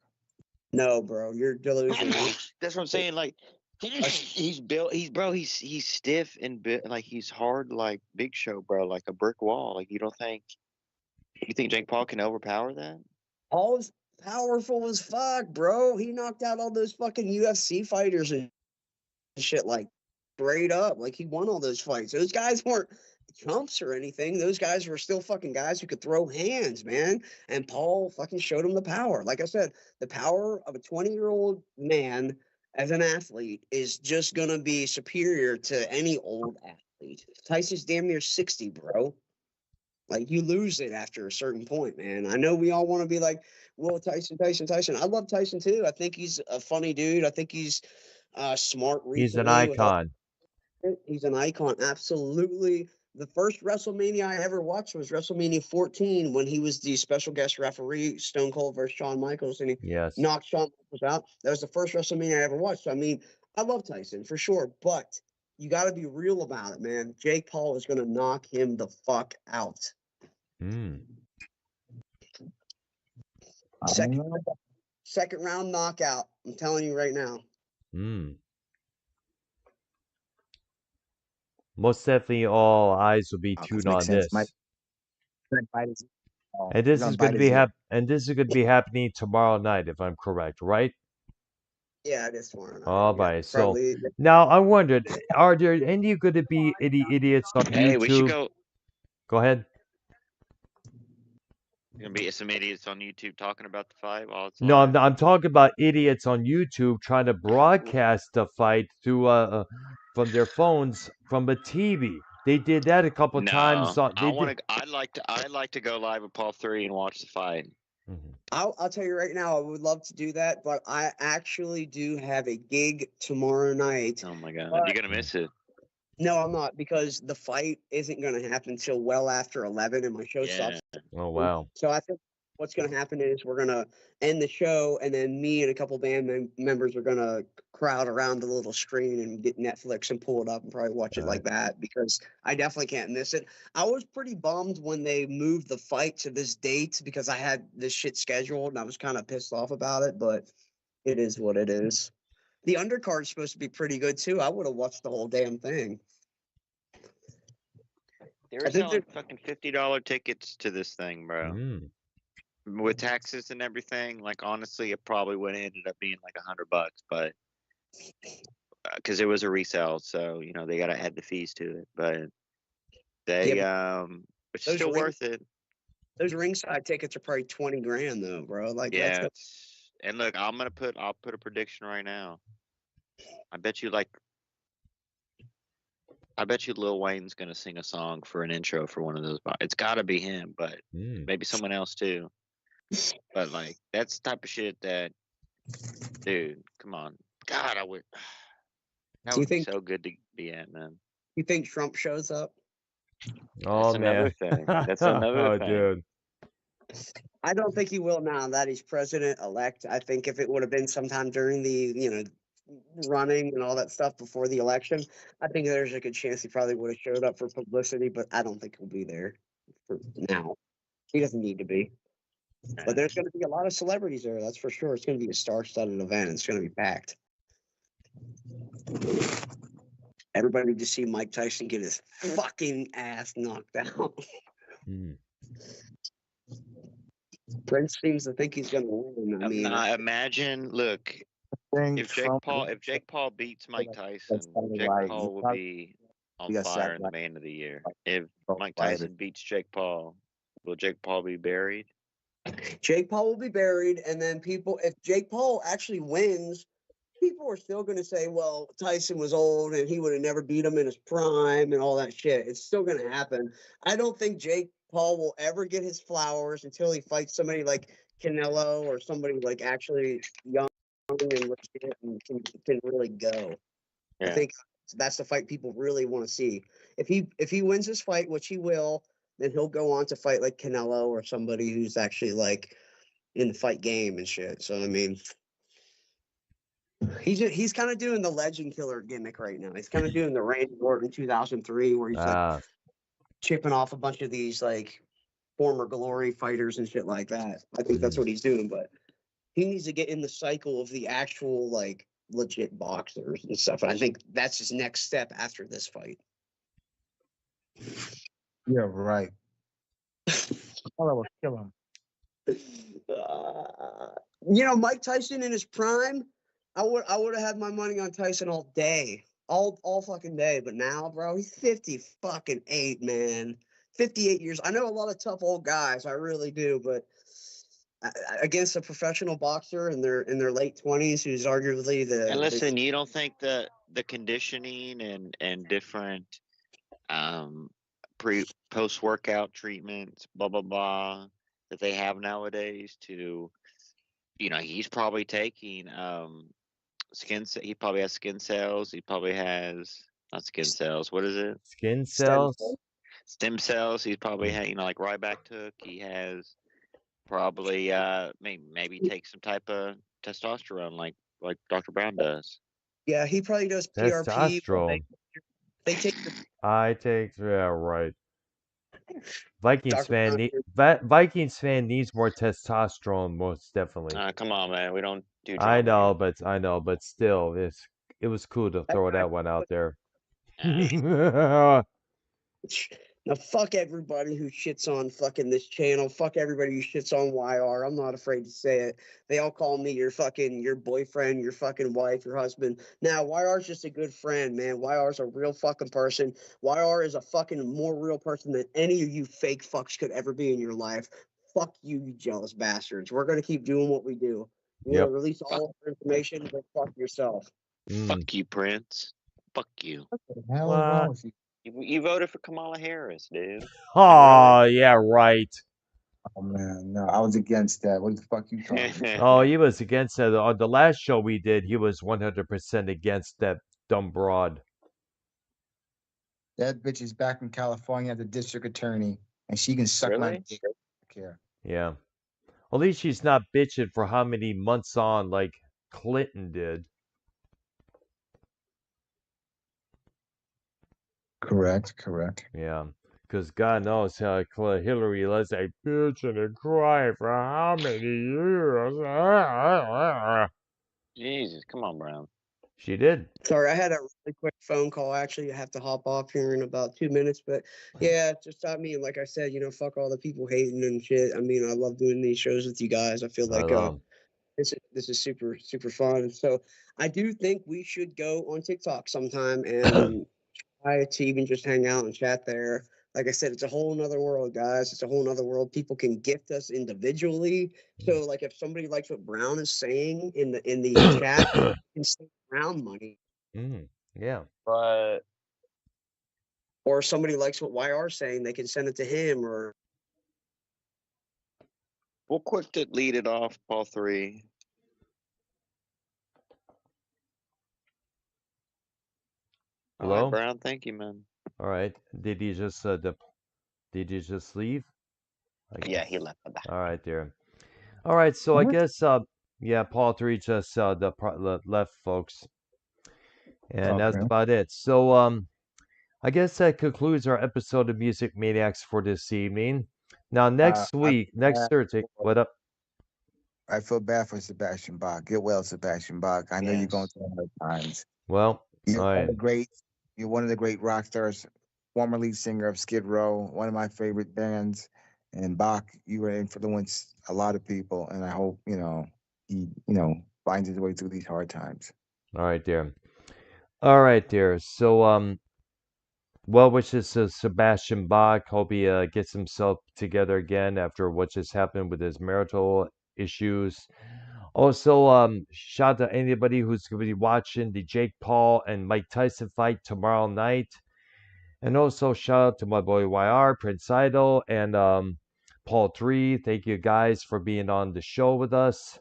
No, bro, you're delusional. That's what I'm saying. Like he's built. He's stiff and like he's hard like Big Show, bro. Like a brick wall. Like you think Jake Paul can overpower that? Paul's powerful as fuck, bro. He knocked out all those fucking UFC fighters and shit, like straight up. Like he won all those fights. Those guys weren't chumps or anything. Those guys were still fucking guys who could throw hands, man. And Paul fucking showed him the power. Like I said, the power of a 20-year-old man as an athlete is just gonna be superior to any old athlete. Tyson's damn near 60, bro. Like you lose it after a certain point, man. I know we all want to be like, well, Tyson. I love Tyson too. I think he's a funny dude. I think he's smart He's an recently. icon. He's an icon, absolutely. The first WrestleMania I ever watched was WrestleMania 14 when he was the special guest referee, Stone Cold versus Shawn Michaels, and he Yes. knocked Shawn Michaels out. That was the first WrestleMania I ever watched. I mean, I love Tyson for sure, but you got to be real about it, man. Jake Paul is going to knock him the fuck out. Second round knockout. I'm telling you right now. Most definitely, all eyes will be tuned on this. And this is going to be happening tomorrow night, if I'm correct, right? Yeah, it is tomorrow night. All Yeah, right. So probably. now I wondered, are there any going to be any idiots on YouTube? Hey, we should go. Go ahead. Gonna be some idiots on YouTube talking about the fight while it's No, live. I'm talking about idiots on YouTube trying to broadcast the fight through from their phones from a TV. They did that a couple times. I'd like to go live with Paul 3 and watch the fight. I'll tell you right now, I would love to do that, but I actually do have a gig tomorrow night. Oh my god, you're gonna miss it. No, I'm not, because the fight isn't going to happen until well after 11, and my show stops. Oh wow! So I think what's going to happen is we're going to end the show, and then me and a couple band members are going to crowd around the little screen and get Netflix and pull it up and probably watch it like that, because I definitely can't miss it. I was pretty bummed when they moved the fight to this date because I had this shit scheduled, and I was kind of pissed off about it, but it is what it is. The undercard is supposed to be pretty good too. I would have watched the whole damn thing. They were selling fucking $50 tickets to this thing, bro. With taxes and everything, like honestly, it probably would have ended up being like $100, but because it was a resale, so you know they gotta add the fees to it. But they, it's still worth it. Those ringside tickets are probably 20 grand though, bro. Like yeah. And look, I'll put a prediction right now. I bet you like I bet you Lil Wayne's gonna sing a song for an intro for one of those. It's got to be him, but maybe someone else too. But like that's the type of shit that, dude. Come on, God, I would. That Do you would be think so good to be at, man. you think Trump shows up? Oh That's another man. thing. That's another Oh thing. dude. I don't think he will now that he's president elect. I think if it would have been sometime during the, running and all that stuff before the election, I think there's a good chance he probably would have showed up for publicity, but I don't think he'll be there for now. He doesn't need to be. But there's going to be a lot of celebrities there, that's for sure. It's going to be a star-studded event. It's going to be packed. Everybody to see Mike Tyson get his fucking ass knocked out. Mm. Prince seems to think he's going to win. I mean, Imagine. Look, if Jake Paul beats Mike Tyson, Jake Paul will be on fire in the Man of the Year. If Mike Tyson beats Jake Paul, will Jake Paul be buried? Jake Paul will be buried, and then if Jake Paul actually wins, people are still going to say, well, Tyson was old and he would have never beat him in his prime and all that shit. It's still going to happen. I don't think Jake Paul will ever get his flowers until he fights somebody like Canelo or somebody like actually young and legit and can really go. Yeah. I think that's the fight people really want to see. If he wins this fight, which he will, then he'll go on to fight like Canelo or somebody who's actually like in the fight game and shit. So I mean, he's kind of doing the legend killer gimmick right now. He's kind of doing the Randy Orton 2003, where he's like chipping off a bunch of these like former glory fighters and shit like that. I think that's what he's doing, but he needs to get in the cycle of the actual like legit boxers and stuff. And I think that's his next step after this fight. Yeah, right. Oh, that will kill him. Mike Tyson in his prime, I would have had my money on Tyson all day, all fucking day. But now, bro, he's 58, man. 58 years. I know a lot of tough old guys, I really do, but against a professional boxer in their late 20s, who's arguably the. And listen, you don't think the conditioning and different post workout treatments, blah blah blah, that they have nowadays to, he's probably taking he probably has skin cells. He probably has not skin cells. What is it? Skin cells? Stem cells. He's probably had, like Ryback took. He has probably maybe take some type of testosterone like Dr. Brown does. Yeah, he probably does PRP. Testosterone. They take right. Vikings fan needs more testosterone, most definitely. Come on, man. We don't do. I know, but still, it was cool to throw that one out there. Now, fuck everybody who shits on fucking this channel. Fuck everybody who shits on YR. I'm not afraid to say it. They all call me your boyfriend, your fucking wife, your husband. Now, YR's just a good friend, man. YR's a real fucking person. YR is a fucking more real person than any of you fake fucks could ever be in your life. Fuck you, you jealous bastards. We're going to keep doing what we do. We're going to release all our information, but fuck yourself. Fuck you, Prince. Fuck you. What the hell is wrong with you? You voted for Kamala Harris, dude. Oh, yeah, right. Oh man, no, I was against that. What the fuck you talking about? Oh, he was against that. On the last show we did, he was 100% against that dumb broad. That bitch is back in California as a district attorney, and she can suck my dick. I don't care. Yeah. At least she's not bitching for how many months on like Clinton did. Correct. Yeah. Because God knows how Hillary was a bitch and cry for how many years. Jesus, come on, Brown. She did. Sorry, I had a really quick phone call. Actually, I have to hop off here in about 2 minutes. But yeah, just I mean, like I said, fuck all the people hating and shit. I mean, I love doing these shows with you guys. I feel like this is super super fun. So I do think we should go on TikTok sometime and try to even just hang out and chat there. Like I said, it's a whole nother world, guys. It's a whole nother world. People can gift us individually. So, like, if somebody likes what Brown is saying in the chat, can send Brown money. Yeah. But Or if somebody likes what YR's saying, they can send it to him. Or Well, quick to lead it off, Paul 3. All right, Hello? Brown. Thank you, man. All right. Did he just leave? I Yeah, guess. he left the back. All right, there. All right, so I What? guess yeah, Paul 3 just left, folks, and that's Okay. about it. So I guess that concludes our episode of Music Maniacs for this evening. Now next I week, feel next bad Thursday, for, what up? I feel bad for Sebastian Bach. Get well, Sebastian Bach. I know you're going Yes. through hard times. Well, You're all one of right, the great. You're one of the great rock stars, former lead singer of Skid Row, one of my favorite bands. And Bach, you were influenced a lot of people, and I hope he finds his way through these hard times. all right, there. All right, there. So well wishes to Sebastian Bach. Hope he gets himself together again after what just happened with his marital issues. Also, shout out to anybody who's going to be watching the Jake Paul and Mike Tyson fight tomorrow night. And also shout out to my boy YR, Prince Idol, and Paul 3. Thank you guys for being on the show with us.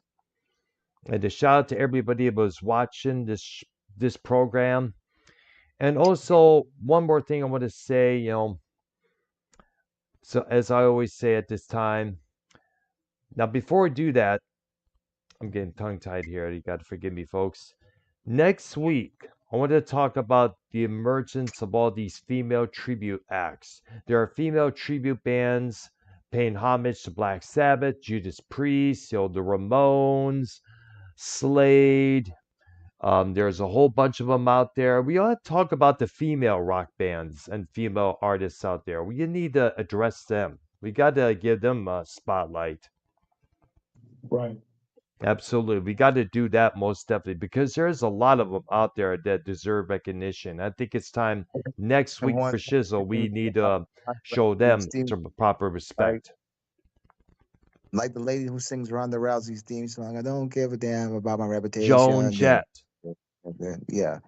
And a shout out to everybody who was watching this program. And also, one more thing I want to say, so as I always say at this time, now before we do that, I'm getting tongue tied here. You got to forgive me, folks. Next week, I want to talk about the emergence of all these female tribute acts. There are female tribute bands paying homage to Black Sabbath, Judas Priest, the Ramones, Slade. There's a whole bunch of them out there. We ought to talk about the female rock bands and female artists out there. We need to address them. We got to give them a spotlight. Right. Absolutely. We got to do that most definitely because there's a lot of them out there that deserve recognition. I think it's time next And week one for Shizzle, we need uh, to show these them themes, some proper right? respect. Like the lady who sings Ronda Rousey's theme song. I don't give a damn about my Joan reputation. Jett. Yeah.